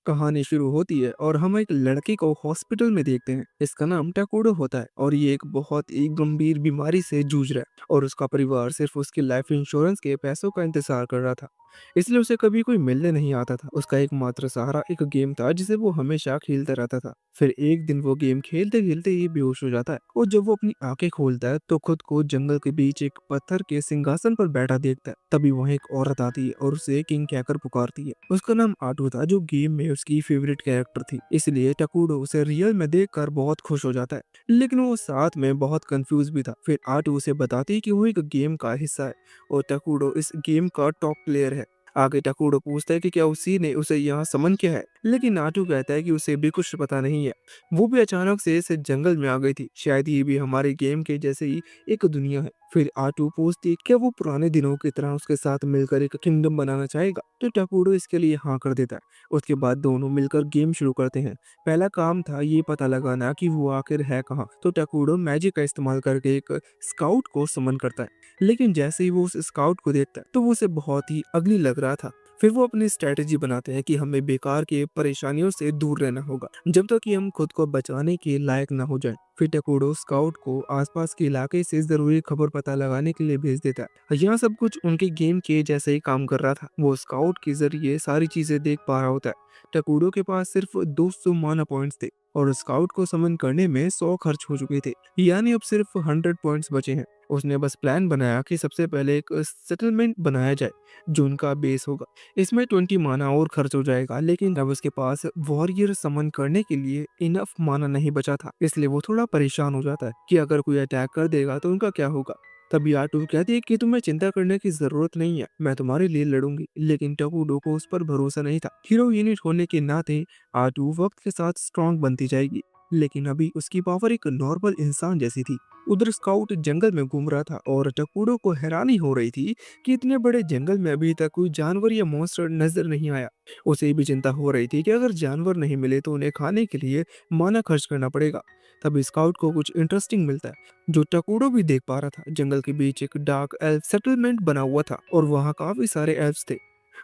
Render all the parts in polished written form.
कहानी शुरू होती है और हम एक लड़के को हॉस्पिटल में देखते हैं। इसका नाम टकोडो होता है और ये एक बहुत ही गंभीर बीमारी से जूझ रहा है और उसका परिवार सिर्फ उसकी लाइफ इंश्योरेंस के पैसों का इंतजार कर रहा था। इसलिए उसे कभी कोई मिलने नहीं आता था। उसका एकमात्र सहारा एक गेम था जिसे वो हमेशा खेलता रहता था। फिर एक दिन वो गेम खेलते खेलते ही बेहोश हो जाता है और जब वो अपनी आंखें खोलता है तो खुद को जंगल के बीच एक पत्थर के सिंहासन पर बैठा देखता है। तभी वहाँ एक औरत आती है और उसे किंग कहकर पुकारती है। उसका नाम आटू था जो गेम में उसकी फेवरेट कैरेक्टर थी, इसलिए टकूडो उसे रियल में देखकर बहुत खुश हो जाता है। लेकिन वो साथ में बहुत कंफ्यूज भी था। फिर आटू उसे बताती है कि वो एक गेम का हिस्सा है और टकूडो इस गेम का टॉप प्लेयर है। आगे टकूडो पूछता है कि क्या उसी ने उसे यहाँ समन किया है, लेकिन नाटू कहता है कि उसे भी कुछ पता नहीं है। वो भी अचानक से इस जंगल में आ गई थी। शायद ये भी हमारे गेम के जैसे ही एक दुनिया है। फिर आटू पूछती है क्या वो पुराने दिनों की तरह उसके साथ मिलकर एक किंगडम बनाना चाहेगा, तो टकूडो इसके लिए हाँ कर देता है। उसके बाद दोनों मिलकर गेम शुरू करते हैं। पहला काम था ये पता लगाना कि वो आखिर है कहाँ, तो टकूडो मैजिक का इस्तेमाल करके एक स्काउट को समन करता है। लेकिन जैसे ही वो उस स्काउट को देखता है तो वो उसे बहुत ही अगली लग रहा था। फिर वो अपनी स्ट्रेटेजी बनाते हैं कि हमें बेकार के परेशानियों से दूर रहना होगा जब तक कि हम खुद को बचाने के लायक ना हो जाएं। फिर टकूडो स्काउट को आसपास के इलाके से जरूरी खबर पता लगाने के लिए भेज देता है। यहाँ सब कुछ उनके गेम के जैसे ही काम कर रहा था। वो स्काउट के जरिए सारी चीजें देख पा रहा होता है। टकूडो के पास सिर्फ 200 माना पॉइंट्स थे और स्काउट को समन करने में 100 खर्च हो चुके थे, यानी अब सिर्फ 100 पॉइंट्स बचे हैं। उसने बस प्लान बनाया कि सबसे पहले एक सेटलमेंट बनाया जाए जो उनका बेस होगा। इसमें 20 माना और खर्च हो जाएगा, लेकिन अब उसके पास वॉरियर समन करने के लिए इनफ माना नहीं बचा था। इसलिए वो थोड़ा परेशान हो जाता है कि अगर कोई अटैक कर देगा तो उनका क्या होगा। तभी आटू कहती है कि तुम्हें चिंता करने की जरूरत नहीं है, मैं तुम्हारे लिए लड़ूंगी। लेकिन टकूडो को उस पर भरोसा नहीं था। हीरो यूनिट होने के नाते आटू वक्त के साथ स्ट्रांग बनती जाएगी, लेकिन अभी उसकी पावर एक नॉर्मल इंसान जैसी थी। उधर स्काउट जंगल में घूम रहा था और टकूडो को हैरानी हो रही थी कि इतने बड़े जंगल में अभी तक कोई जानवर या मॉन्स्टर नजर नहीं आया। उसे भी चिंता हो रही थी कि अगर जानवर नहीं मिले तो उन्हें खाने के लिए माना खर्च करना पड़ेगा। तब स्काउट को कुछ इंटरेस्टिंग मिलता है जो टकूडो भी देख पा रहा था। जंगल के बीच एक डार्क एल्फ सेटलमेंट बना हुआ था और वहाँ काफी सारे एल्फ्स थे।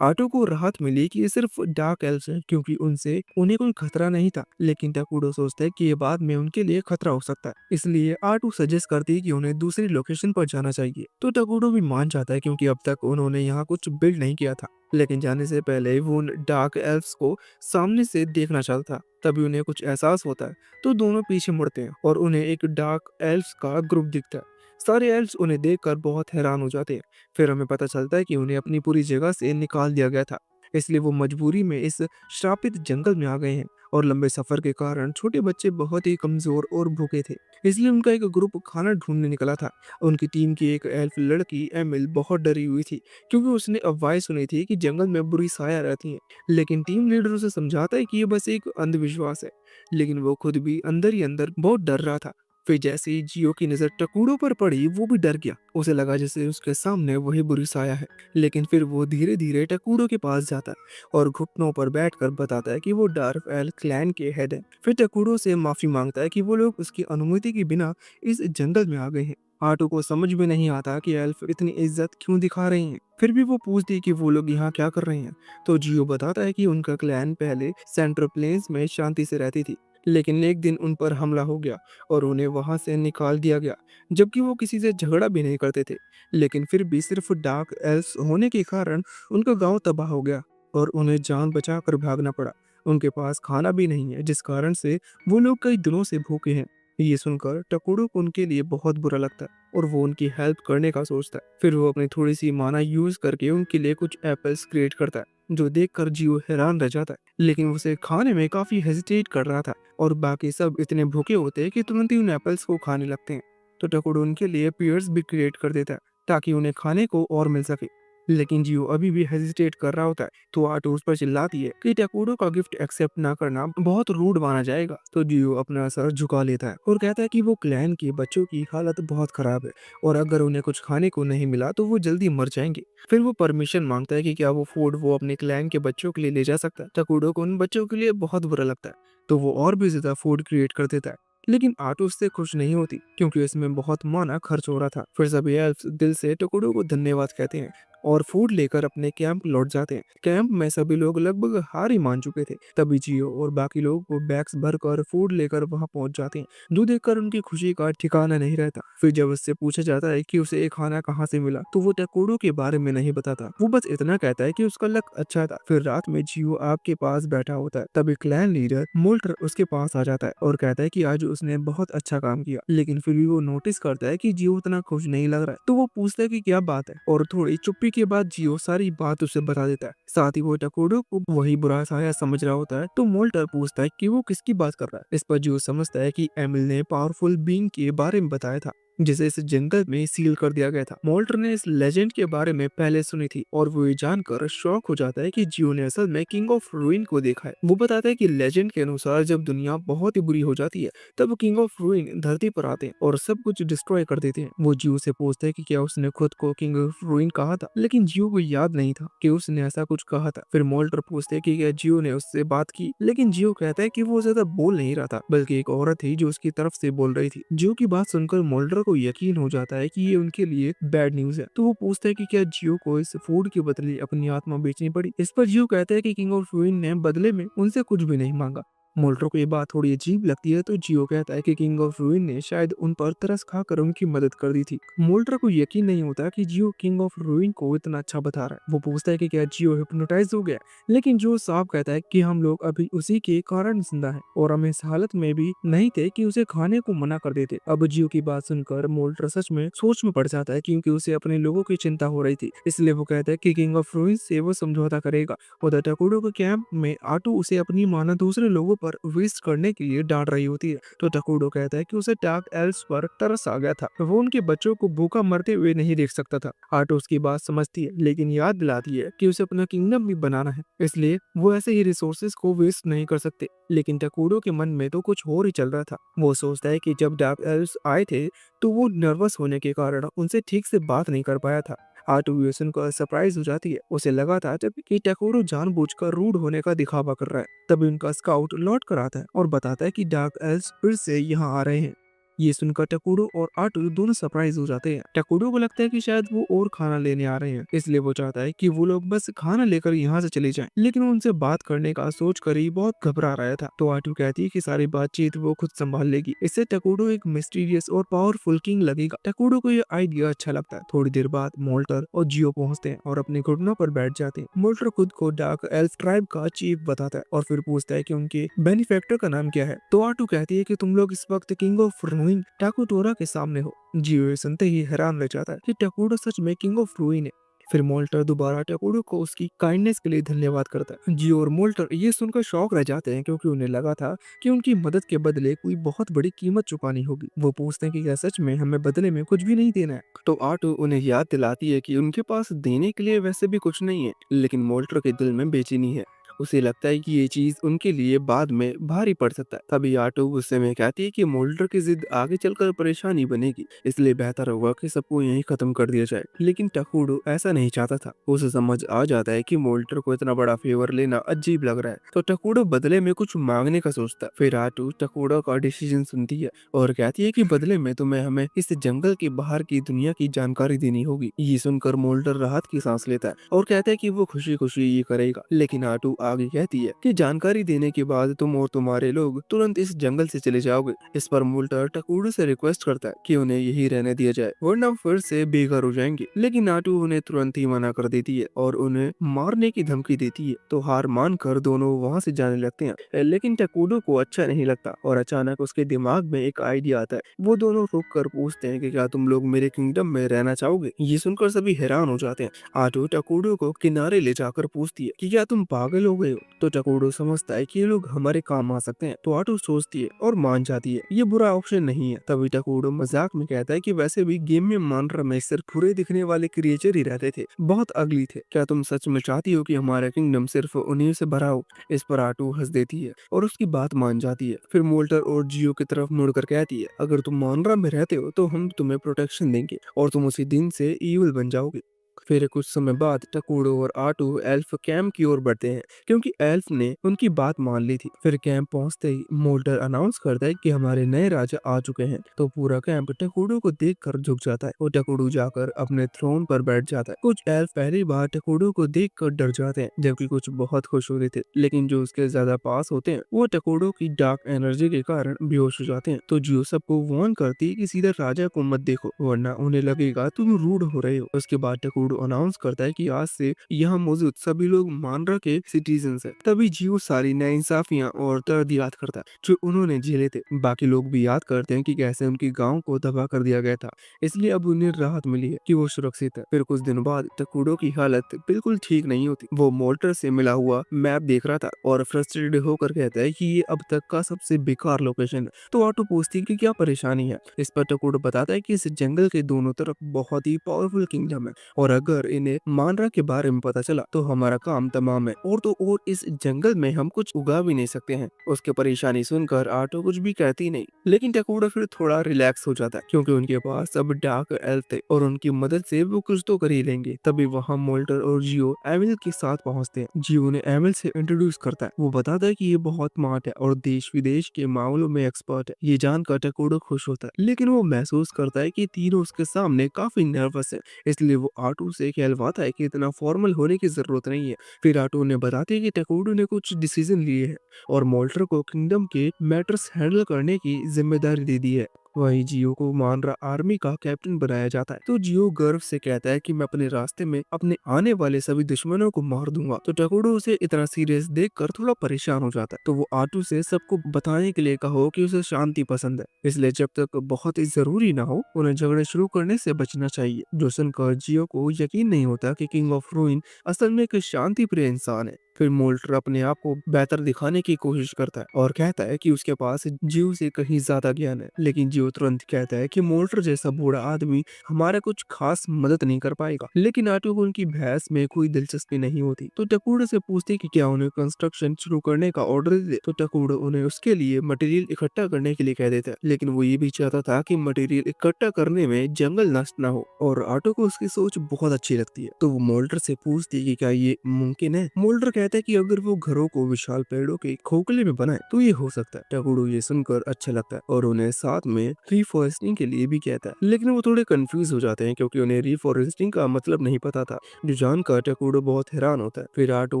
आटो को राहत मिली कि ये सिर्फ डार्क एल्फ्स हैं क्योंकि उनसे उन्हें कोई खतरा नहीं था। लेकिन टकूडो सोचता है कि ये बाद में उनके लिए खतरा हो सकता है, इसलिए आटो सजेस्ट करती है कि उन्हें दूसरी लोकेशन पर जाना चाहिए। तो टकूडो भी मान जाता है क्योंकि अब तक उन्होंने यहाँ कुछ बिल्ड नहीं किया था। लेकिन जाने से पहले वो उन डार्क एल्फ्स को सामने से देखना चाहता था। तभी उन्हें कुछ एहसास होता है तो दोनों पीछे मुड़ते हैं और उन्हें एक डार्क एल्फ्स का ग्रुप दिखता है। सारे एल्फ्स उन्हें देखकर बहुत हैरान हो जाते हैं। फिर हमें पता चलता है कि उन्हें अपनी पूरी जगह से निकाल दिया गया था, इसलिए वो मजबूरी में इस श्रापित जंगल में आ गए हैं। और लंबे सफर के कारण छोटे बच्चे बहुत ही कमजोर और भूखे थे, इसलिए उनका एक ग्रुप खाना ढूंढने निकला था। उनकी टीम की एक एल्फ लड़की एमिल बहुत डरी हुई थी क्योंकि उसने अफवाहें सुनी थी कि जंगल में बुरी साया रहती हैं। लेकिन टीम लीडर उसे समझाता है कि ये बस एक अंधविश्वास है, लेकिन वो खुद भी अंदर ही अंदर बहुत डर रहा था। फिर जैसे ही जियो की नजर टकूडो पर पड़ी वो भी डर गया। उसे लगा जैसे उसके सामने वही बुरी साया है। लेकिन फिर वो धीरे धीरे टकूडो के पास जाता है और घुटनों पर बैठकर बताता है कि वो डार्क एल्फ क्लैन के हेड है। फिर टकूडो से माफी मांगता है कि वो लोग उसकी अनुमति के बिना इस जंगल में आ गए हैं। आटो को समझ में नहीं आता कि एल्फ इतनी इज्जत क्यों दिखा रहे हैं। फिर भी वो पूछती है कि वो लोग यहाँ क्या कर रहे हैं, तो जियो बताता है कि उनका क्लैन पहले सेंट्रल प्लेन्स में शांति से रहती थी, लेकिन एक दिन उन पर हमला हो गया और उन्हें वहां से निकाल दिया गया, जबकि वो किसी से झगड़ा भी नहीं करते थे। लेकिन फिर भी सिर्फ डार्क एल्व्स होने के कारण उनका गांव तबाह हो गया और उन्हें जान बचाकर भागना पड़ा। उनके पास खाना भी नहीं है, जिस कारण से वो लोग कई दिनों से भूखे हैं। ये सुनकर टकोरो को उनके लिए बहुत बुरा लगता है और वो उनकी हेल्प करने का सोचता है। फिर वो अपनी थोड़ी सी माना यूज करके उनके लिए कुछ एप्पल्स क्रिएट करता है जो देखकर जियो हैरान रह जाता है। लेकिन उसे खाने में काफी हेजिटेट कर रहा था और बाकी सब इतने भूखे होते हैं कि तुरंत ही उन एप्पल्स को खाने लगते हैं। तो टकोरो उनके लिए पेयर्स भी क्रिएट कर देता है ताकि उन्हें खाने को और मिल सके। लेकिन जियो अभी भी हेजिटेट कर रहा होता है, तो आटो उस पर चिल्लाती है कि टकोरो का गिफ्ट एक्सेप्ट ना करना बहुत रूड माना जाएगा। तो जियो अपना सर झुका लेता है और कहता है कि वो क्लैन के बच्चों की हालत बहुत खराब है और अगर उन्हें कुछ खाने को नहीं मिला तो वो जल्दी मर जाएंगे। फिर वो परमिशन मांगता है कि क्या वो फूड वो अपने क्लैन के बच्चों के लिए ले जा सकता है। टकोरो को उन बच्चों के लिए बहुत बुरा लगता है, तो वो और भी ज्यादा फूड क्रिएट कर देता है। लेकिन आटो उससे खुश नहीं होती क्योंकि इसमें बहुत माना खर्च हो रहा था। फिर सभी एल्फ्स दिल से टकोरो को धन्यवाद कहते हैं और फूड लेकर अपने कैंप लौट जाते हैं। कैंप में सभी लोग लगभग हार ही मान चुके थे। तभी जियो और बाकी लोग वो बैग्स भरकर फूड लेकर वहां पहुंच जाते हैं, जो देखकर उनकी खुशी का ठिकाना नहीं रहता। फिर जब उससे पूछा जाता है कि उसे ये खाना कहाँ से मिला, तो वो टकोरो के बारे में नहीं बताता। वो बस इतना कहता है कि उसका लक अच्छा था। फिर रात में जियो आग के पास बैठा होता है, तभी क्लैन लीडर मोल्टर उसके पास आ जाता है और कहता है कि आज उसने बहुत अच्छा काम किया। लेकिन फिर भी वो नोटिस करता है कि जियो उतना खुश नहीं लग रहा है, तो वो पूछता है कि क्या बात है, और थोड़ी चुप्पी के बाद जियो सारी बात उसे बता देता है। साथ ही वो टकोरो को वही बुरा साया समझ रहा होता है, तो मोल्टर पूछता है कि वो किसकी बात कर रहा है। इस पर जियो समझता है कि एमिल ने पावरफुल बीइंग के बारे में बताया था, जिसे इस जंगल में सील कर दिया गया था। मोल्टर ने इस लेजेंड के बारे में पहले सुनी थी और वो ये जानकर शॉक हो जाता है कि जियो ने असल में किंग ऑफ रूइन को देखा है। वो बताता है कि लेजेंड के अनुसार जब दुनिया बहुत ही बुरी हो जाती है, तब किंग ऑफ रूइन धरती पर आते हैं और सब कुछ डिस्ट्रॉय कर देते हैं। वो जियो से पूछता है कि क्या उसने खुद को किंग ऑफ रूइन कहा था, लेकिन जियो को याद नहीं था कि उसने ऐसा कुछ कहा था। फिर मोल्टर पूछते है कि क्या जियो ने उससे बात की, लेकिन जियो कहता है कि वो ज्यादा बोल नहीं रहा था, बल्कि एक औरत थी जो उसकी तरफ से बोल रही थी। जियो की बात सुनकर मोल्टर को यकीन हो जाता है कि ये उनके लिए बैड न्यूज है, तो वो पूछता है कि क्या जियो को इस फूड के बदले अपनी आत्मा बेचनी पड़ी। इस पर जियो कहता है कि किंग ऑफ रूइन ने बदले में उनसे कुछ भी नहीं मांगा। मोल्टर को ये बात थोड़ी अजीब लगती है, तो जियो कहता है कि किंग ऑफ रूइन ने शायद उन पर तरस खाकर उनकी मदद कर दी थी। मोल्टर को यकीन नहीं होता कि जियो किंग ऑफ रूइन को इतना अच्छा बता रहा है। वो पूछता है कि क्या जियो हिप्नोटाइज हो गया, लेकिन जो साफ कहता है कि हम लोग अभी उसी के कारण जिंदा हैं और हम इस हालत में भी नहीं थे कि उसे खाने को मना कर देते। अब जियो की बात सुनकर मोल्टर सच में सोच में पड़ जाता है, क्योंकि उसे अपने लोगों की चिंता हो रही थी। इसलिए वो कहता है कि किंग ऑफ रूइन से वो समझौता करेगा। उधर टकोडो के कैंप में आटू उसे अपनी माना दूसरे लोगों पर वेस्ट करने के लिए डांट रही होती है, तो टकोडो कहता है कि उसे डार्क एल्व्स पर तरस आ गया था। वो उनके बच्चों को भूखा मरते हुए नहीं देख सकता था। आटो उसकी बात समझती है, लेकिन याद दिलाती है कि उसे अपना किंगडम भी बनाना है, इसलिए वो ऐसे ही रिसोर्सेज को वेस्ट नहीं कर सकते। लेकिन टकोडो के मन में तो कुछ और ही चल रहा था। वो सोचता है कि जब डार्क एल्व्स आए थे, तो वो नर्वस होने के कारण उनसे ठीक से बात नहीं कर पाया था। आटो ये सुनकर सरप्राइज हो जाती है। उसे लगा था जब कि टकोरो जानबूझकर रूड होने का दिखावा कर रहा है। तभी उनका स्काउट लौट कर आता है और बताता है कि डार्क एल्व्स फिर से यहाँ आ रहे हैं। ये सुनकर टकोरो और आटू दोनों सरप्राइज हो जाते हैं। टकोरो को लगता है कि शायद वो और खाना लेने आ रहे हैं, इसलिए वो चाहता है कि वो लोग बस खाना लेकर यहाँ से चले जाएं। लेकिन वो उनसे बात करने का सोच कर ही बहुत घबरा रहा था। तो आटू कहती है कि सारी बातचीत वो खुद संभाल लेगी। इससे टकोरो एक मिस्टीरियस और पावरफुल किंग लगेगा। टकोरो को ये आइडिया अच्छा लगता है। थोड़ी देर बाद मोल्टर और जियो पहुंचते हैं और अपने घुटनों पर बैठ जाते हैं। मोल्टर खुद को डार्क एल्फ ट्राइब का चीफ बताता है और फिर पूछता है कि उनके बेनिफैक्टर का नाम क्या है। तो आटू कहती है कि तुम लोग इस वक्त किंग ऑफ रूइन टाकुटोरा के सामने हो। जियो ये सुनते ही हैरान रह जाता है कि टकोरो सच में किंग ऑफ रूइन है। फिर मोल्टर दोबारा टकोरो को उसकी काइंडनेस के लिए धन्यवाद करता है। जियो और मोल्टर ये सुनकर शॉक रह जाते हैं, क्योंकि उन्हें लगा था कि उनकी मदद के बदले कोई बहुत बड़ी कीमत चुकानी होगी। वो पूछते हैं कि क्या सच में हमें बदले में कुछ भी नहीं देना है। तो आटू उन्हें याद दिलाती है कि उनके पास देने के लिए वैसे भी कुछ नहीं है, लेकिन मोल्टर के दिल में बेचैनी है। उसे लगता है कि ये चीज उनके लिए बाद में भारी पड़ सकता है। तभी आटू गुस्से में कहती है कि मोल्टर की जिद आगे चलकर परेशानी बनेगी, इसलिए बेहतर होगा कि सबको यहीं खत्म कर दिया जाए। लेकिन टकूडो ऐसा नहीं चाहता था। उसे समझ आ जाता है कि मोल्टर को इतना बड़ा फेवर लेना अजीब लग रहा है, तो टकूडो बदले में कुछ मांगने का सोचता है। फिर आटू टकूडो का डिसीजन सुनती है और कहती है कि बदले में तुम्हें हमें इस जंगल के बाहर की दुनिया की जानकारी देनी होगी। ये सुनकर मोल्टर राहत की सांस लेता है और कहता है कि वो खुशी खुशी ये करेगा। लेकिन आटू आगे कहती है कि जानकारी देने के बाद तुम और तुम्हारे लोग तुरंत इस जंगल से चले जाओगे। इस पर मोल्टर टकूडो से रिक्वेस्ट करता है कि उन्हें यही रहने दिया जाए, वरना फिर से बेघर हो जाएंगे। लेकिन आटू उन्हें तुरंत ही मना कर देती है और उन्हें मारने की धमकी देती है। तो हार मानकर दोनों वहाँ से जाने लगते हैं। लेकिन टकूडो को अच्छा नहीं लगता और अचानक उसके दिमाग में एक आइडिया आता है। वो दोनों रुक कर पूछते हैं कि क्या तुम लोग मेरे किंगडम में रहना चाहोगे। ये सुनकर सभी हैरान हो जाते हैं। आटू टकूडो को किनारे ले जाकर पूछती है कि क्या तुम पागल हो गए हो। तो टकूडो समझता है कि ये लोग हमारे काम आ सकते हैं। तो आटू सोचती है और मान जाती है ये बुरा ऑप्शन नहीं है। तभी टकूडो मजाक में कहता है कि वैसे भी गेम में मानरा में सिर्फ बुरे दिखने वाले क्रिएचर ही रहते थे, बहुत अगली थे। क्या तुम सच में चाहती हो कि हमारा किंगडम सिर्फ उन्हीं से भरा हो। इस पर आटू हंस देती है और उसकी बात मान जाती है। फिर मोल्टर और जियो की तरफ मुड़कर कहती है अगर तुम मानरा में रहते हो तो हम तुम्हें प्रोटेक्शन देंगे और तुम उसी दिन से ईविल बन जाओगे। फिर कुछ समय बाद टकूडो और आटू एल्फ कैंप की ओर बढ़ते हैं क्योंकि एल्फ ने उनकी बात मान ली थी। फिर कैंप पहुंचते ही मोल्टर अनाउंस करता है कि हमारे नए राजा आ चुके हैं। तो पूरा कैंप टकूडो को देखकर झुक जाता है और टकूडो जाकर अपने थ्रोन पर बैठ जाता है। कुछ एल्फ पहली बार टकूडो को देखकर डर जाते हैं जबकि कुछ बहुत खुश होते थे, लेकिन जो उसके ज्यादा पास होते हैं वो टकूडो की डार्क एनर्जी के कारण बेहोश हो जाते हैं। तो जियो सबको वार्न करती है कि सीधा राजा को मत देखो वरना उन्हें लगेगा तुम रूड हो रहे हो। उसके बाद टकूडो अनाउंस करता है कि आज से यहाँ मौजूद सभी लोग मानरा के सिटीजन्स हैं। तभी जियो सारी नाइंसाफियां और दर्द याद करता है जो उन्होंने झेले थे। बाकी लोग भी याद करते हैं कि कैसे उनके गांव को तबाह कर दिया गया था, इसलिए अब उन्हें राहत मिली है कि वो सुरक्षित है। फिर कुछ दिन बाद टकूडो की हालत बिल्कुल ठीक नहीं होती। वो मोल्टर से मिला हुआ मैप देख रहा था और फ्रस्ट्रेटेड होकर कहता है कि ये अब तक का सबसे बेकार लोकेशन है। तो ऑटो पूछती है कि क्या परेशानी है। इस पर टकूडो बताता है कि इस जंगल के दोनों तरफ बहुत ही पावरफुल किंगडम है और अगर इन्हें मानरा के बारे में पता चला तो हमारा काम तमाम है। और तो और इस जंगल में हम कुछ उगा भी नहीं सकते हैं। उसकी परेशानी सुनकर आटो कुछ भी कहती नहीं, लेकिन टकूडो फिर थोड़ा रिलैक्स हो जाता है क्योंकि उनके पास अब डार्क एल्फ थे और उनकी मदद से वो कुछ तो कर ही लेंगे। तभी वहाँ मोल्टर और जियो एमिल के साथ पहुँचते हैं। जियो ने एमिल से इंट्रोड्यूस करता है। वो बताता है कि ये बहुत स्मार्ट है और देश विदेश के मामलों में एक्सपर्ट है। ये जानकर टकूडो खुश होता है, लेकिन वो महसूस करता है कि तीनों उसके सामने काफी नर्वस है, इसलिए वो आटू से कहलवाता है कि इतना फॉर्मल होने की जरूरत नहीं है। फिर आटू ने बताती है कि टकूडो ने कुछ डिसीजन लिए हैं और मोल्टर को किंगडम के मैटर्स हैंडल करने की जिम्मेदारी दे दी है। वहीं जियो को मानरा आर्मी का कैप्टन बनाया जाता है। तो जियो गर्व से कहता है कि मैं अपने रास्ते में अपने आने वाले सभी दुश्मनों को मार दूंगा। तो टकूडो उसे इतना सीरियस देखकर थोड़ा परेशान हो जाता है। तो वो आटू से सबको बताने के लिए कहो कि उसे शांति पसंद है, इसलिए जब तक बहुत ही जरूरी ना हो उन्हें झगड़े शुरू करने से बचना चाहिए। जो सुनकर जियो को यकीन नहीं होता कि किंग ऑफ रूइन असल में एक शांति प्रिय इंसान है। फिर मोल्टर अपने आप को बेहतर दिखाने की कोशिश करता है और कहता है कि उसके पास जियो से कहीं ज्यादा ज्ञान है, लेकिन जियो तुरंत कहता है कि मोल्टर जैसा बूढ़ा आदमी हमारा कुछ खास मदद नहीं कर पाएगा। लेकिन आटो को उनकी बहस में कोई दिलचस्पी नहीं होती। तो टकूडो से पूछती कि क्या उन्हें कंस्ट्रक्शन शुरू करने का ऑर्डर दे। तो टकूडो उन्हें उसके लिए मटेरियल इकट्ठा करने के लिए कह देता है, लेकिन वो ये भी चाहता था कि मटेरियल इकट्ठा करने में जंगल नष्ट न हो। और आटो को उसकी सोच बहुत अच्छी लगती है। तो वो मोल्टर से पूछती है कि क्या ये मुमकिन है। मोल्टर कहता है कि अगर वो घरों को विशाल पेड़ों के खोखले में बनाए तो ये हो सकता है। टकूडो ये सुनकर अच्छा लगता है और उन्हें साथ में रिफॉरेस्टिंग के लिए भी कहता है, लेकिन वो थोड़े कंफ्यूज हो जाते हैं क्योंकि उन्हें रिफॉरेस्टिंग का मतलब नहीं पता था। जो जानकर टकूडो बहुत हैरान होता है। फिर आटो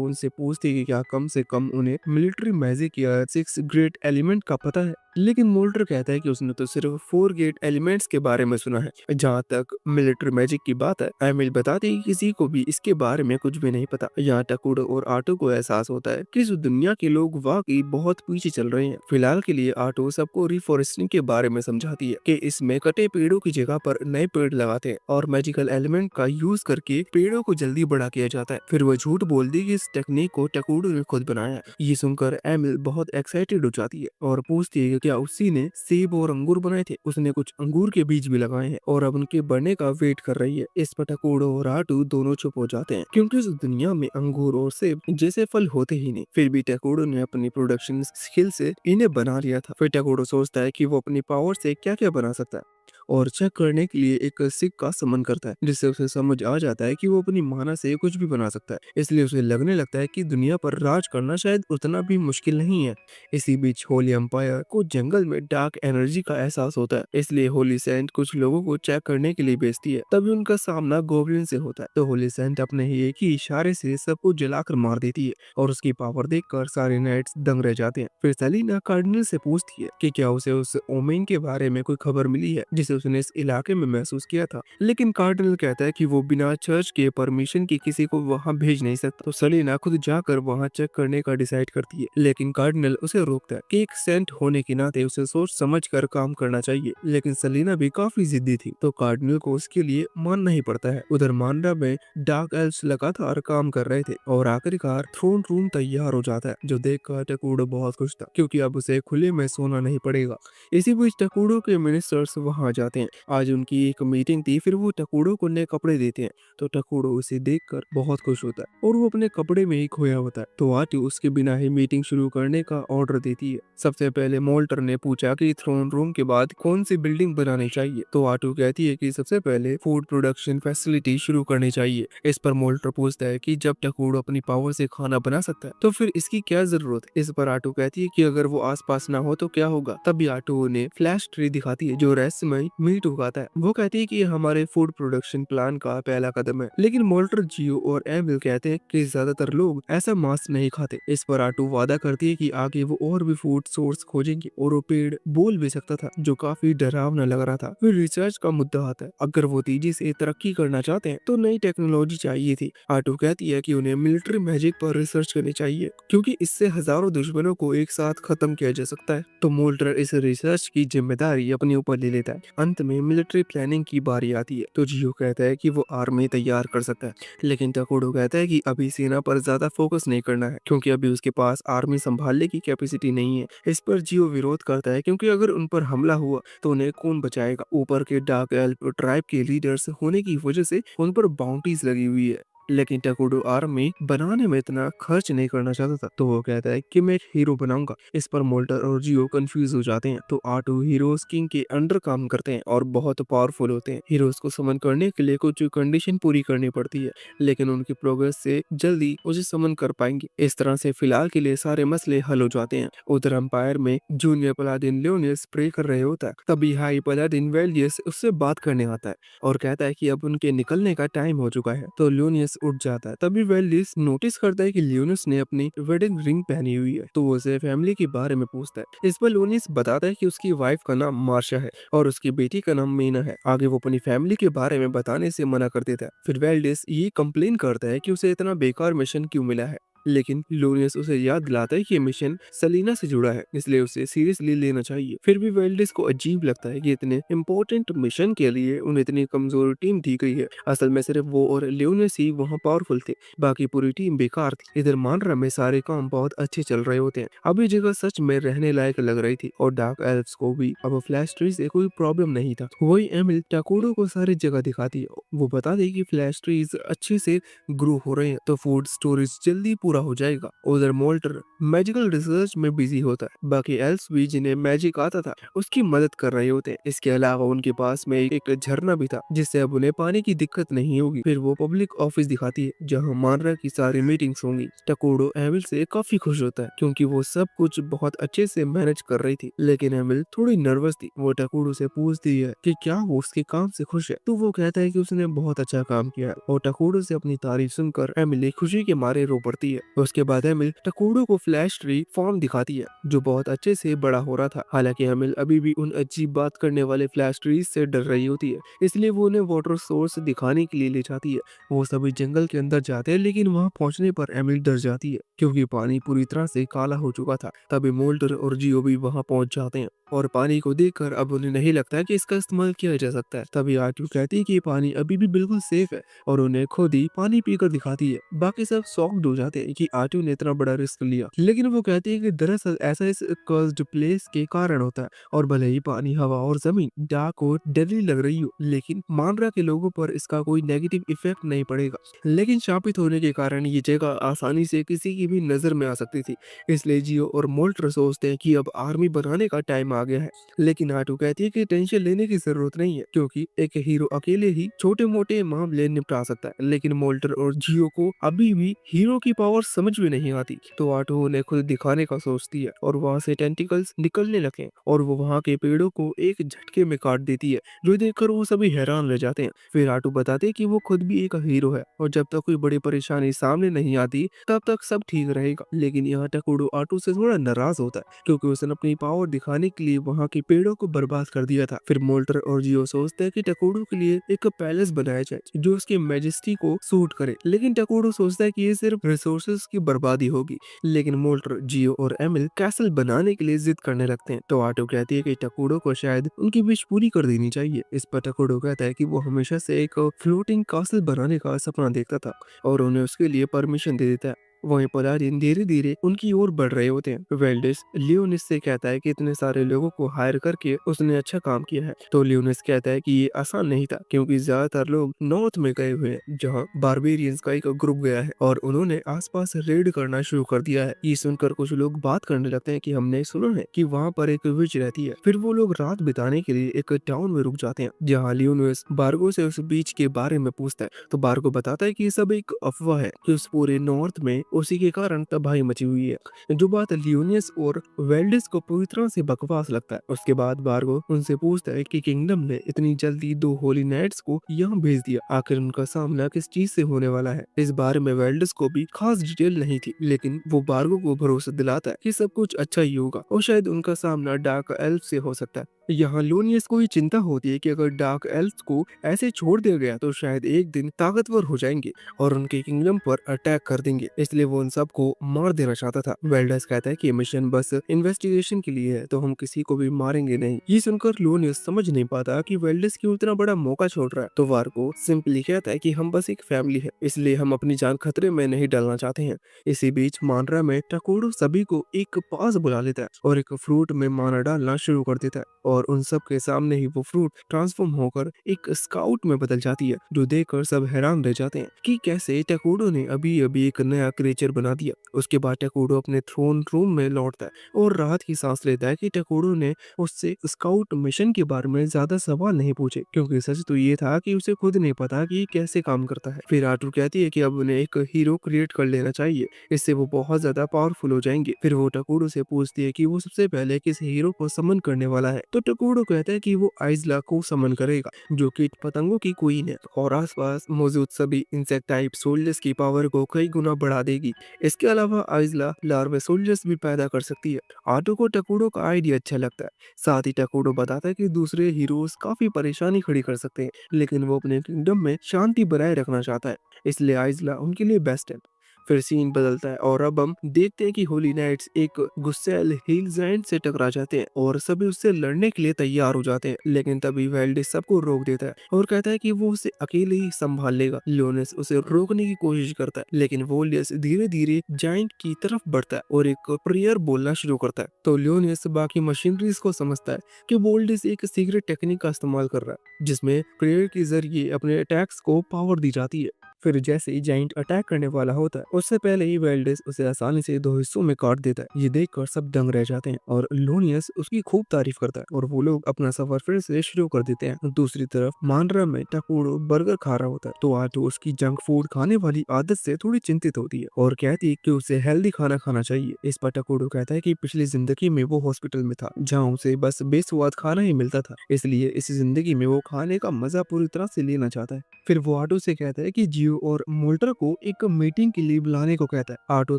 उनसे पूछती है कि क्या कम से कम उन्हें मिलिट्री मैजिक या 6 ग्रेट एलिमेंट का पता है, लेकिन मोल्टर कहता है कि उसने तो सिर्फ 4 गेट एलिमेंट्स के बारे में सुना है। जहाँ तक मिलिट्री मैजिक की बात है, एमिल बताते हैं कि किसी को भी इसके बारे में कुछ भी नहीं पता। यहाँ टकूडो और आटो को एहसास होता है कि इस दुनिया के लोग वाकई बहुत पीछे चल रहे हैं। फिलहाल के लिए आटो सबको रिफॉरेस्टिंग के बारे में समझाती है कि इसमें कटे पेड़ों की जगह पर नए पेड़ लगाते हैं और मैजिकल एलिमेंट का यूज करके पेड़ों को जल्दी बड़ा किया जाता है। फिर वो झूठ बोलती है कि इस टेक्निक को टकूडो ने खुद बनाया है। ये सुनकर एमिल बहुत एक्साइटेड हो जाती है और पूछती है कि क्या उसी ने सेब और अंगूर बनाए थे। उसने कुछ अंगूर के बीज भी लगाए हैं और अब उनके बढ़ने का वेट कर रही है। इस पर टकूडो और आटू दोनों चुप हो जाते हैं क्योंकि इस दुनिया में अंगूर और सेब जैसे फल होते ही नहीं। फिर भी टकूडो ने अपनी प्रोडक्शन स्किल से इन्हें बना लिया था। फिर टकूडो सोचता है कि वो अपनी पावर से क्या क्या बना सकता है और चेक करने के लिए एक सिक्का समन करता है, जिससे उसे समझ आ जाता है कि वो अपनी माना से कुछ भी बना सकता है। इसलिए उसे लगने लगता है कि दुनिया पर राज करना शायद उतना भी मुश्किल नहीं है। इसी बीच होली एम्पायर को जंगल में डार्क एनर्जी का एहसास होता है, इसलिए होली सेंट कुछ लोगों को चेक करने के लिए भेजती है। तभी उनका सामना गोब्लिन से होता है। तो होली सेंट अपने ही एक ही इशारे से सबको जलाकर मार देती है और उसकी पावर देखकर सारे नाइट्स दंग रह जाते हैं। फिर सेलिना कार्डिनल से पूछती है कि क्या उसे उस ओमेन के बारे में कोई खबर मिली है जिसे उसने इस इलाके में महसूस किया था, लेकिन कार्डिनल कहता है कि वो बिना चर्च के परमिशन के किसी को वहां भेज नहीं सकता। तो सेलिना खुद जाकर वहां चेक करने का डिसाइड करती है, लेकिन कार्डिनल उसे रोकता है कि एक सेंट होने के नाते उसे सोच समझ कर काम करना चाहिए। लेकिन सेलिना भी काफी जिद्दी थी, तो कार्डिनल को उसके लिए मानना ही पड़ता है। उधर मांडा में डार्क एल्व्स लगातार काम कर रहे थे और आखिरकार थ्रोन रूम तैयार हो जाता है, जो देखकर टकूडो बहुत खुश था क्योंकि अब उसे खुले में सोना नहीं पड़ेगा। इसी बीच टकूडो के मिनिस्टर्स वहां जाते हैं। आज उनकी एक मीटिंग थी, फिर वो टकोड़ो को नए कपड़े देते हैं। तो टकोड़ो उसे देखकर बहुत खुश होता है और वो अपने कपड़े में ही खोया होता है। तो आटू उसके बिना ही मीटिंग शुरू करने का ऑर्डर देती है। सबसे पहले मोल्टर ने पूछा कि थ्रोन रूम के बाद कौन सी बिल्डिंग बनानी चाहिए। तो आटू कहती है कि सबसे पहले फूड प्रोडक्शन फैसिलिटी शुरू करनी चाहिए। इस पर मोल्टर पूछता है कि जब टकोड़ो अपनी पावर से खाना बना सकता है तो फिर इसकी क्या जरूरत है। इस पर आटू कहती है कि अगर वो आसपास ना हो तो क्या होगा। तभी आटू उन्हें फ्लैश ट्री दिखाती है जो रहस्यमय मीट उगाता है। वो कहती है कि ये हमारे फूड प्रोडक्शन प्लान का पहला कदम है। लेकिन मोल्टर, जियो और एमिल कहते हैं कि ज्यादातर लोग ऐसा मांस नहीं खाते। इस पर आटू वादा करती है कि आगे वो और भी फूड सोर्स खोजेंगे और वो पेड़ बोल भी सकता था जो काफी डरावना लग रहा था। फिर रिसर्च का मुद्दा आता है। अगर वो तेजी से तरक्की करना चाहते हैं तो नई टेक्नोलॉजी चाहिए थी। आटू कहती है कि उन्हें मिलिट्री मैजिक पर रिसर्च करनी चाहिए क्योंकि इससे हजारों दुश्मनों को एक साथ खत्म किया जा सकता है। तो मोल्टर इस रिसर्च की जिम्मेदारी अपने ऊपर ले लेता है। अंत में मिलिट्री प्लानिंग की बारी आती है। तो जियो कहता है कि वो आर्मी तैयार कर सकता है, लेकिन टकोडो कहता है कि अभी सेना पर ज्यादा फोकस नहीं करना है क्योंकि अभी उसके पास आर्मी संभालने की कैपेसिटी नहीं है। इस पर जियो विरोध करता है क्योंकि अगर उन पर हमला हुआ तो उन्हें कौन बचाएगा। ऊपर के डार्क एल्फ ट्राइब के लीडर्स होने की वजह से उन पर बाउंटीज लगी हुई है। लेकिन टकोडो आर्मी बनाने में इतना खर्च नहीं करना चाहता था। तो वो कहता है कि मैं एक हीरो बनाऊंगा। इस पर मोल्टर और जियो कंफ्यूज हो जाते हैं। तो आटू हीरोज किंग के अंडर काम करते हैं और बहुत पावरफुल होते हैं। हीरोज को समन करने के लिए कुछ कंडीशन पूरी करनी पड़ती है, लेकिन उनकी प्रोग्रेस से जल्दी उसे समन कर पाएंगे। इस तरह से फिलहाल के लिए सारे मसले हल हो जाते हैं। उधर एम्पायर में जूनियर पलादिन लियोनियस प्रे कर रहे होता है। तभी हाई पलादिन वेलियस उससे बात करने आता है और कहता है कि अब उनके निकलने का टाइम हो चुका है। तो लियोनियस उठ जाता है। तभी वेलियस नोटिस करता है कि लियोनियस ने अपनी वेडिंग रिंग पहनी हुई है। तो वो उसे फैमिली के बारे में पूछता है। इस पर लियोनियस बताता है कि उसकी वाइफ का नाम मार्शा है और उसकी बेटी का नाम मीना है। आगे वो अपनी फैमिली के बारे में बताने से मना कर देता है। फिर वेलियस ये कंप्लेन करता है कि उसे इतना बेकार मिशन क्यों मिला है, लेकिन लूनियस उसे याद दिलाता है कि ये मिशन सलीना से जुड़ा है, इसलिए उसे सीरियसली लेना चाहिए। फिर भी वेल्डिस को अजीब लगता है कि इतने इम्पोर्टेंट मिशन के लिए उन्हें इतनी कमजोर टीम दी गई है। असल में सिर्फ वो और लियोनियस ही वहाँ पावरफुल थे, बाकी पूरी टीम बेकार थी। इधर मानरा में सारे काम बहुत अच्छे चल रहे होते हैं। अब ये जगह सच में रहने लायक लग रही थी और डार्क एल्फ्स को भी अब फ्लैश ट्री से कोई प्रॉब्लम नहीं था। वही एमिल टाकोडो को सारी जगह दिखाती है। वो बता दे कि फ्लैश ट्रीज अच्छे से ग्रो हो रहे हैं तो फूड स्टोरेज जल्दी पूरा हो जाएगा। उधर मोल्टर मैजिकल रिसर्च में बिजी होता है। बाकी एल्स भी जिन्हें मैजिक आता था उसकी मदद कर रहे होते हैं। इसके अलावा उनके पास में एक झरना भी था जिससे अब उन्हें पानी की दिक्कत नहीं होगी। फिर वो पब्लिक ऑफिस दिखाती है जहाँ मानरा की सारी मीटिंग्स होंगी। टकोडो एमिल से काफी खुश होता है क्योंकि वो सब कुछ बहुत अच्छे से मैनेज कर रही थी, लेकिन एमिल थोड़ी नर्वस थी। वो टकोडो से पूछती है कि क्या वो उसके काम से खुश है। तो वो कहता है कि उसने बहुत अच्छा काम किया है और टकोडो से अपनी तारीफ सुनकर एमिली खुशी के मारे रो पड़ती है। उसके बाद एमिल टकोडो को फ्लैश ट्री फॉर्म दिखाती है जो बहुत अच्छे से बड़ा हो रहा था। हालांकि एमिल अभी भी उन अजीब बात करने वाले फ्लैश ट्रीज से डर रही होती है, इसलिए वो उन्हें वाटर सोर्स दिखाने के लिए ले जाती है। वो सभी जंगल के अंदर जाते हैं, लेकिन वहाँ पहुंचने पर एमिल डर जाती है क्योंकि पानी पूरी तरह से काला हो चुका था। तभी मोल्टर और जियो भी वहाँ पहुंच जाते हैं और पानी को देखकर अब उन्हें नहीं लगता है कि इसका इस्तेमाल किया जा सकता है। तभी आटू कहती है कि ये पानी अभी भी बिल्कुल सेफ है और उन्हें खुद ही पानी पीकर दिखाती है। बाकी सब शॉक्ड हो जाते हैं कि आटू ने इतना बड़ा रिस्क लिया, लेकिन वो कहती है कि दरअसल ऐसा इस कर्स्ड प्लेस के कारण होता है और भले ही पानी, हवा और जमीन डार्क और डेडली लग रही हो, लेकिन मानरा के लोगों पर इसका कोई नेगेटिव इफेक्ट नहीं पड़ेगा। लेकिन शापित होने के कारण ये जगह आसानी से किसी की भी नजर में आ सकती थी, इसलिए जियो और मोल्टर सोचते हैं कि अब आर्मी बनाने का टाइम आ गया है। लेकिन आटू कहती है कि टेंशन लेने की जरूरत नहीं है क्योंकि एक हीरो अकेले ही छोटे मोटे मामले निपटा सकता है। लेकिन मोल्टर और जियो को अभी भी हीरो की पावर समझ में नहीं आती, तो आटू उन्हें खुद दिखाने का सोचती है और वहाँ से टेंटिकल्स निकलने लगे और वो वहाँ के पेड़ों को एक झटके में काट देती है, जो देखकर वो सभी हैरान रह जाते हैं। फिर आटू बताते हैं कि वो खुद भी एक हीरो है और जब तक कोई बड़ी परेशानी सामने नहीं आती तब तक सब ठीक रहेगा। लेकिन यहाँ टकोडो आटू से थोड़ा नाराज होता है क्योंकि उसने अपनी पावर दिखाने के लिए वहाँ के पेड़ों को बर्बाद कर दिया था। फिर मोल्टर और जियो सोचते हैं कि टकोडो के लिए एक पैलेस बनाया जाए जो उसकी मैजेस्टी को सूट करे, लेकिन टकोडो सोचता है कि ये सिर्फ रिसोर्सेज की बर्बादी होगी। लेकिन मोल्टर, जियो और एमिल कैसल बनाने के लिए जिद करने लगते हैं, तो आटो कहती है कि टकोडो को शायद उनकी विश पूरी कर देनी चाहिए। इस पर टकोडो कहता है कि वो हमेशा से एक फ्लोटिंग कैसल बनाने का सपना देखता था और उन्हें उसके लिए परमिशन दे देता है। वहीं पलाडिन धीरे धीरे उनकी ओर बढ़ रहे होते हैं। वेल्डिस लियोनिस से कहता है कि इतने सारे लोगों को हायर करके उसने अच्छा काम किया है। तो लियोनिस कहता है कि ये आसान नहीं था, क्योंकि ज्यादातर लोग नॉर्थ में गए हुए हैं जहाँ बारबेरियंस का एक ग्रुप गया है और उन्होंने आसपास रेड करना शुरू कर दिया है। ये सुनकर कुछ लोग बात करने लगते हैं कि हमने सुना है कि वहाँ पर एक विच रहती है। फिर वो लोग रात बिताने के लिए एक टाउन में रुक जाते हैं, जहाँ लियोनिस बार्गो से उस बीच के बारे में पूछता है। तो बार्गो बताता है कि ये सब एक अफवाह है कि उस पूरे नॉर्थ में उसी के कारण तबाही मची हुई है। जो बात लियोनिस और वेल्डिस को पूरी तरह से बकवास लगता है। उसके बाद बार्गो उनसे पूछता है कि किंगडम ने इतनी जल्दी दो होली नाइट्स को यहाँ भेज दिया, आखिर उनका सामना किस चीज से होने वाला है। इस बारे में वेल्डिस को भी खास डिटेल नहीं थी, लेकिन वो बार्गो को भरोसा दिलाता है कि सब कुछ अच्छा ही होगा और शायद उनका सामना डार्क एल्फ से हो सकता है। यहाँ लोनियस को ये चिंता होती है कि अगर डार्क एल्फ को ऐसे छोड़ दिया गया तो शायद एक दिन ताकतवर हो जाएंगे और उनके किंगडम पर अटैक कर देंगे, इसलिए वो उन सबको मार देना चाहता था। वेल्डस कहता है कि मिशन बस इन्वेस्टिगेशन के लिए है, तो हम किसी को भी मारेंगे नहीं। ये सुनकर लोनियस समझ नहीं पाता कि वेल्डस क्यों इतना बड़ा मौका छोड़ रहा है। तो वार्को सिंपली कहता है कि हम बस एक फैमिली है, इसलिए हम अपनी जान खतरे में नहीं डालना चाहते हैं। इसी बीच मानरा में टकोडो सभी को एक पास बुला लेता है और एक फ्रूट में माना डालना शुरू कर देता है और उन सब के सामने ही वो फ्रूट ट्रांसफॉर्म होकर एक स्काउट में बदल जाती है, जो देखकर सब हैरान रह जाते हैं कि कैसे टकोडो ने अभी अभी एक नया क्रिएचर बना दिया। उसके बाद टकोडो अपने थ्रोन रूम में लौटता है और राहत की सांस लेता है कि टकोडो ने उससे स्काउट मिशन के बारे में ज्यादा सवाल नहीं पूछे, क्योंकि सच तो ये था कि उसे खुद नहीं पता कि ये कैसे काम करता है। फिर आटू कहती है कि अब उन्हें एक हीरो क्रिएट कर लेना चाहिए, इससे वो बहुत ज्यादा पावरफुल हो जाएंगे। फिर वो टकोडो से पूछती है कि वो सबसे पहले किस हीरो को समन करने वाला है। तो टकोडो कहता है कि वो आइजला को समन करेगा, जो कीट पतंगों की क्वीन है और आसपास मौजूद सभी इंसेक्ट टाइप सोल्जर्स की पावर को कई गुना बढ़ा देगी। इसके अलावा आइजला लार्वे सोल्जर्स भी पैदा कर सकती है। आटो को टकोडो का आइडिया अच्छा लगता है। साथ ही टकोडो बताता है कि दूसरे हीरोज काफी परेशानी खड़ी कर सकते हैं, लेकिन वो अपने किंगडम में शांति बनाए रखना चाहता है, इसलिए आइजला उनके लिए बेस्ट है। फिर सीन बदलता है और अब हम देखते हैं कि होली नाइट्स एक गुस्सैल हील जायंट से टकरा जाते हैं और सभी उससे लड़ने के लिए तैयार हो जाते हैं, लेकिन तभी वेल्डिस सबको रोक देता है और कहता है कि वो उसे अकेले ही संभाल लेगा। लियोनिस उसे रोकने की कोशिश करता है, लेकिन वोलियस धीरे धीरे जायंट की तरफ बढ़ता है और एक प्रेयर बोलना शुरू करता है। तो लियोनिस बाकी मशीनरीज को समझता है कि वोल्डिस एक सीक्रेट टेक्निक का इस्तेमाल कर रहा है, जिसमें प्रेयर के जरिए अपने अटैक्स को पावर दी जाती है। फिर जैसे ही जाइंट अटैक करने वाला होता है, उससे पहले ही वेल्डिस उसे आसानी से दो हिस्सों में काट देता है। ये देखकर सब दंग रह जाते हैं और लोनियस उसकी खूब तारीफ करता है और वो लोग अपना सफर फिर से शुरू कर देते हैं। दूसरी तरफ मानरा में टकोडो बर्गर खा रहा होता है, तो आटो उसकी जंक फूड खाने वाली आदत से थोड़ी चिंतित होती है और कहती है कि उसे हेल्दी खाना खाना चाहिए। इस पर टकोडो कहता है कि पिछली जिंदगी में वो हॉस्पिटल में था, जहाँ उसे बस बेस्वाद खाना ही मिलता था, इसलिए इस जिंदगी में वो खाने का मजा पूरी तरह से लेना चाहता है। फिर वो आटो से कहता है कि जियो और मोल्टर को एक मीटिंग के लिए बुलाने को कहता है। आटो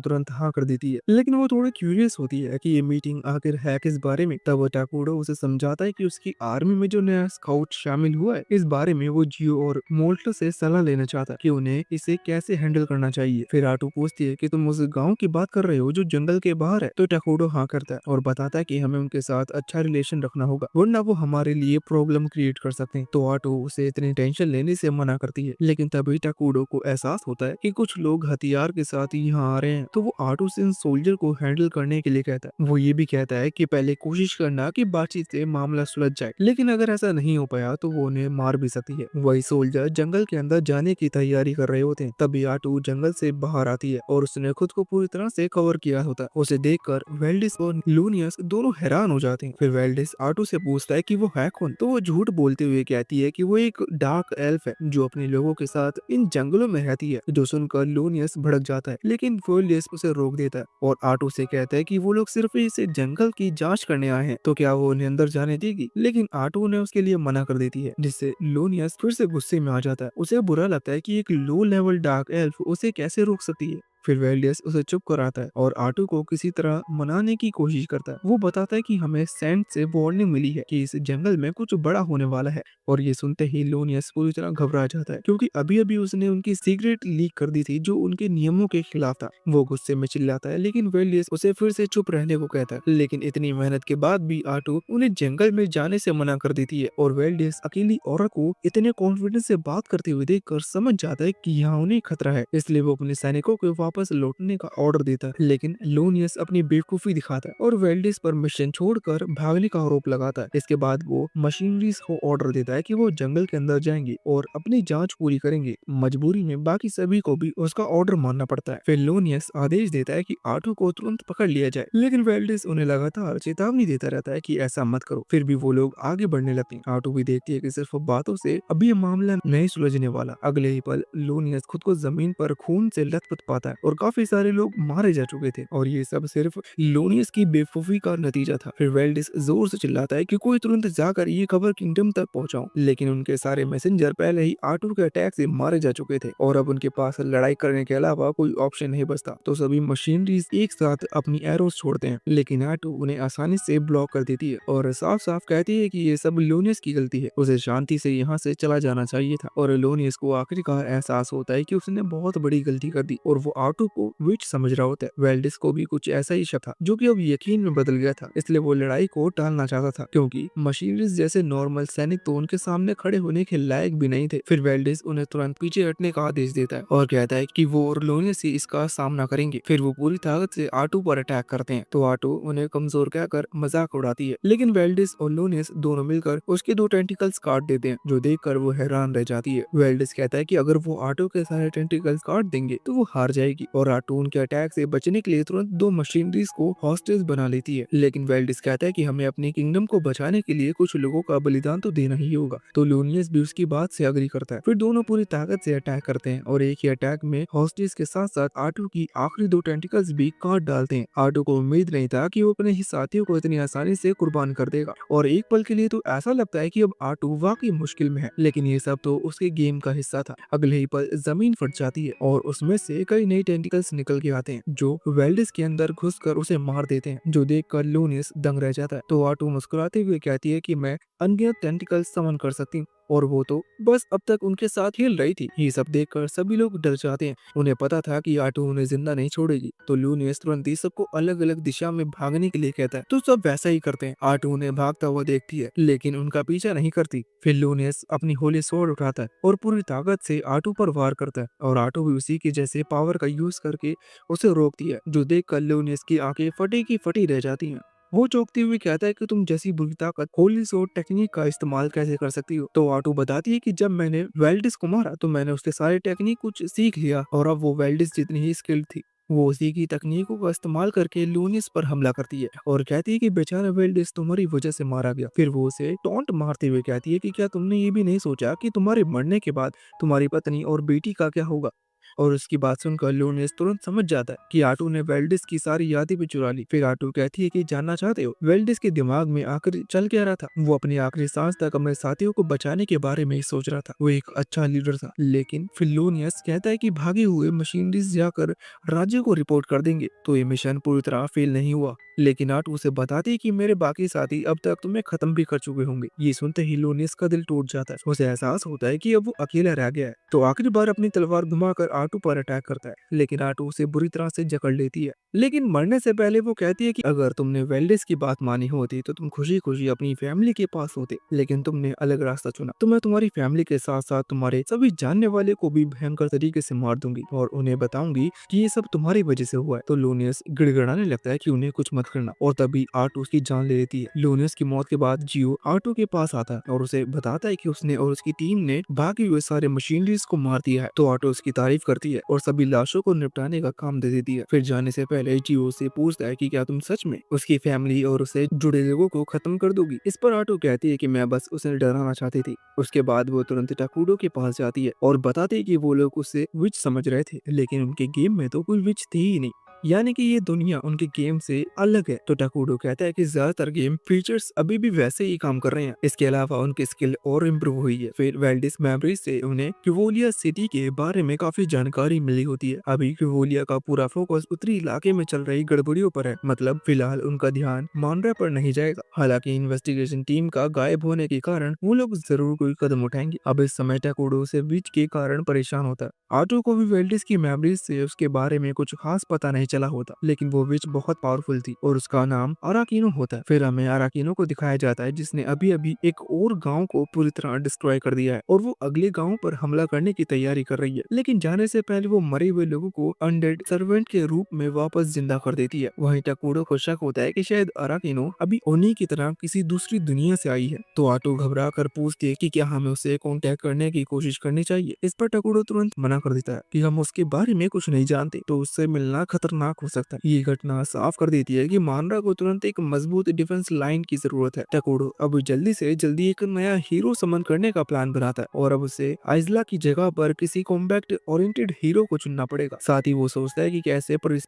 तुरंत हाँ कर देती है, लेकिन वो थोड़ी क्यूरियस होती है कि ये मीटिंग आखिर है किस बारे में। तब टाकोडो उसे समझाता है कि उसकी आर्मी में जो नया स्काउट शामिल हुआ है, इस बारे में वो जियो और मोल्टर से सलाह लेना चाहता है कि उन्हें इसे कैसे हैंडल करना चाहिए। फिर आटो पूछती है कि तुम उस गाँव की बात कर रहे हो जो जंगल के बाहर है। तो टाकोडो हाँ करता है और बताता है कि हमें उनके साथ अच्छा रिलेशन रखना होगा, वरना वो हमारे लिए प्रॉब्लम क्रिएट कर सकते हैं। तो आटो उसे इतनी टेंशन लेने से मना करती है, लेकिन तभी टाकोडो को एहसास होता है कि कुछ लोग हथियार के साथ यहाँ आ रहे हैं। तो वो आटो से इन सोल्जर को हैंडल करने के लिए कहता है। वो ये भी कहता है कि पहले कोशिश करना कि बातचीत से मामला सुलझ जाए, लेकिन अगर ऐसा नहीं हो पाया तो वो उन्हें मार भी सकती है। वही सोल्जर जंगल के अंदर जाने की तैयारी कर रहे होते हैं, तभी आटो जंगल से बाहर आती है और उसने खुद को पूरी तरह से कवर किया होता है। उसे देखकर वेल्डिस और लूनियस दोनों हैरान हो जाते हैं। फिर वेल्डिस आटो से पूछता है कि वो है कौन। तो वो झूठ बोलते हुए कहती है कि वो एक डार्क एल्फ है जो अपने लोगों के साथ इन जंगलों में रहती है। जो सुनकर लूनियस भड़क जाता है, लेकिन वेल्डिस उसे रोक देता है और आटो से कहता है कि वो लोग सिर्फ इसे जंगल की जांच करने आए हैं, तो क्या वो उन्हें अंदर जाने देगी। लेकिन आटो ने उसके लिए मना कर देती है, जिससे लूनियस फिर से गुस्से में आ जाता है। उसे बुरा लगता है कि एक लो लेवल डार्क एल्फ उसे कैसे रोक सकती है। फिर वेल्डियस उसे चुप कराता है और आटो को किसी तरह मनाने की कोशिश करता है। वो बताता है कि हमें सेंट से वार्निंग मिली है कि इस जंगल में कुछ बड़ा होने वाला है, और ये सुनते ही लोनियस पूरी तरह घबरा जाता है, क्योंकि अभी अभी उसने उनकी सीक्रेट लीक कर दी थी जो उनके नियमों के खिलाफ था। वो गुस्से में चिल्लाता है, लेकिन वेल्डियस उसे फिर से चुप रहने को कहता है। लेकिन इतनी मेहनत के बाद भी आटो उन्हें जंगल में जाने से मना कर देती है और वेल्डियस अकेली औरत को इतने कॉन्फिडेंस से बात करते हुए देखकर समझ जाता है कि यहाँ उन्हें खतरा है, इसलिए वो अपने सैनिकों को वापस लौटने का ऑर्डर देता है, लेकिन लोनियस अपनी बेवकूफी दिखाता है और वेल्डिस पर मिशन छोड़कर भागने का आरोप लगाता है। इसके बाद वो मशीनरीज को ऑर्डर देता है कि वो जंगल के अंदर जाएंगे और अपनी जांच पूरी करेंगे। मजबूरी में बाकी सभी को भी उसका ऑर्डर मानना पड़ता है। फिर लोनियस आदेश देता है कि आटू को तुरंत पकड़ लिया जाए, लेकिन वेल्डिस उन्हें लगातार चेतावनी देता रहता है कि ऐसा मत करो। फिर भी वो लोग आगे बढ़ने लगते हैं। आटू भी देखती है कि सिर्फ बातों से अभी ये मामला नहीं सुलझने वाला। अगले ही पल लोनियस खुद को जमीन पर खून से लथपथ पाता है और काफी सारे लोग मारे जा चुके थे और ये सब सिर्फ लोनियस की बेवकूफी का नतीजा था। फिर वेल्डिस जोर से चिल्लाता है कि कोई तुरंत जाकर ये खबर किंगडम तक पहुंचाओ, लेकिन उनके सारे मैसेंजर पहले ही आटू के अटैक से मारे जा चुके थे और अब उनके पास लड़ाई करने के अलावा कोई ऑप्शन नहीं बचता। तो सभी मशीनरीज एक साथ अपनी एरोस छोड़ते हैं, लेकिन आटू उन्हें आसानी से ब्लॉक कर देती है और साफ साफ कहती है कि ये सब लोनियस की गलती है, उसे शांति से यहाँ से चला जाना चाहिए था। और लोनियस को आखिरकार एहसास होता है कि उसने बहुत बड़ी गलती कर दी और वो आटू को विच समझ रहा होता है। वेल्डिस को भी कुछ ऐसा ही शक था, जो कि अब यकीन में बदल गया था, इसलिए वो लड़ाई को टालना चाहता था, क्योंकि मशीनरीज जैसे नॉर्मल सैनिक तो उनके सामने खड़े होने के लायक भी नहीं थे। फिर वेल्डिस उन्हें तुरंत पीछे हटने का आदेश देता है और कहता है कि वो और लोनियस ही इसका सामना करेंगे। फिर वो पूरी ताकत से आटू पर अटैक करते हैं, तो आटू उन्हें कमजोर कहकर मजाक उड़ाती है, लेकिन वेल्डिस और लोनियस दोनों मिलकर उसके 2 टेंटिकल्स काट देते हैं, जो देखकर वो हैरान रह जाती है। वेल्डिस कहता है कि अगर वो आटू के सारे टेंटिकल्स काट देंगे तो वो हार जाएगी और आटू उनके अटैक से बचने के लिए तुरंत 2 मशीनरीज को हॉस्टेज बना लेती है। लेकिन वेल्डिस कहता है कि हमें अपनी किंगडम को बचाने के लिए कुछ लोगों का बलिदान तो देना ही होगा, तो लोनियस भी उसकी बात से अग्री करता है। फिर दोनों पूरी ताकत से अटैक करते हैं और एक ही अटैक में हॉस्टेज के साथ साथ आटू की आखिरी 2 टेंटिकल्स भी काट डालते हैं। आटू को उम्मीद नहीं था कि वो अपने ही साथियों को इतनी आसानी से कुर्बान कर देगा और एक पल के लिए तो ऐसा लगता है कि अब आटू वाकई मुश्किल में है, लेकिन ये सब तो उसके गेम का हिस्सा था। अगले ही पल जमीन फट जाती है और उसमें से कई नए टेंटिकल्स निकल के आते हैं, जो वेल्डिस के अंदर घुसकर उसे मार देते हैं, जो देखकर लोनियस दंग रह जाता है। तो आटू मुस्कुराते हुए कहती है कि मैं अनगिनत टेंटिकल्स समन कर सकती हूँ और वो तो बस अब तक उनके साथ हिल रही थी। ये सब देखकर सभी लोग डर जाते हैं, उन्हें पता था कि आटू उन्हें जिंदा नहीं छोड़ेगी। तो लूनियस तुरंत ही सबको अलग अलग दिशा में भागने के लिए कहता है, तो सब वैसा ही करते हैं। आटू उन्हें भागता हुआ देखती है, लेकिन उनका पीछा नहीं करती। फिर लूनियस अपनी होली स्वॉर्ड उठाता है और पूरी ताकत से आटू पर वार करता है और आटू भी उसी के जैसे पावर का यूज करके उसे रोकती है, जो देखकर लूनियस की आंखें फटी की फटी रह जाती हैं। वो चौंकते हुए कहता है कि तुम जैसी बुरी ताकत होली सोर्ड टेक्निक का इस्तेमाल कैसे कर सकती हो। तो आटू बताती है कि जब मैंने वेल्डिस को मारा तो मैंने उसके सारे टेक्निक कुछ सीख लिया और अब वो वेल्डिस जितनी ही स्किल्ड थी। वो उसी की तकनीकों का इस्तेमाल करके लूनियस पर हमला करती है और कहती है कि बेचारा वेल्डिस तुम्हारी वजह से मारा गया। फिर वो उसे टॉन्ट मारते हुए कहती है कि क्या तुमने ये भी नहीं सोचा कि तुम्हारे मरने के बाद तुम्हारी पत्नी और बेटी का क्या होगा। और उसकी बात सुनकर लोनेस तुरंत समझ जाता है कि आटू ने वेल्डिस की सारी यादें भी चुरा ली। फिर आटू कहती है कि जानना चाहते हो वेल्डिस के दिमाग में आखिर चल क्या रहा था। वो अपनी आखिरी सांस तक अपने साथियों को बचाने के बारे में ही सोच रहा था। वो एक अच्छा लीडर था, लेकिन फिर लोनियस कहता है कि भागे हुए मशीनरीज जाकर राज्य को रिपोर्ट कर देंगे। तो ये मिशन पूरी तरह फेल नहीं हुआ, लेकिन आटू उसे बताती है कि मेरे बाकी साथी अब तक तुम्हें खत्म भी कर चुके होंगे। ये सुनते ही लोनियस का दिल टूट जाता है। उसे एहसास होता है कि अब वो अकेला रह गया है। तो आखिरी बार अपनी तलवार घुमाकर आटू पर अटैक करता है, लेकिन आटू उसे बुरी तरह से जकड़ लेती है। लेकिन मरने से पहले वो कहती है कि अगर तुमने वेल्डिस की बात मानी होती तो तुम खुशी खुशी अपनी फैमिली के पास होते, लेकिन तुमने अलग रास्ता चुना। तो मैं तुम्हारी फैमिली के साथ साथ तुम्हारे सभी जानने वाले को भी भयंकर तरीके से मार दूंगी और उन्हें बताऊंगी कि ये सब तुम्हारी वजह से हुआ है। तो लोनियस गिड़गिड़ाने लगता है कि उन्हें कुछ मत करना और तभी आटू उसकी जान ले लेती है। लोनियस की मौत के बाद जियो आटू के पास आता है और उसे बताता है कि उसने और उसकी टीम ने भागे हुए सारे मशीनरीज को मार दिया है। तो आटू उसकी तारीफ करती है और सभी लाशों को निपटाने का काम दे देती है। फिर जाने से पहले जियो से पूछता है कि क्या तुम सच में उसकी फैमिली और उसे जुड़े लोगों को खत्म कर दोगी। इस पर आटू कहती है कि मैं बस उसे डराना चाहती थी। उसके बाद वो तुरंत टाकुडो के पास जाती है और बताती है कि वो लोग उसे विच समझ रहे थे, लेकिन उनके गेम में तो कोई विच थी ही नहीं, यानी कि ये दुनिया उनके गेम से अलग है। तो टाकुडो कहता है कि ज्यादातर गेम फीचर्स अभी भी वैसे ही काम कर रहे हैं, इसके अलावा उनकी स्किल और इम्प्रूव हुई है। फिर वेल्डिस मेमोरीज से उन्हें क्यूवोलिया सिटी के बारे में काफी जानकारी मिली होती है। अभी क्यूवोलिया का पूरा फोकस उत्तरी इलाके में चल रही गड़बड़ियों पर है, मतलब फिलहाल उनका ध्यान मानरा पर नहीं जाएगा। हालांकि इन्वेस्टिगेशन टीम का गायब होने के कारण वो लोग जरूर कोई कदम उठाएंगे। अब इस समय टाकुडो से विच के कारण परेशान होता है। आटो को भी वेल्डिस की मेमोरीज से उसके बारे में कुछ खास पता नहीं चला होता, लेकिन वो विच बहुत पावरफुल थी और उसका नाम अराकीनो होता है। फिर हमें अराकीनो को दिखाया जाता है जिसने अभी अभी एक और गांव को पूरी तरह डिस्ट्रॉय कर दिया है और वो अगले गांव पर हमला करने की तैयारी कर रही है, लेकिन जाने से पहले वो मरे हुए लोगों को अनडेड सर्वेंट के रूप में वापस जिंदा कर देती है। वहीं टकूडो को शक होता है कि शायद अराकीनो अभी उन्हीं की तरह किसी दूसरी दुनिया से आई है, तो आटो घबरा कर पूछती है कि क्या हमें उसे कांटेक्ट करने की कोशिश करनी चाहिए। इस पर टकूडो तुरंत मना कर देता है कि हम उसके बारे में कुछ नहीं जानते, तो उससे मिलना खतरनाक हो सकता है। ये घटना साफ कर देती है कि मानरा को तुरंत एक मजबूत डिफेंस लाइन की जरूरत है। टकूडो अब जल्दी से जल्दी एक नया हीरो समन करने का प्लान बनाता है और अब उसे आइजला की जगह पर किसी कॉम्बैक्ट ओरिएंटेड हीरो को चुनना पड़ेगा। साथ ही वो सोचता है कि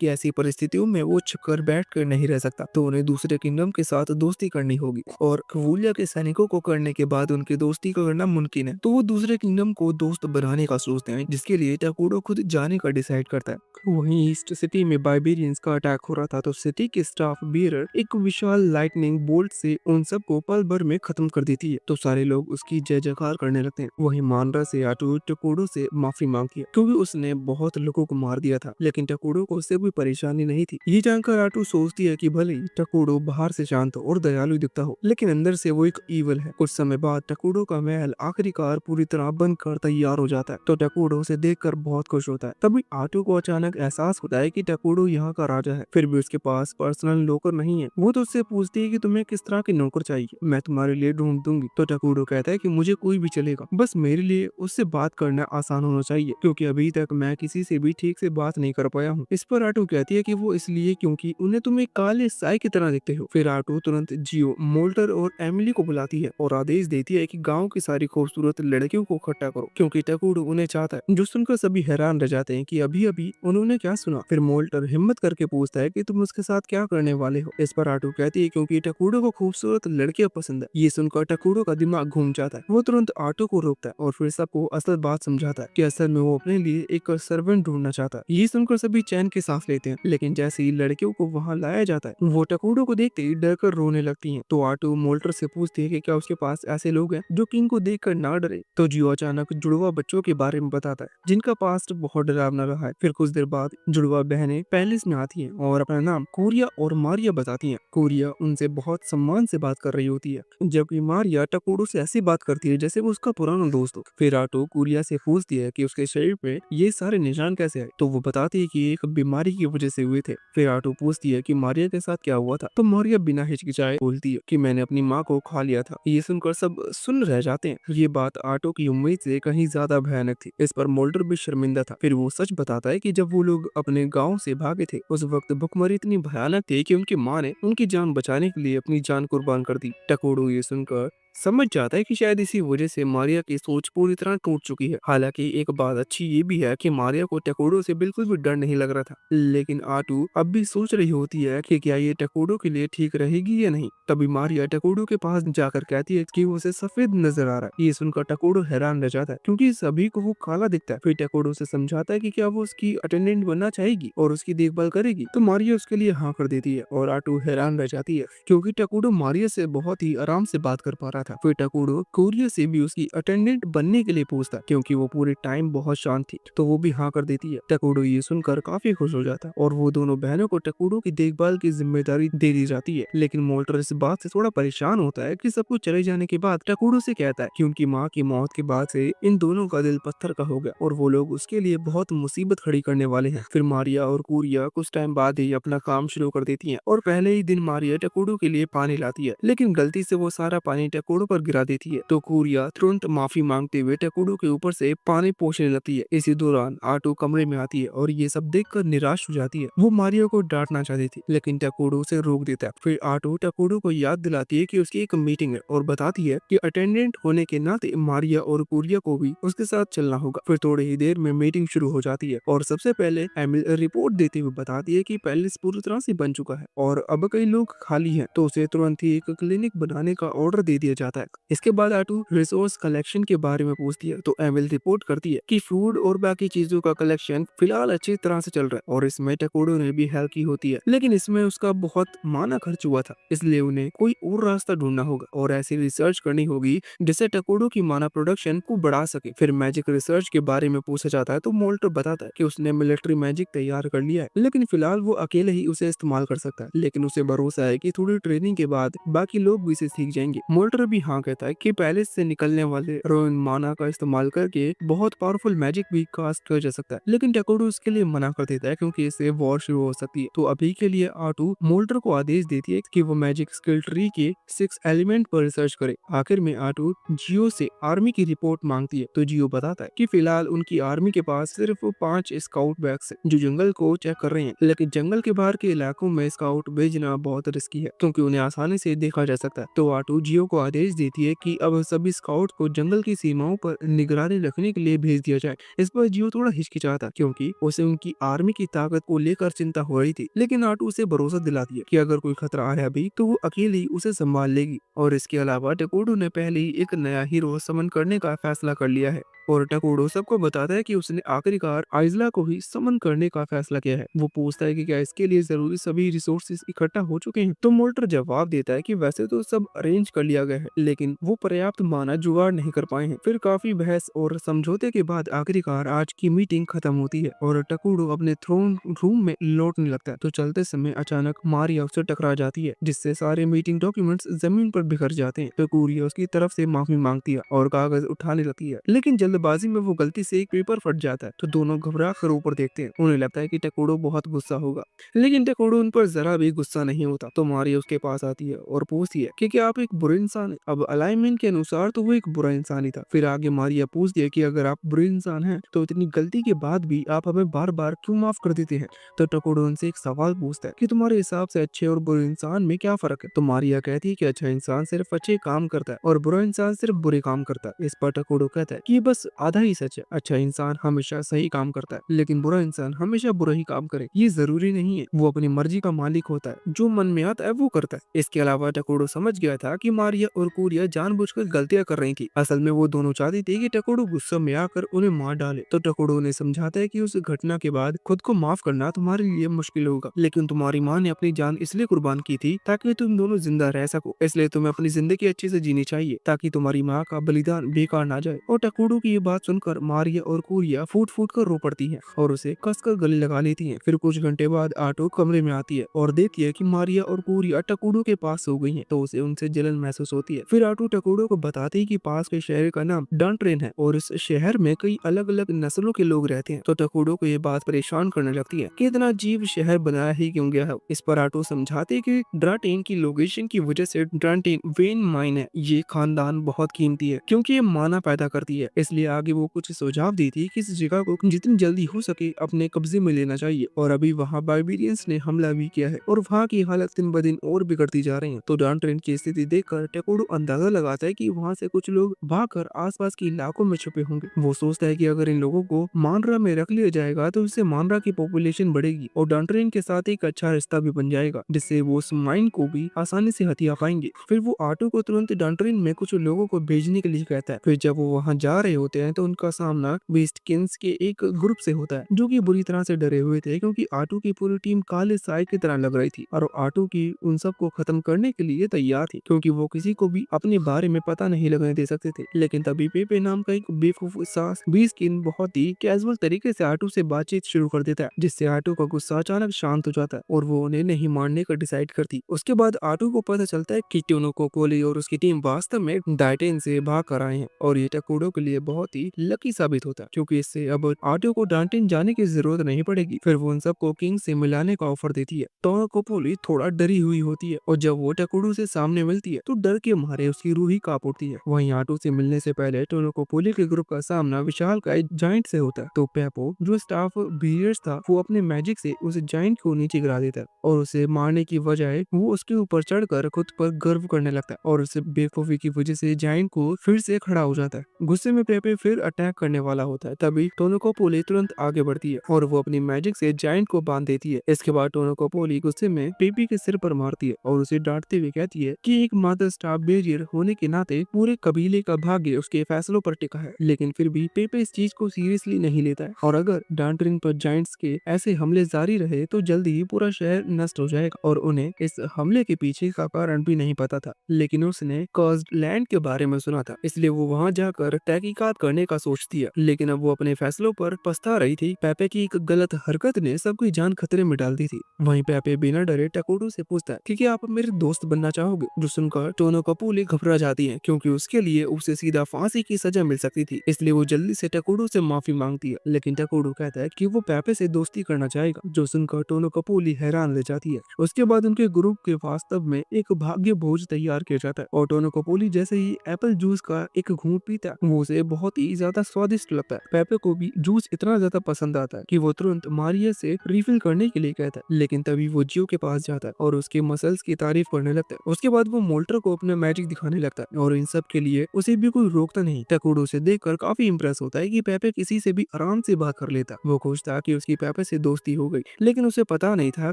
ऐसी परिस्थितियों में वो छुपकर बैठ कर नहीं रह सकता, तो उन्हें दूसरे किंगडम के साथ दोस्ती करनी होगी और कवूलिया के सैनिकों को करने के बाद उनकी दोस्ती करना मुमकिन है। तो वो दूसरे किंगडम को दोस्त बनाने का सोचते हैं, जिसके लिए टकूडो खुद जाने का डिसाइड करता है। वहीं ईस्ट सिटी में बाइबेरियंस का अटैक हो रहा था, तो सिटी के स्टाफ बियरर एक विशाल लाइटनिंग बोल्ट से उन सबको पल भर में खत्म कर देती है, तो सारे लोग उसकी जय जयकार करने लगते हैं। वहीं मानरा से आटो टकूडो से माफी मांगती है क्योंकि उसने बहुत लोगों को मार दिया था, लेकिन टकूडो को उससे कोई परेशानी नहीं थी। ये जानकर आटो सोचती है कि भले ही टकूडो बाहर से शांत और दयालु दिखता हो, लेकिन अंदर से वो एक ईवल है। कुछ समय बाद टकूडो का महल आखिरकार पूरी तरह बनकर तैयार हो जाता है, तो टकूडो उसे देखकर बहुत खुश होता है। तभी आटो को अचानक एहसास होता है कि टकूडो यहाँ का राजा है, फिर भी उसके पास पर्सनल नौकर नहीं है। वो तो उससे पूछती है कि तुम्हें किस तरह के नौकर चाहिए, मैं तुम्हारे लिए ढूंढ दूंगी। तो टकूडो कहता है कि मुझे कोई भी चलेगा, बस मेरे लिए उससे बात करना आसान होना चाहिए, क्योंकि अभी तक मैं किसी से भी ठीक से बात नहीं कर पाया हूँ। इस पर आटो कहती है कि वो इसलिए क्योंकि उन्हें तुम एक काले साई की तरह दिखते हो। फिर आटो तुरंत जियो, मोल्टर और एमिली को बुलाती है और आदेश देती है कि गांव की सारी खूबसूरत लड़कियों को इकट्ठा करो, क्योंकि टकूडो उन्हें चाहता है। जो सुनकर सभी हैरान रह जाते हैं कि अभी अभी उन्होंने क्या सुना। फिर मोल्टर हिम्मत करके पूछता है कि तुम उसके साथ क्या करने वाले हो। इस पर आटो कहती है क्योंकि टकूडो को खूबसूरत लड़कियां पसंद है। ये सुनकर टकूडो का दिमाग घूम जाता है। वो तुरंत आटो को रोकता है और फिर सबको असल बात समझाता है कि असल में वो अपने लिए एक सर्वेंट ढूंढना चाहता है। ये सुनकर सभी चैन के सांस लेते हैं, लेकिन जैसे ही लड़कियों को वहाँ लाया जाता है, वो टकूडो को देखते ही डर कर रोने लगती हैं। तो आटो मोल्टर से पूछती है कि क्या उसके पास ऐसे लोग हैं जो किंग को देखकर ना डरे। तो जियो अचानक जुड़वा बच्चों के बारे में बताता है जिनका पास्ट बहुत डरावना रहा है। फिर कुछ देर बाद जुड़वा बहनें पैलेस में आती हैं और अपना नाम कोरिया और मारिया बताती हैं। कोरिया उनसे बहुत सम्मान से बात कर रही होती है, जबकि मारिया टकूडो से ऐसी बात करती है जैसे वो उसका पुराना दोस्त हो। फिर आटो कोरिया से पूछती है कि उसके शरीर पे ये सारे निशान कैसे आए, तो वो बताती है कि एक बीमारी की वजह से हुए थे। फिर आटो पूछती है कि मारिया के साथ क्या हुआ था, तो मारिया बिना हिचकिचाए बोलती है कि मैंने अपनी माँ को खा लिया था। ये सुनकर सब सुन रह जाते हैं। ये बात आटो की उम्मीद से कहीं ज्यादा भयानक थी। इस पर मोल्टर भी शर्मिंदा था। फिर वो सच बताता है कि जब वो लोग अपने गांव से भागे थे, उस वक्त भुखमरी इतनी भयानक थी कि उनकी माँ ने उनकी जान बचाने के लिए अपनी जान कुर्बान कर दी। टकूडो ये सुनकर समझ जाता है कि शायद इसी वजह से मारिया की सोच पूरी तरह टूट चुकी है। हालांकि एक बात अच्छी ये भी है कि मारिया को टकूडो से बिल्कुल भी डर नहीं लग रहा था, लेकिन आटू अब भी सोच रही होती है कि क्या ये टकूडो के लिए ठीक रहेगी या नहीं। तभी मारिया टकूडो के पास जाकर कहती है कि उसे सफेद नजर आ रहा है। ये सुनकर टकूडो हैरान रह जाता है क्योंकि सभी को वो काला दिखता है। फिर टकूडो से समझाता है कि क्या वो उसकी अटेंडेंट बनना चाहेगी और उसकी देखभाल करेगी, तो मारिया उसके लिए हाँ कर देती है और आटू हैरान रह जाती है क्योंकि टकूडो मारिया से बहुत ही आराम से बात कर पा रहा था। फिर टकूडो कोरिया से भी उसकी अटेंडेंट बनने के लिए पूछता क्योंकि वो पूरे टाइम बहुत शांत थी, तो वो भी हाँ कर देती है। टकूडो ये सुनकर काफी खुश हो जाता है और वो दोनों बहनों को टकूडो की देखभाल की जिम्मेदारी दे दी जाती है। लेकिन मोल्टर इस बात से थोड़ा परेशान होता है कि सब कुछ चले जाने के बाद टकूडो से कहता है कि उनकी माँ की मौत के बाद से इन दोनों का दिल पत्थर का हो गया और वो लोग उसके लिए बहुत मुसीबत खड़ी करने वाले हैं। फिर मारिया और कोरिया कुछ टाइम बाद ही अपना काम शुरू कर देती हैं और पहले ही दिन मारिया टकूडो के लिए पानी लाती है, लेकिन गलती से वो सारा पानी टकूडो पर गिरा देती है। तो कोरिया तुरंत माफी मांगते हुए टकूडो के ऊपर से पानी पोंछने लगती है। इसी दौरान आटो कमरे में आती है और ये सब देखकर निराश हो जाती है। वो मारिया को डांटना चाहती थी, लेकिन टकूडो उसे रोक देता है। फिर आटो टकूडो को याद दिलाती है कि उसकी एक मीटिंग है और बताती है कि अटेंडेंट होने के नाते मारिया और कोरिया को भी उसके साथ चलना होगा। फिर थोड़ी ही देर में मीटिंग शुरू हो जाती है और सबसे पहले एमिल रिपोर्ट देते हुए बताती है कि पैलेस पूरी तरह से बन चुका है और अब कई लोग खाली हैं, तो उसे तुरंत ही एक क्लिनिक बनाने का ऑर्डर दे दिया जाता है। इसके बाद आटू रिसोर्स कलेक्शन के बारे में पूछती है तो एमिल रिपोर्ट करती है कि फूड और बाकी चीजों का कलेक्शन फिलहाल अच्छी तरह से चल रहा है और इसमें टकोडो ने भी हेल्प की होती है, लेकिन इसमें उसका बहुत माना खर्च हुआ था, इसलिए उन्हें कोई और रास्ता ढूंढना होगा और ऐसी रिसर्च करनी होगी जिससे टकोडो की माना प्रोडक्शन को बढ़ा सके। फिर मैजिक रिसर्च के बारे में पूछा जाता है तो मोल्टर बताता है कि उसने मिलिट्री मैजिक तैयार कर लिया है, लेकिन फिलहाल वो अकेले ही उसे इस्तेमाल कर सकता है, लेकिन उसे भरोसा है कि थोड़ी ट्रेनिंग के बाद बाकी लोग भी इसे सीख जाएंगे। मोल्टर भी हाँ कहता है कि पैलेस से निकलने वाले रोइन माना का इस्तेमाल करके बहुत पावरफुल मैजिक भी कास्ट किया जा सकता है, लेकिन टकोडो उसके लिए मना कर देता है क्योंकि इससे वॉर शुरू हो सकती है। तो अभी के लिए आटू मोल्टर को आदेश देती है कि वो मैजिक स्किल ट्री के 6 एलिमेंट पर रिसर्च करे। आखिर में आटू जियो से आर्मी की रिपोर्ट मांगती है तो जियो बताता है कि फिलहाल उनकी आर्मी के पास सिर्फ 5 स्काउट बैग्स है जो जंगल को चेक कर रहे हैं, लेकिन जंगल के बाहर के इलाकों में स्काउट भेजना बहुत रिस्की है क्योंकि उन्हें आसानी से देखा जा सकता है। तो आटू जियो को आदेश देती है कि अब सभी स्काउट को जंगल की सीमाओं पर निगरानी रखने के लिए भेज दिया जाए। इस पर जियो थोड़ा हिचकिचाता क्योंकि उसे उनकी आर्मी की ताकत को लेकर चिंता हो रही थी, लेकिन आटू उसे भरोसा दिलाती है कि अगर कोई खतरा आया भी तो वो अकेली उसे संभाल लेगी। और इसके अलावा टकोडो ने पहले ही एक नया हीरो समन करने का फैसला कर लिया है और टकोडो सबको बताता है कि उसने आखिरकार आइजला को ही समन करने का फैसला किया है। वो पूछता है कि क्या इसके लिए जरूरी सभी रिसोर्सेज इकट्ठा हो चुके हैं, तो मोल्टर जवाब देता है कि वैसे तो सब अरेंज कर लिया गया है, लेकिन वो पर्याप्त माना जुगाड़ नहीं कर पाए हैं। फिर काफी बहस और समझौते के बाद आखिरकार आज की मीटिंग खत्म होती है और टकोडो अपने थ्रोन रूम में लौटने लगता है तो चलते समय अचानक मारिया उससे टकरा जाती है जिससे सारे मीटिंग डॉक्यूमेंट्स जमीन पर बिखर जाते हैं। तो कूरिया उसकी तरफ से माफी मांगती है और कागज उठाने लगती है, लेकिन जल्दबाजी में वो गलती से एक पेपर फट जाता है तो दोनों घबरा कर ऊपर देखते हैं। उन्हें लगता है कि टकोडो बहुत गुस्सा होगा, लेकिन टकोडो उन पर जरा भी गुस्सा नहीं होता। तो मारिया उसके पास आती है और पूछती है कि क्या आप एक बुरे इंसान हैं? अब अलाइनमेंट के अनुसार तो वो एक बुरा इंसान ही था। फिर आगे मारिया पूछती है कि अगर आप बुरे इंसान हैं तो इतनी गलती के बाद भी आप हमें बार बार क्यों माफ कर देते हैं? तो टकोडो उनसे एक सवाल पूछता है कि तुम्हारे हिसाब से अच्छे और बुरे इंसान में क्या फर्क है? तो मारिया कहती है कि अच्छा इंसान सिर्फ अच्छे काम करता है और बुरा इंसान सिर्फ बुरे काम करता है। इस पर टकोडो कहता है कि ये बस आधा ही सच है। अच्छा इंसान हमेशा सही काम करता है, लेकिन बुरा इंसान हमेशा बुरा ही काम करे ये जरूरी नहीं है। वो अपनी मर्जी का मालिक होता है, जो मन में आता है वो करता है। इसके अलावा टकोडो समझ गया था कि मारिया और कूरिया जानबूझकर गलतियां कर रही थी। असल में वो दोनों चाहती थी कि टकोडो गुस्सा में आकर उन्हें मार डाले। तो टकोडो उन्हें समझाता है कि उस घटना के बाद खुद को माफ करना तुम्हारे लिए मुश्किल होगा, लेकिन तुम्हारी माँ ने अपनी जान इसलिए कुर्बान की थी ताकि तुम दोनों जिंदा रह सको, इसलिए तुम्हें अपनी जिंदगी अच्छे से जीनी चाहिए ताकि तुम्हारी माँ का बलिदान बेकार ना जाए। और टकोडो की ये बात सुनकर मारिया और कूरिया फूट फूट कर रो पड़ती हैं और उसे कसकर गले लगा लेती हैं। फिर कुछ घंटे बाद आटो कमरे में आती है और देखती है कि मारिया और कूरिया टकोडो के पास सो गई हैं, तो उसे उनसे जलन महसूस होती है। फिर आटो टकोडो को बताती है कि पास के शहर का नाम डॉन्ट्रेन है और इस शहर में कई अलग अलग नस्लों के लोग रहते हैं। तो टकोडो को ये बात परेशान करने लगती है कि इतना अजीब शहर बनाया ही क्यों गया है। इस पर आटो समझाते कि ड्राटेन की लोकेशन की वजह से ड्राटेन वेन माइन है, ये खानदान बहुत कीमती है क्योंकि ये माना पैदा करती है, इसलिए आगे वो कुछ सुझाव दी थी कि इस जगह को जितनी जल्दी हो सके अपने कब्जे में लेना चाहिए। और अभी वहाँ बारबेरियंस ने हमला भी किया है और वहाँ की हालत दिन ब दिन और बिगड़ती जा रही है। तो डॉन्ट्रेन की स्थिति देखकर टकोडो अंदाजा लगाता है कि वहाँ से कुछ लोग भागकर आसपास के इलाकों में छुपे होंगे। वो सोचता है कि अगर इन लोगों को मानरा में रख लिया जाएगा तो इससे मानरा की पॉपुलेशन बढ़ेगी और डॉन्ट्रेन के साथ एक अच्छा रिश्ता भी बन जाएगा, जिससे वो उस माइन को भी आसानी से हथिया पाएंगे। फिर वो आटो को तुरंत डॉन्ट्रेन में कुछ लोगों को भेजने के लिए कहता है। फिर जब वो वहाँ जा रहे होते हैं तो उनका सामना वेस्टकिंस के एक ग्रुप से होता है जो कि बुरी तरह से डरे हुए थे क्योंकि आटो की पूरी टीम काले साए की तरह लग रही थी और आटो की उन सबको खत्म करने के लिए तैयार थी क्योंकि वो किसी को भी अपने बारे में पता नहीं लगने दे सकते थे। लेकिन तभी पेपे नाम का एक बेवकूफ सास बीस्किन बहुत ही कैजुअल तरीके से आटो से बातचीत शुरू कर देता है, जिससे आटो का गुस्सा अचानक शांत हो जाता है और वो उन्हें नहीं मारने का डिसाइड करती। उसके बाद आटो को पता चलता है कि टोनो कोकोली और उसकी टीम वास्तव में डाइटेन से भाग कर आए हैं और ये टकोडो के लिए बहुत ही लकी साबित होता है क्योंकि इससे अब आटो को डांटेन जाने की जरूरत नहीं पड़ेगी। फिर वो उन सबको किंग से मिलाने का ऑफर देती है। टोनो कोकोली थोड़ा डरी हुई होती है और जब वो टकोडो से सामने मिलती है तो डर के मारे उसकी रूह ही कांप उठती है। वहीं आटो से मिलने से पहले टोनो कोकोली के ग्रुप का सामना विशाल का एक जाइंट से होता है। तो पेपो जो स्टाफ बियर्स था वो अपने मैजिक से उस जाइंट को नीचे गिरा देता है और उसे मारने की बजाय वो उसके ऊपर चढ़कर खुद पर गर्व करने लगता है और उसे बेवकूफी की वजह से जाइंट को फिर से खड़ा हो जाता है। गुस्से में पेपो पेपे फिर अटैक करने वाला होता है, तभी टोनोकोपोली तुरंत आगे बढ़ती है और वो अपनी मैजिक से जायंट को बांध देती है। इसके बाद टोनोकोपोली गुस्से में पेपे के सिर पर मारती है और उसे डांटते हुए कहती है कि एक मादर स्टाफ बेरियर होने के नाते पूरे कबीले का भाग्य उसके फैसलों पर टिका है। लेकिन फिर भी पेपे इस चीज को सीरियसली नहीं लेता है और अगर डांटरिन पर जायंट्स के ऐसे हमले जारी रहे तो जल्दी ही पूरा शहर नष्ट हो जाएगा। और उन्हें इस हमले के पीछे का कारण भी नहीं पता था, लेकिन उसने कर्स्ड लैंड के बारे में सुना था, इसलिए वो वहां जाकर तहकीकात करने का सोचती है। लेकिन अब वो अपने फैसलों पर पछता रही थी। पेपे की एक गलत हरकत ने सबकी जान खतरे में डाल दी थी। वहीं पेपे बिना डरे टकोडो से पूछता है कि क्या आप मेरे दोस्त बनना चाहोगे, जो सुनकर टोनोकोपोली घबरा जाती है क्योंकि उसके लिए उसे सीधा फांसी की सजा मिल सकती थी। इसलिए वो जल्दी से टकोडो से माफी मांगती है, लेकिन टकोडो कहता है कि वो पेपे से दोस्ती करना चाहेगा, जो सुनकर टोनोकोपोली हैरान रह जाती है। उसके बाद उनके ग्रुप के वास्तव में एक भाग्य भोज तैयार किया जाता है और टोनोकोपोली जैसे ही एप्पल जूस का एक घूंट पीता है वो उसे बहुत ही ज्यादा स्वादिष्ट लगता है। पेपे को भी जूस इतना ज्यादा पसंद आता है कि वो तुरंत मारिया से रिफिल करने के लिए कहता है, लेकिन तभी वो जियो के पास जाता है और उसके मसल्स की तारीफ करने लगता है। उसके बाद वो मोल्टर को अपना मैजिक दिखाने लगता है और इन सब के लिए उसे भी कोई रोकता नहीं। टकोडो उसे देखकर काफी इंप्रेस होता है कि पेपे किसी से भी आराम से बात कर लेता। वो खुश था कि उसकी पेपे से दोस्ती हो गई, लेकिन उसे पता नहीं था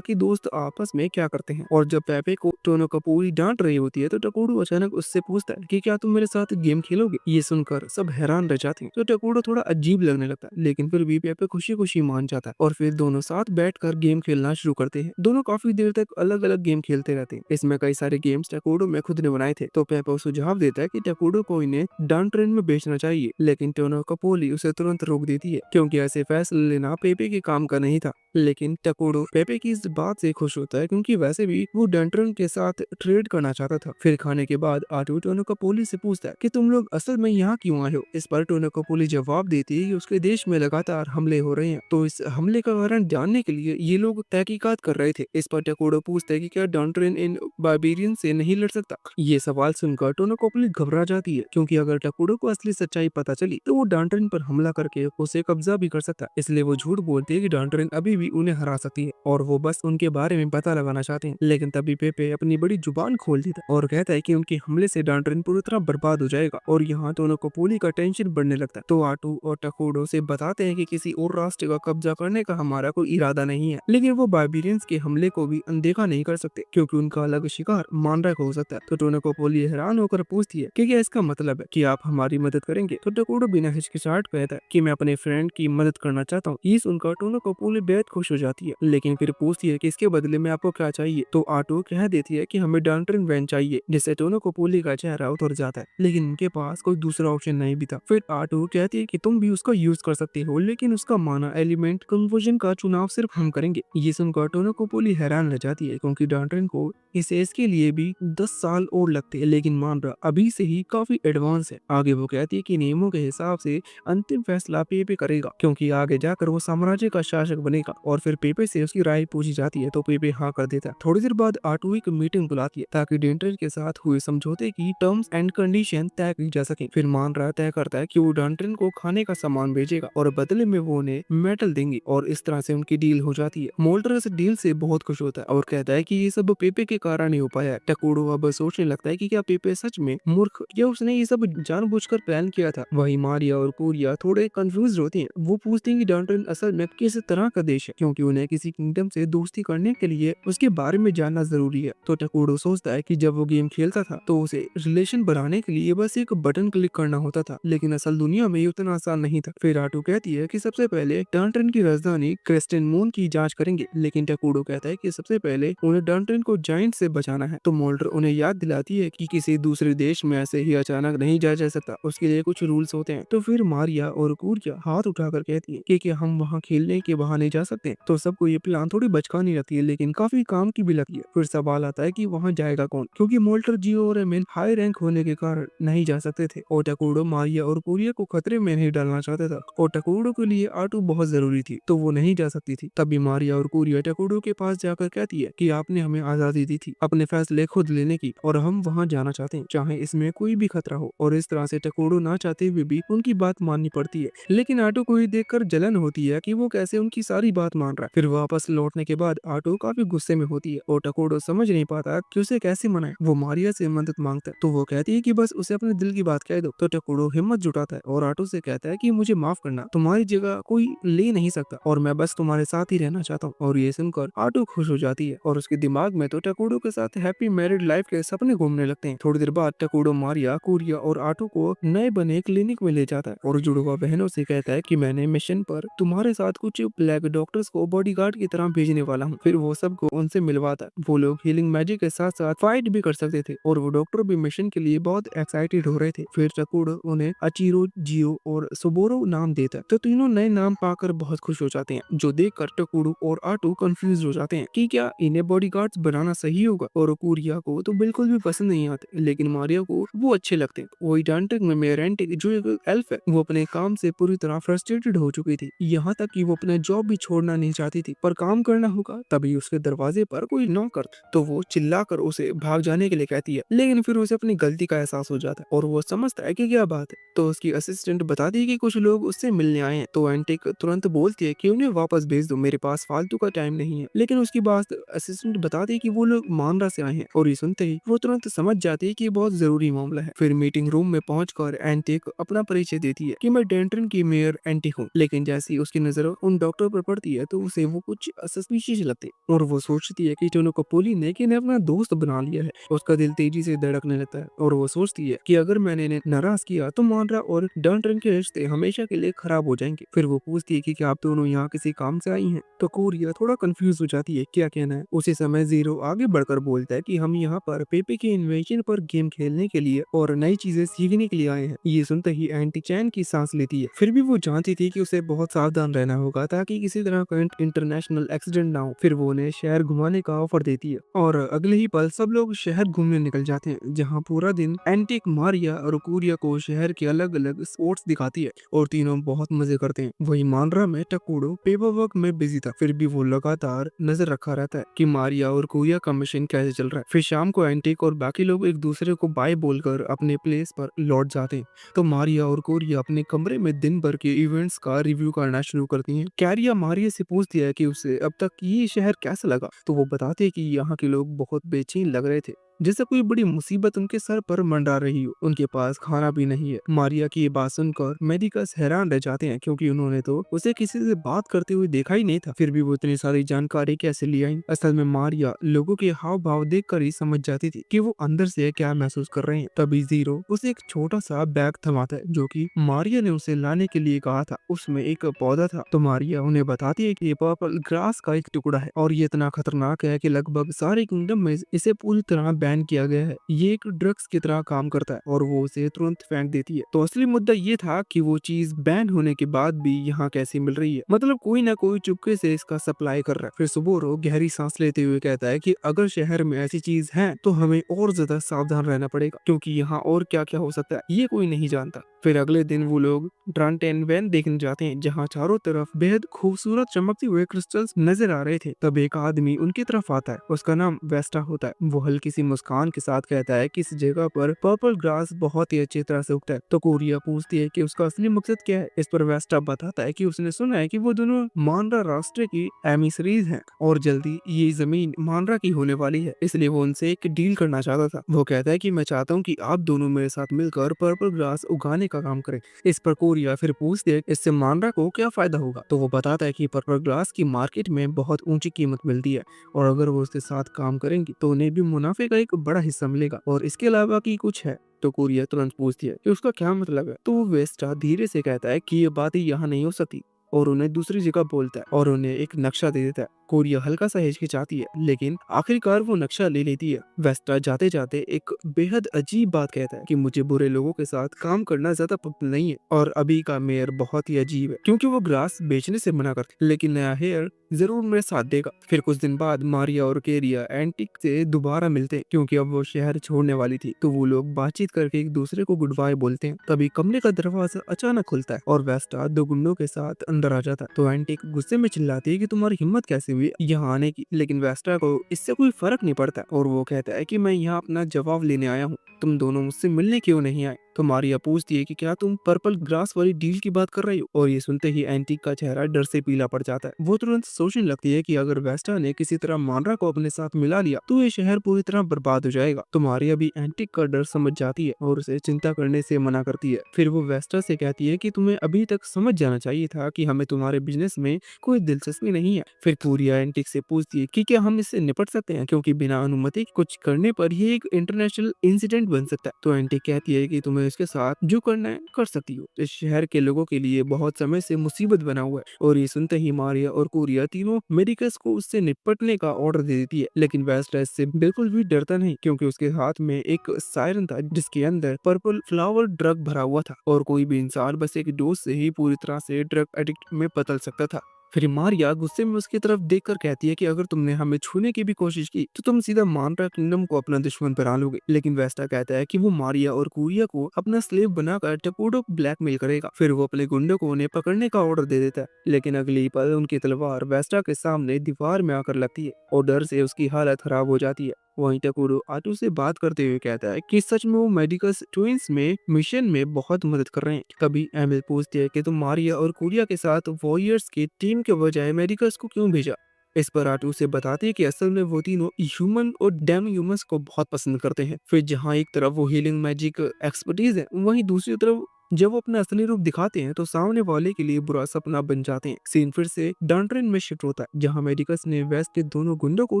कि दोस्त आपस में क्या करते हैं। और जब पेपे को टोनोकोपोली डांट रही होती है तो टकोडो अचानक उससे पूछता है कि क्या तुम मेरे साथ गेम खेलोगे। ये सुनकर सब हैरान रह जाते हैं तो टकोडो थोड़ा अजीब लगने लगता है, लेकिन फिर भी पेपे खुशी खुशी मान जाता है और फिर दोनों साथ बैठकर गेम खेलना शुरू करते हैं। दोनों काफी देर तक अलग अलग गेम खेलते रहते हैं। इसमें कई सारे गेम्स टकोडो में खुद ने बनाए थे। तो पेपे सुझाव देता है कि टकोडो को इन्हें डांटरेन में बेचना चाहिए, लेकिन टोनोकोपोली उसे तुरंत रोक देती है क्योंकि ऐसे फैसले लेना पेपे के काम का नहीं था। लेकिन टकोडो पेपे की इस बात से खुश होता है क्योंकि वैसे भी वो डंटरन के साथ ट्रेड करना चाहता था। फिर खाने के बाद आटू टोनोकोपोली से पूछता है कि तुम लोग असल में यहाँ क्यों आए हो। इस पर टोनोकोपोली जवाब देती है कि उसके देश में लगातार हमले हो रहे हैं, तो इस हमले का कारण जानने के लिए ये लोग तहकीकात कर रहे थे। इस पर टकोडो पूछता है कि क्या डंटरन इन बार्बेरियन से नहीं लड़ सकता। ये सवाल सुनकर टोनोकोपोली घबरा जाती है क्योंकि अगर टकोडो को असली सच्चाई पता चली तो वो डंटरन पर हमला करके उसे कब्जा भी कर सकता है। इसलिए वो झूठ बोलती है कि डंटरन अभी भी उन्हें हरा सकती है और वो बस उनके बारे में पता लगाना चाहते हैं। लेकिन तभी पेपे अपनी बड़ी जुबान खोल देता है और कहता है कि उनके हमले से डंटरन पूरी तरह बर्बाद हो जाएगा और यहाँ टोनोकोपोली का टेंशन बढ़ने लगता है। तो आटू और टकोडो से बताते हैं कि किसी और राष्ट्र का कब्जा करने का हमारा कोई इरादा नहीं है, लेकिन वो बार्बेरियंस के हमले को भी अनदेखा नहीं कर सकते क्योंकि उनका अलग शिकार मानरक हो सकता है। तो टोनोकोपोली हैरान होकर पूछती है कि क्या इसका मतलब है कि आप हमारी मदद करेंगे। तो टकोडो बिना हिचकिचाहट कहता है कि मैं अपने फ्रेंड की मदद करना चाहता हूँ। ये सुनकर टोनोकोपोली बेहद खुश हो जाती है, लेकिन फिर पूछती है कि इसके बदले में आपको क्या चाहिए। तो आटू कह देती है कि हमें डंटरन वैन चाहिए, जिससे टोनोकोपोली का चेहरा उतर जाता है, लेकिन उनके पास कोई दूसरा ऑप्शन नहीं भी था। फिर आटू कहती है कि तुम भी उसका यूज कर सकते हो, लेकिन उसका माना एलिमेंट कन्वर्जन का चुनाव सिर्फ हम करेंगे। ये सुनकर टोनोकोपोली हैरान रह जाती है क्योंकि डंटरन को इसके लिए भी 10 साल और लगते हैं, लेकिन मानरा अभी से ही काफी एडवांस है। आगे वो कहती है कि नियमों के हिसाब से अंतिम फैसला पेपे करेगा क्योंकि आगे जाकर वो साम्राज्य का शासक बनेगा। और फिर पेपे से उसकी राय पूछी जाती है तो पेपे हाँ कर देता है। थोड़ी देर बाद आटू एक मीटिंग बुलाती है ताकि डंटरन के साथ हुए समझौते की टर्म्स एंड कंडीशन तय की जा सके। फिर मानरा तय करता है कि वो डंटरन को खाने का सामान भेजेगा और बदले में वो उन्हें मेटल देंगे और इस तरह से उनकी डील हो जाती है। मोल्टर इस डील से बहुत खुश होता है और कहता है कि ये सब पेपे के कारण ही हो पाया है। टकोडो अब सोचने लगता है कि क्या पेपे सच में मूर्ख या उसने ये सब जानबूझकर प्लान किया था। वही मारिया और पूरिया थोड़े कंफ्यूज होते हैं। वो पूछते हैं कि डंटरन असल में किस तरह का देश है क्योंकि उन्हें किसी किंगडम से दोस्ती करने के लिए उसके बारे में जानना जरूरी है। तो टकोडो सोचता है कि जब वो गेम खेलता था तो उसे रिलेशन बनाने के लिए बस एक बटन क्लिक करना होता था, लेकिन असल दुनिया में ये उतना आसान नहीं था। फिर आटू कहती है कि सबसे पहले डंटरन की राजधानी क्रेस्टन मून की जांच करेंगे, लेकिन टकोडो कहता है कि सबसे पहले उन्हें डंटरन को जायंट से बचाना है। तो मोल्टर उन्हें याद दिलाती है कि किसी दूसरे देश में ऐसे ही अचानक नहीं जाया जा सकता, उसके लिए कुछ रूल्स होते हैं। तो फिर मारिया और कूरिया हाथ उठाकर कहती है कि क्या हम वहाँ खेलने के बहाने जा सकते हैं। तो सबको ये प्लान थोड़ी बचकानी लगती है, लेकिन काफी काम की भी लगती है। फिर सवाल आता है कि वहाँ जाएगा कौन, क्योंकि मोल्टर, जियो और एमिन हाई रैंक होने के कारण नहीं जा सकते थे और टकोडो मारिया और कूरिया को खतरे में नहीं डालना चाहता था और टकोडो के लिए आटू बहुत जरूरी थी, तो वो नहीं जा सकती थी। तभी मारिया और कूरिया टकोडो के पास जाकर कहती है कि आपने हमें आजादी दी थी अपने फैसले खुद लेने की और हम वहाँ जाना चाहते हैं, चाहे इसमें कोई भी खतरा हो। और इस तरह से टकोडो ना चाहते हुए भी उनकी बात माननी पड़ती है, लेकिन आटू को ये देखकर जलन होती है कि वो कैसे उनकी सारी बात मान रहा है। फिर वापस लौटने के बाद आटू काफी गुस्से में होती है और टकोडो समझ नहीं पाता कि उसे कैसे मनाए। वो मारिया से मदद मांगता है तो वो कहती है कि बस उसे अपने दिल की बात कह दो। तो टकोडो हिम्मत जुटाता है और आटू से कहता है कि मुझे माफ करना, तुम्हारी जगह कोई ले नहीं सकता और मैं बस तुम्हारे साथ ही रहना चाहता हूँ। और ये सुनकर आटू खुश हो जाती है और उसके दिमाग में तो टकुडो के साथ हैप्पी मैरिड लाइफ के सपने घूमने लगते हैं। थोड़ी देर बाद टकुडो मारिया, कुरिया और आटू को नए बने क्लिनिक में ले जाता है और जुड़वा बहनों से कहता है कि मैंने मिशन पर तुम्हारे साथ कुछ ब्लैक डॉक्टर्स को बॉडीगार्ड की तरह भेजने वाला हूँ। फिर वो सबको उनसे मिलवाता है। वो लोग हीलिंग मैजिक के साथ साथ फाइट भी कर सकते थे और वो डॉक्टर भी मिशन के लिए बहुत एक्साइटेड हो रहे थे। फिर टकुडो उन्हें अचीरो, जियो और सोबोरो नाम देता है तो तीनों नए नाम पाकर बहुत खुश हो जाते हैं, जो देखकर टकुडो और आटू कंफ्यूज हो जाते हैं कि क्या इन्हें बॉडीगार्ड्स बनाना सही होगा। और कुरिया को तो बिल्कुल भी पसंद नहीं आते, लेकिन मारिया को वो अच्छे लगते हैं। वही डांटिक में मेरेंटिक जो एक एल्फ है, वो अपने काम से पूरी तरह फ्रस्ट्रेटेड हो चुकी थी, यहाँ तक कि वो अपना जॉब भी छोड़ना नहीं चाहती थी, पर काम करना होगा। तभी उसके दरवाजे पर कोई नॉक करता तो वो चिल्लाकर उसे भाग जाने के लिए कहती है, लेकिन फिर उसे अपनी गलती का एहसास हो जाता है और वो समझता है कि क्या बात है। तो उसकी असिस्टेंट बताती है कि कुछ लोग उससे मिलने आए हैं। तो एंटिक तुरंत बोलती है कि उन्हें वापस भेज दो, मेरे पास फालतू का टाइम नहीं है। लेकिन उसकी बात असिस्टेंट बताती है कि वो लोग मानरा से आए हैं और ये सुनते ही वो तुरंत समझ जाती है कि ये बहुत जरूरी मामला है। फिर मीटिंग रूम में पहुंचकर एंटिक अपना परिचय देती है कि मैं डेंटन की मेयर एंटिक हूँ। लेकिन जैसे ही उसकी नजर उन डॉक्टर पर पड़ती है तो उसे वो कुछ सस्पिशियस लगते हैं और वो सोचती है कि टोनो कपोली ने कि इन्हें अपना दोस्त बना लिया है। उसका दिल तेजी से धड़कने लगता है और वो सोचती है कि अगर मैंने इन्हें नाराज किया तो मानरा और डेंटन के रिश्ते हमेशा के लिए खराब हो जाएंगे। फिर वो पूछती है कि क्या आप दोनों यहाँ किसी काम से आई हैं। तो कोरिया थोड़ा कंफ्यूज हो जाती है क्या कहना है। उसी समय जीरो आगे बढ़कर बोलता है कि हम यहाँ पर पेपे के इन्वेंशन पर गेम खेलने के लिए और नई चीजें सीखने के लिए आए हैं। ये सुनते ही एंटी चैन की सांस लेती है। फिर भी वो जानती थी कि उसे बहुत सावधान रहना होगा ताकि किसी तरह का इंटरनेशनल एक्सीडेंट ना हो। फिर वो उन्हें शहर घुमाने का ऑफर देती है और अगले ही पल सब लोग शहर घूमने निकल जाते हैं, जहाँ पूरा दिन एंटिक मारिया और कुरिया को शहर के अलग अलग स्पॉट्स दिखाती है और तीनों बहुत मजे करते हैं। वही मानरा में टकुडो पेपर वर्क में बिजी था, फिर भी वो लगातार नजर रखा रहता है कि मारिया और कुरिया का मिशन कैसे चल रहा है। फिर शाम को एंटिक और बाकी लोग एक दूसरे को बाय बोलकर अपने प्लेस पर लौट जाते हैं। तो मारिया और कोरिया अपने कमरे में दिन भर के इवेंट्स का रिव्यू करना शुरू करती हैं। कैरिया मारिया से पूछती है कि उसे अब तक ये शहर कैसा लगा, तो वो बताते हैं कि यहाँ के लोग बहुत बेचैन लग रहे थे, जैसे कोई बड़ी मुसीबत उनके सर पर मंडरा रही हो। उनके पास खाना भी नहीं है। मारिया की ये बात सुनकर मेडिकस हैरान रह जाते हैं क्योंकि उन्होंने तो उसे किसी से बात करते हुए देखा ही नहीं था। फिर भी वो इतनी सारी जानकारी कैसे ले आई। असल में मारिया लोगों के हाव भाव देखकर ही समझ जाती थी कि वो अंदर से क्या महसूस कर रहे हैं। तभी जीरो उसे एक छोटा सा बैग थमाता है जो कि मारिया ने उसे लाने के लिए कहा था। उसमें एक पौधा था। तो मारिया उन्हें बताती है कि ये पर्पल ग्रास का एक टुकड़ा है और ये इतना खतरनाक है कि लगभग सारे किंगडम में इसे पूरी तरह बैन किया गया है। ये एक ड्रग्स की तरह काम करता है और वो उसे तुरंत फेंक देती है। तो असली मुद्दा ये था कि वो चीज बैन होने के बाद भी यहाँ कैसे मिल रही है, मतलब कोई ना कोई चुपके से इसका सप्लाई कर रहा है। फिर सुबोरो गहरी सांस लेते हुए कहता है कि अगर शहर में ऐसी चीज है तो हमें और ज्यादा सावधान रहना पड़ेगा क्योंकि यहाँ और क्या क्या हो सकता है ये कोई नहीं जानता। फिर अगले दिन वो लोग ड्रांटेन वैन देखने जाते हैं जहाँ चारों तरफ बेहद खूबसूरत चमकते हुए क्रिस्टल्स नजर आ रहे थे। तब एक आदमी उनकी तरफ आता है। उसका नाम वेस्टा होता है। वो हल्की सी मुस्कान के साथ कहता है कि इस जगह पर पर्पल ग्रास बहुत ही अच्छी तरह से उगता है। तो कोरिया पूछती है कि उसका असली मकसद क्या है। इस पर वेस्टा बताता है कि उसने सुना है कि वो दोनों मानरा राष्ट्र की एमिसरीज हैं और जल्दी ये जमीन मानरा की होने वाली है, इसलिए वो उनसे एक डील करना चाहता था। वो कहता है कि मैं चाहता हूँ कि आप दोनों मेरे साथ मिलकर पर्पल ग्रास उगाने का काम करें। इस पर कोरिया फिर पूछते है इससे मानरा को क्या फायदा होगा। तो वो बताता है कि पर्पल ग्रास की मार्केट में बहुत ऊंची कीमत मिलती है और अगर वो उसके साथ काम करेंगी तो उन्हें भी मुनाफे का एक बड़ा हिस्सा मिलेगा और इसके अलावा की कुछ है। तो कोरिया तुरंत पूछती है कि उसका क्या मतलब है। तो वो वेस्टा धीरे से कहता है कि ये बात यहाँ नहीं हो सकती और उन्हें दूसरी जगह बोलता है और उन्हें एक नक्शा दे देता है। कोरिया हल्का सा हिचकिचाती है लेकिन आखिरकार वो नक्शा ले लेती है। वेस्टा जाते जाते एक बेहद अजीब बात कहता है कि मुझे बुरे लोगों के साथ काम करना ज्यादा पसंद नहीं है और अभी का मेयर बहुत ही अजीब है क्योंकि वो ग्रास बेचने से मना करती लेकिन नया हेयर जरूर मेरे साथ देगा। फिर कुछ दिन बाद मारिया और केरिया एंटिक से दोबारा मिलते हैं क्योंकि अब वो शहर छोड़ने वाली थी। तो वो लोग बातचीत करके एक दूसरे को गुड बाय बोलते हैं। तभी कमरे का दरवाजा अचानक खुलता है और वेस्टा दो गुंडों के साथ अंदर आ जाता है। तो एंटिक गुस्से में चिल्लाती है कि तुम्हारी हिम्मत कैसे हुई यहाँ आने की, लेकिन वेस्टा को इससे कोई फर्क नहीं पड़ता और वो कहता है कि मैं यहाँ अपना जवाब लेने आया हूँ, तुम दोनों मुझसे मिलने क्यों नहीं आए। तो मारिया पूछती है कि क्या तुम पर्पल ग्रास वाली डील की बात कर रही हो, और ये सुनते ही एंटिक का चेहरा डर से पीला पड़ जाता है। वो तुरंत सोचने लगती है कि अगर वेस्टा ने किसी तरह मानरा को अपने साथ मिला लिया तो ये शहर पूरी तरह बर्बाद हो जाएगा। तो मारिया भी एंटिक का डर समझ जाती है और उसे चिंता करने से मना करती है। फिर वो वेस्टा से कहती है कि तुम्हें अभी तक समझ जाना चाहिए था कि हमें तुम्हारे बिजनेस में कोई दिलचस्पी नहीं है। फिर पूरिया एंटिक से पूछती है कि क्या हम इससे निपट सकते हैं, क्योंकि बिना अनुमति कुछ करने पर ये एक इंटरनेशनल इंसिडेंट बन सकता है। तो एंटिक कहती है कि तुम्हें इसके साथ जो करना है कर सकती हो, इस शहर के लोगों के लिए बहुत समय से मुसीबत बना हुआ है। और ये सुनते ही मारिया और कोरिया तीनों मेडिकस को उससे निपटने का ऑर्डर दे देती है, लेकिन वेस्टा इससे बिल्कुल भी डरता नहीं, क्योंकि उसके हाथ में एक सायरन था जिसके अंदर पर्पल फ्लावर ड्रग भरा हुआ था, और कोई भी इंसान बस एक डोज से ही पूरी तरह से ड्रग एडिक्ट में बदल सकता था। फिर मारिया गुस्से में उसकी तरफ देखकर कहती है कि अगर तुमने हमें छूने की भी कोशिश की तो तुम सीधा मानरा किंगडम को अपना दुश्मन बना लोगे। लेकिन वेस्टा कहता है कि वो मारिया और कोरिया को अपना स्लेव बनाकर टकोडो को ब्लैकमेल करेगा। फिर वो अपने गुंडों को उन्हें पकड़ने का ऑर्डर दे देता है, लेकिन अगली पल उनकी तलवार वेस्टा के सामने दीवार में आकर लगती है और डर से उसकी हालत खराब हो जाती है। वहीं टकोरो आटू से बात करते हुए कहता है कि सच में वो मेडिकस ट्विंस में मिशन में बहुत मदद कर रहे हैं। तभी एमिल पूछती है कि तुम मारिया और कोरिया के साथ वॉरियर्स की टीम के बजाय मेडिकस को क्यों भेजा। इस पर आटू से बताते हैं कि असल में वो तीनों ह्यूमन और डैम ह्यूमंस को बहुत पसंद करते हैं। फिर जहाँ एक तरफ वो हीलिंग मैजिक एक्सपर्टीज है, वहीं दूसरी तरफ जब वो अपना असली रूप दिखाते हैं तो सामने वाले के लिए बुरा सपना बन जाते हैं। सीन फिर से डांट्रेन में शिफ्ट होता है, जहां मेडिकस ने वेस्ट के दोनों गुंडों को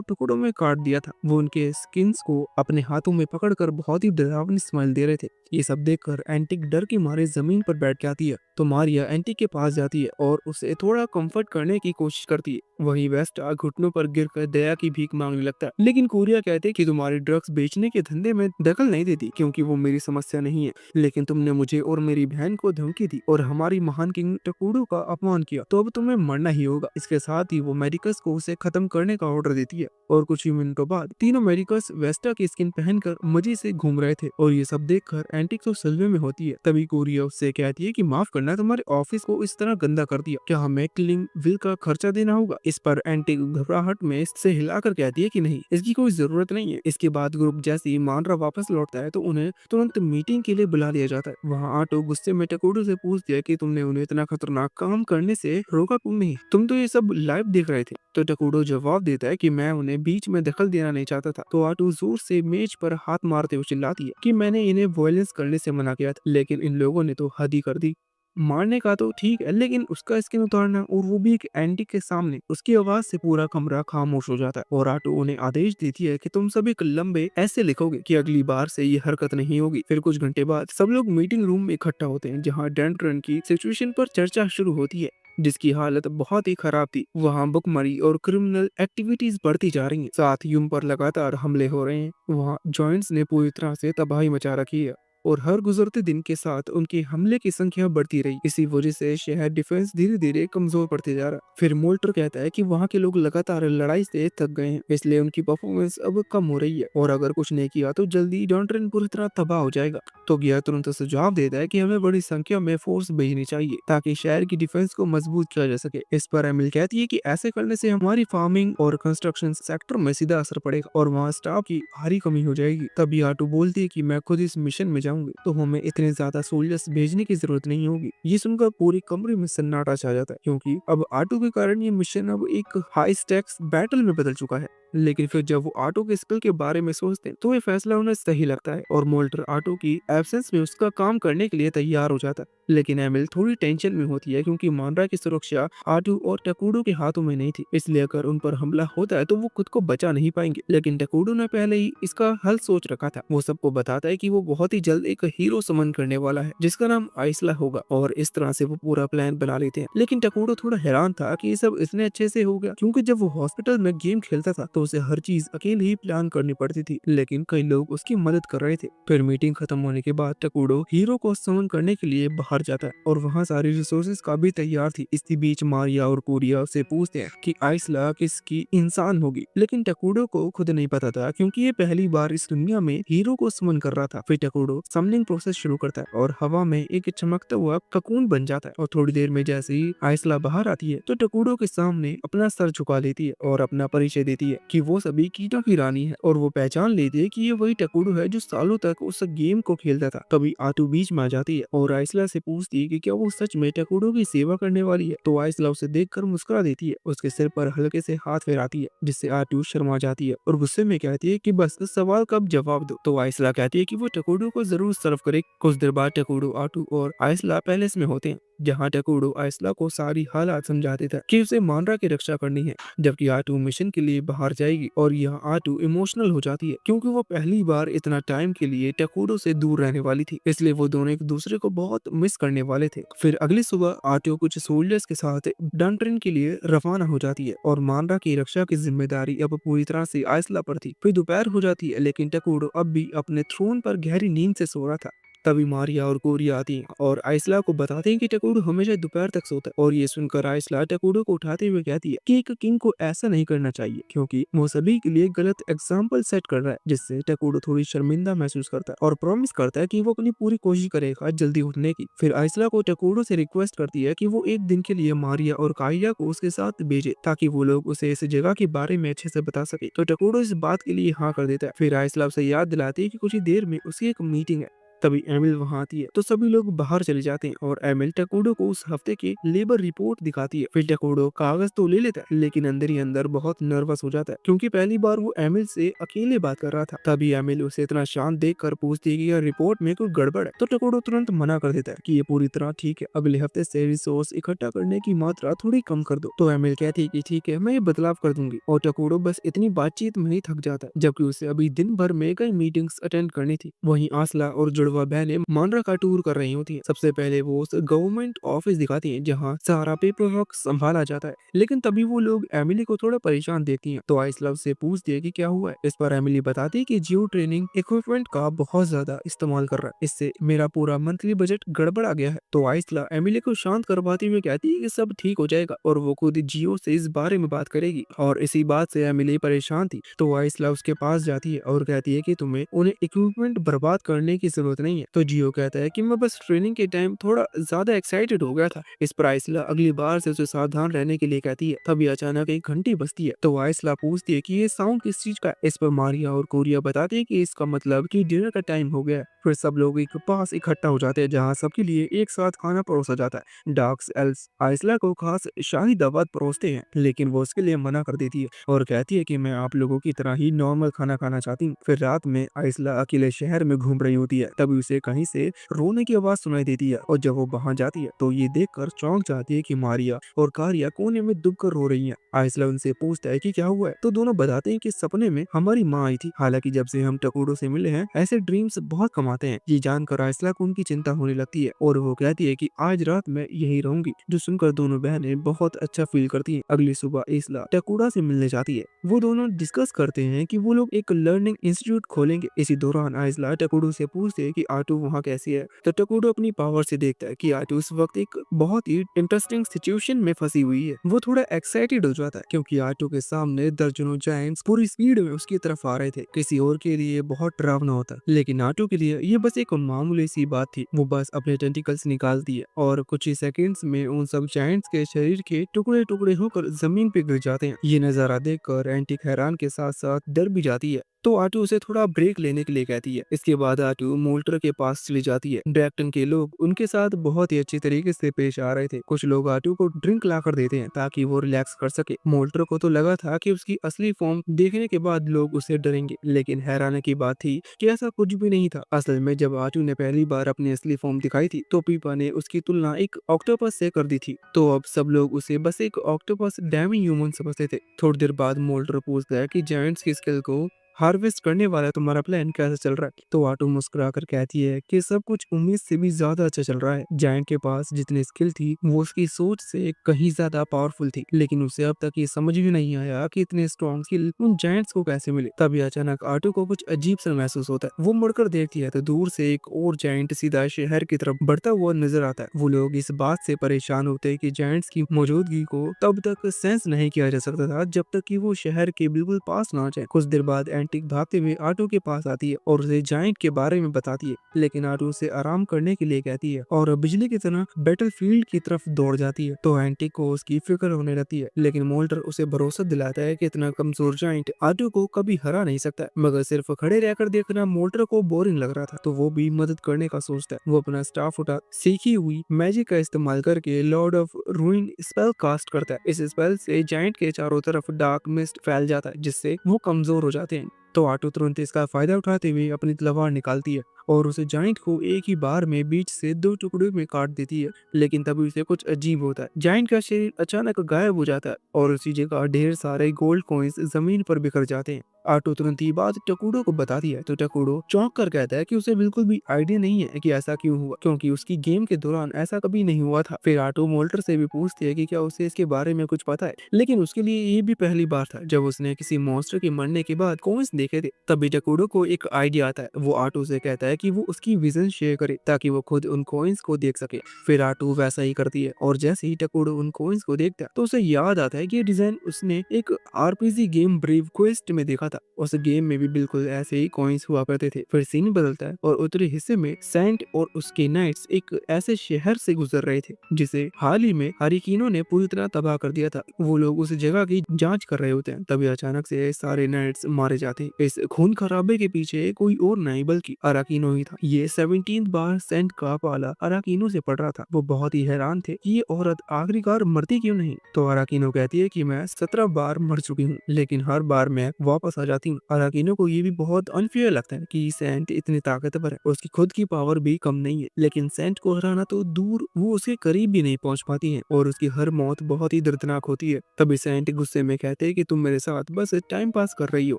टुकड़ों में काट दिया था। वो उनके स्किन्स को अपने हाथों में पकड़कर बहुत ही डरावनी स्माइल दे रहे थे। ये सब देखकर एंटिक डर के मारे जमीन पर बैठ जाती है। तो मारिया एंटिक के पास जाती है और उसे थोड़ा कंफर्ट करने की कोशिश करती है। वहीं वेस्ट घुटनों पर गिरकर दया की भीख मांगने लगता है, लेकिन कोरिया कहते हैं कि तुम्हारी ड्रग्स बेचने के धंधे में दखल नहीं देती, क्योंकि वो मेरी समस्या नहीं है। लेकिन तुमने मुझे और मेरी बहन को धमकी दी और हमारी महान किंग टकूडो का अपमान किया, तो अब तुम्हें मरना ही होगा। इसके साथ ही वो मेडिकस को उसे खत्म करने का ऑर्डर देती है और कुछ ही मिनटों बाद तीनों मेडिकस वेस्टा की स्किन पहनकर मजे से घूम रहे थे। और ये सब देखकर एंटिक तो सलवे में होती है। तभी कोरिया उससे कहती है कि माफ करना, तुम्हारे ऑफिस को इस तरह गंदा कर दिया, क्या हमें क्लीनिंग बिल का खर्चा देना होगा। इस पर एंटिक घबराहट में इससे हिलाकर कहती है कि नहीं, इसकी कोई जरूरत नहीं है। इसके बाद ग्रुप जैसे ही मानरा वापस लौटता है तो उन्हें तुरंत मीटिंग के लिए बुला लिया जाता है। वहाँ आटो गुस्से में टकोडो से पूछती है कि तुमने उन्हें इतना खतरनाक काम करने से रोका क्यों नहीं, तुम तो ये सब लाइव देख रहे थे। तो टकोडो जवाब देता है कि मैं उन्हें बीच में दखल देना नहीं चाहता था। तो आटो जोर से मेज पर हाथ मारते हुए चिल्लाती है कि मैंने इन्हें वायलेंस करने से मना किया था, लेकिन इन लोगों ने तो हद ही कर दी। मारने का तो ठीक है, लेकिन उसका स्किन उतारना, और वो भी एक एंटी के सामने। उसकी आवाज से पूरा कमरा खामोश हो जाता है और आटो उन्हें आदेश देती है कि तुम सब एक लंबे ऐसे लिखोगे कि अगली बार से ये हरकत नहीं होगी। फिर कुछ घंटे बाद सब लोग मीटिंग रूम में इकट्ठा होते हैं, जहाँ डेंट्रन की सिचुएशन पर चर्चा शुरू होती है, जिसकी हालत बहुत ही खराब थी। वहाँ भुखमरी और क्रिमिनल एक्टिविटीज बढ़ती जा रही हैं, साथ ही उन पर लगातार हमले हो रहे हैं। वहाँ जॉइंट्स ने पूरी तरह से तबाही मचा रखी है और हर गुजरते दिन के साथ उनके हमले की संख्या बढ़ती रही। इसी वजह से शहर डिफेंस धीरे धीरे कमजोर पड़ते जा रहा। फिर मोल्टर कहता है कि वहाँ के लोग लगातार लड़ाई से थक गए हैं, इसलिए उनकी परफॉर्मेंस अब कम हो रही है, और अगर कुछ नहीं किया तो जल्दी डॉन्ट्रेन पूरी तरह तबाह हो जाएगा। तो गिया तुरंत सुझाव देता है कि हमें बड़ी संख्या में फोर्स भेजनी चाहिए ताकि शहर की डिफेंस को मजबूत किया जा सके। इस पर एमिल कहती है कि ऐसे करने से हमारी फार्मिंग और कंस्ट्रक्शन सेक्टर में सीधा असर पड़ेगा और वहाँ स्टाफ की भारी कमी हो जाएगी। तभी आटू बोलती है कि मैं खुद इस मिशन में जाऊंगी, तो हमें इतने ज्यादा सोल्जर्स भेजने की जरूरत नहीं होगी। ये सुनकर पूरे कमरे में सन्नाटा छा जाता है, क्योंकि अब आटू के कारण ये मिशन अब एक हाई स्टेक्स बैटल में बदल चुका है। लेकिन फिर जब वो आटो के स्किल के बारे में सोचते हैं तो ये फैसला उन्हें सही लगता है और मोल्टर आटो की एब्सेंस में उसका काम करने के लिए तैयार हो जाता है। लेकिन एमिल थोड़ी टेंशन में होती है, क्योंकि मानरा की सुरक्षा आटू और टकूडो के हाथों में नहीं थी, इसलिए अगर उन पर हमला होता है तो वो खुद को बचा नहीं पाएंगे। लेकिन टकूडो ने पहले ही इसका हल सोच रखा था। वो सबको बताता है कि वो बहुत ही जल्द एक हीरो समन करने वाला है जिसका नाम आइसला होगा, और इस तरह से वो पूरा प्लान बना लेते हैं। लेकिन टकूडो थोड़ा हैरान था कि ये सब इतने अच्छे से हो गया, क्योंकि जब वो हॉस्पिटल में गेम खेलता था तो उसे हर चीज अकेले ही प्लान करनी पड़ती थी, लेकिन कई लोग उसकी मदद कर रहे थे। फिर मीटिंग खत्म होने के बाद टकूडो हीरो को समन करने के लिए बाहर जाता है और वहाँ सारी रिसोर्सेज का भी तैयार थी। इसी बीच मारिया और कोरिया से पूछते हैं कि आइसला किसकी इंसान होगी, लेकिन टकूडो को खुद नहीं पता था, क्योंकि ये पहली बार इस दुनिया में हीरो को समन कर रहा था। फिर टकूडो समनिंग प्रोसेस शुरू करता है और हवा में एक चमकता हुआ ककून बन जाता है, और थोड़ी देर में जैसे ही आइसला बाहर आती है तो टकूडो के सामने अपना सर झुका लेती है और अपना परिचय देती है कि वो सभी कीटों की रानी है और वो पहचान लेती है कि ये वही टकुडू है जो सालों तक उस गेम को खेलता था। तभी आटू बीच में आ जाती है और आइसला से पूछती है कि क्या वो सच में टकुडू की सेवा करने वाली है। तो आइसला उसे देखकर मुस्कुरा देती है, उसके सिर पर हल्के से हाथ फेराती है, जिससे आटू शर्मा जाती है और गुस्से में कहती है कि बस इस सवाल का अब जवाब दो। तो आइसला कहती है कि वो टकुडू को जरूर सर्व करे। कुछ देर बाद टकुडू, आटू और आइसला पैलेस में होते हैं, जहाँ टकुडू आइसला को सारी हालात समझाते थे कि उसे मानरा की रक्षा करनी है, जबकि आटू मिशन के लिए बाहर जाएगी। और यह आटू इमोशनल हो जाती है क्योंकि वो पहली बार इतना टाइम के लिए टकुडू से दूर रहने वाली थी, इसलिए वो दोनों एक दूसरे को बहुत मिस करने वाले थे। फिर अगली सुबह आटू कुछ सोल्जर्स के साथ डंट्रेन के लिए रवाना हो जाती है और मानरा की रक्षा की जिम्मेदारी अब पूरी तरह से आइसला पर थी। फिर दोपहर हो जाती है, लेकिन टकुडू अब भी अपने थ्रोन पर गहरी नींद से सो रहा था। तभी मारिया और कोरिया आती हैं और आइसला को बताते हैं कि टकुडू हमेशा दोपहर तक सोता है। और ये सुनकर आइसला टकुडू को उठाते हुए कहती है कि एक किंग को ऐसा नहीं करना चाहिए, क्योंकि वो सभी के लिए गलत एग्जाम्पल सेट कर रहा है, जिससे टकुडू थोड़ी शर्मिंदा महसूस करता है और प्रॉमिस करता है कि वो अपनी पूरी कोशिश करेगा जल्दी उठने की। फिर आइसला को टकुडू से रिक्वेस्ट करती है कि वो एक दिन के लिए मारिया और काइया को उसके साथ भेजे, ताकि वो लोग उसे इस जगह के बारे में अच्छे से बता सके। तो टकुडू इस बात के लिए हाँ कर देता है। फिर आइसला उसे याद दिलाती है कि कुछ ही देर में उसकी एक मीटिंग है। तभी एमिल वहां आती है तो सभी लोग बाहर चले जाते हैं और एमिल टकुडू को उस हफ्ते की लेबर रिपोर्ट दिखाती है। फिर टकुडू कागज तो ले लेता है, लेकिन अंदर ही अंदर बहुत नर्वस हो जाता है, क्योंकि पहली बार वो एमिल से अकेले बात कर रहा था। तभी एमिल उसे इतना शांत देखकर पूछती है कि यह रिपोर्ट में कोई गड़बड़ है। तो टकुडू तुरंत मना कर देता है कि ये पूरी तरह ठीक है, अगले हफ्ते से रिसोर्स इकट्ठा करने की मात्रा थोड़ी कम कर दो। तो एमिल कहती है कि ठीक है, मैं ये बदलाव कर दूंगी। और टकुडू बस इतनी बातचीत में ही थक जाता है, जबकि उसे अभी दिन भर में कई मीटिंग्स अटेंड करनी थी। वहीं आसला और जुड़वा बहनें मानरा का टूर कर रही होती हैं। सबसे पहले वो उस गवर्नमेंट ऑफिस दिखाती हैं जहां सारा पेपर वर्क संभाला जाता है, लेकिन तभी वो लोग एमिली को थोड़ा परेशान देखती हैं। तो आइसला उससे पूछती है कि क्या हुआ है। इस पर एमिली बताती है कि जियो ट्रेनिंग इक्विपमेंट का बहुत ज्यादा इस्तेमाल कर रहा है, इससे मेरा पूरा मंथली बजट गड़बड़ा गया है। तो आइसला एमिली को शांत करवाती हुए कहती है कि सब ठीक हो जाएगा और वो खुद जियो से इस बारे में बात करेगी। और इसी बात से एमिली परेशान थी, तो आइसला उसके पास जाती है और कहती है कि तुम्हें उन्हें इक्विपमेंट बर्बाद करने की जरूरत नहीं है। तो जियो कहता है कि मैं बस ट्रेनिंग के टाइम थोड़ा ज्यादा एक्साइटेड हो गया था। इस पर आइसला अगली बार से उसे सावधान रहने के लिए कहती है। तभी अचानक एक घंटी बजती है, तो आइसला पूछती है कि ये साउंड किस चीज का है। इस पर मारिया और कोरिया बताते हैं कि इसका मतलब कि डिनर का टाइम हो गया है। फिर सब लोग एक पास इकट्ठा हो जाते हैं जहाँ सबके लिए एक साथ खाना परोसा जाता है। डार्क्स एल्व्स आइसला को खास शाही दावत परोसते हैं, लेकिन वो उसके लिए मना कर देती है और कहती है कि मैं आप लोगों की तरह ही नॉर्मल खाना खाना चाहती हूँ। फिर रात में आइसला अकेले शहर में घूम रही होती है, तभी उसे कहीं से रोने की आवाज सुनाई देती है और जब वो वहां जाती है तो ये देखकर चौंक जाती है कि मारिया और कारिया कोने में दुब कर रो रही हैं। आइसला उनसे पूछता है कि क्या हुआ है, तो दोनों बताते हैं कि सपने में हमारी माँ आई थी। हालांकि जब से हम टकुडू से मिले हैं ऐसे ड्रीम्स बहुत कम आते हैं। ये जानकर आइसला को उनकी चिंता होने लगती है और वो कहती है कि आज रात मैं यही रहूंगी, जो सुनकर दोनों बहनें बहुत अच्छा फील करती हैं। अगली सुबह आइसला टकुडा से मिलने जाती है। वो दोनों डिस्कस करते हैं कि वो लोग एक लर्निंग इंस्टीट्यूट खोलेंगे। इसी दौरान आइसला टकुडू से पूछते है कि आटू वहाँ कैसी है। तो टकुडू अपनी पावर से देखता है कि आटू उस वक्त एक बहुत ही इंटरेस्टिंग सिचुएशन में फंसी हुई है। वो थोड़ा एक्साइटेड हो जाता है क्योंकि आटू के सामने दर्जनों जायंट्स पूरी स्पीड में उसकी तरफ आ रहे थे। किसी और के लिए बहुत डरावना होता, लेकिन आटू के लिए ये बस एक मामूली सी बात थी। वो बस अपने टेंटिकल्स निकालती है और कुछ ही सेकंड्स में उन सब जायंट्स के शरीर के टुकड़े टुकड़े होकर जमीन पे गिर जाते हैं। ये नजारा देखकर एंटिक हैरान के साथ साथ डर भी जाती है। तो आटू उसे थोड़ा ब्रेक लेने के लिए कहती है। इसके बाद आटू मोल्टर के पास चली जाती है। ड्रैक्टन के लोग उनके साथ बहुत ही अच्छी तरीके से पेश आ रहे थे। कुछ लोग आटू को ड्रिंक ला कर देते हैं ताकि वो रिलैक्स कर सके। मोल्टर को तो लगा था कि उसकी असली फॉर्म देखने के बाद लोग उसे डरेंगे, लेकिन हैरानी की बात थी कि ऐसा कुछ भी नहीं था। असल में जब आटू ने पहली बार अपनी असली फॉर्म दिखाई थी तो पीपा ने उसकी तुलना एक ऑक्टोपस से कर दी थी। तो अब सब लोग उसे बस एक ऑक्टोपस डैमी ह्यूमन समझते थे। थोड़ी देर बाद मोल्टर पूछता है कि जायंट्स की स्किल को हार्वेस्ट करने वाला तुम्हारा प्लान कैसा चल रहा है। तो आटू मुस्कुराकर कहती है कि सब कुछ उम्मीद से भी ज्यादा अच्छा चल रहा है। जायंट के पास जितनी स्किल थी वो उसकी सोच से कहीं ज्यादा पावरफुल थी, लेकिन उसे अब तक ये समझ भी नहीं आया कि इतने स्ट्रॉन्ग स्किल उन जायंट्स को कैसे मिले। तभी अचानक आटू को कुछ अजीब सा महसूस होता है। वो मुड़कर देखती है तो दूर से एक और जायंट सीधा शहर की तरफ बढ़ता हुआ नजर आता है। वो लोग इस बात से परेशान होते हैं कि जायंट्स की मौजूदगी को तब तक सेंस नहीं किया जा सकता था जब तक कि वो शहर के बिल्कुल पास ना आ जाए। कुछ देर बाद सैंटिक भागते हुए आटो के पास आती है और उसे जायंट के बारे में बताती है, लेकिन आटो उसे आराम करने के लिए कहती है और बिजली की तरह बैटलफील्ड की तरफ दौड़ जाती है। तो एंटिक को उसकी फिक्र होने लगती है, लेकिन मोल्टर उसे भरोसा दिलाता है कि इतना कमजोर जायंट आटो को कभी हरा नहीं सकता। मगर सिर्फ खड़े रहकर देखना मोल्टर को बोरिंग लग रहा था, तो वो भी मदद करने का सोचता है। वो अपना स्टाफ उठा सीखी हुई मैजिक का इस्तेमाल करके Lord of Ruin spell cast करता है। इस स्पेल से जायंट के चारों तरफ डार्क मिस्ट फैल जाता है, जिससे वो कमजोर हो जाते हैं। तो आटो तुरंत इसका फायदा उठाते हुए अपनी तलवार निकालती है और उसे जायंट को एक ही बार में बीच से 2 टुकड़ों में काट देती है। लेकिन तभी उसे कुछ अजीब होता है, जायंट का शरीर अचानक गायब हो जाता है और उसी जगह ढेर सारे गोल्ड कॉइन्स जमीन पर बिखर जाते हैं। आटो तुरंत ये बात टकुडो को बताती है, तो टकुडो चौंक कर कहता है कि उसे बिल्कुल भी आइडिया नहीं है कि ऐसा क्यों हुआ, क्योंकि उसकी गेम के दौरान ऐसा कभी नहीं हुआ था। फिर आटो मोल्टर से भी पूछती है कि क्या उसे इसके बारे में कुछ पता है, लेकिन उसके लिए ये भी पहली बार था जब उसने किसी मॉन्स्टर के मरने के बाद कॉइन्स देखे थे। तभी टकुडो को एक आइडिया आता है। वो आटो से कहता है कि वो उसकी विजन शेयर करे ताकि वो खुद उन कॉइन्स को देख सके। फिर आटो वैसा ही करती है और जैसे ही टकुडो उन कॉइन्स को देखता है तो उसे याद आता है कि ये डिजाइन उसने एक आरपीजी गेम ब्रेव क्वेस्ट में देखा था। उस गेम में भी बिल्कुल ऐसे ही कॉइन्स हुआ करते थे। फिर सीन बदलता है और उत्तरी हिस्से में सेंट और उसके नाइट्स एक ऐसे शहर से गुजर रहे थे जिसे हाल ही में हरिकीनों ने पूरी तरह तबाह कर दिया था। वो लोग उस जगह की जांच कर रहे होते हैं, तभी अचानक से सारे नाइट्स मारे जाते हैं। इस खून खराबे के पीछे कोई और नहीं बल्कि अराकीनो ही था। ये 17th बार सेंट का पाला अराकीनो से पड़ रहा था। वो बहुत ही हैरान थे कि ये औरत आखिरकार मरती क्यों नहीं। तो अराकीनो कहती है कि मैं 17 बार मर चुकी हूँ, लेकिन हर बार मैं वापस आ जाती हूँ। अराकीनो को ये भी बहुत अनफेयर लगता है कि सेंट इतनी ताकतवर है, उसकी खुद की पावर भी कम नहीं है, लेकिन सेंट को हराना तो दूर, वो उसके करीब भी नहीं पहुंच पाती है और उसकी हर मौत बहुत ही दर्दनाक होती है। तभी सेंट गुस्से में कहते हैं कि तुम मेरे साथ बस टाइम पास कर रही हो।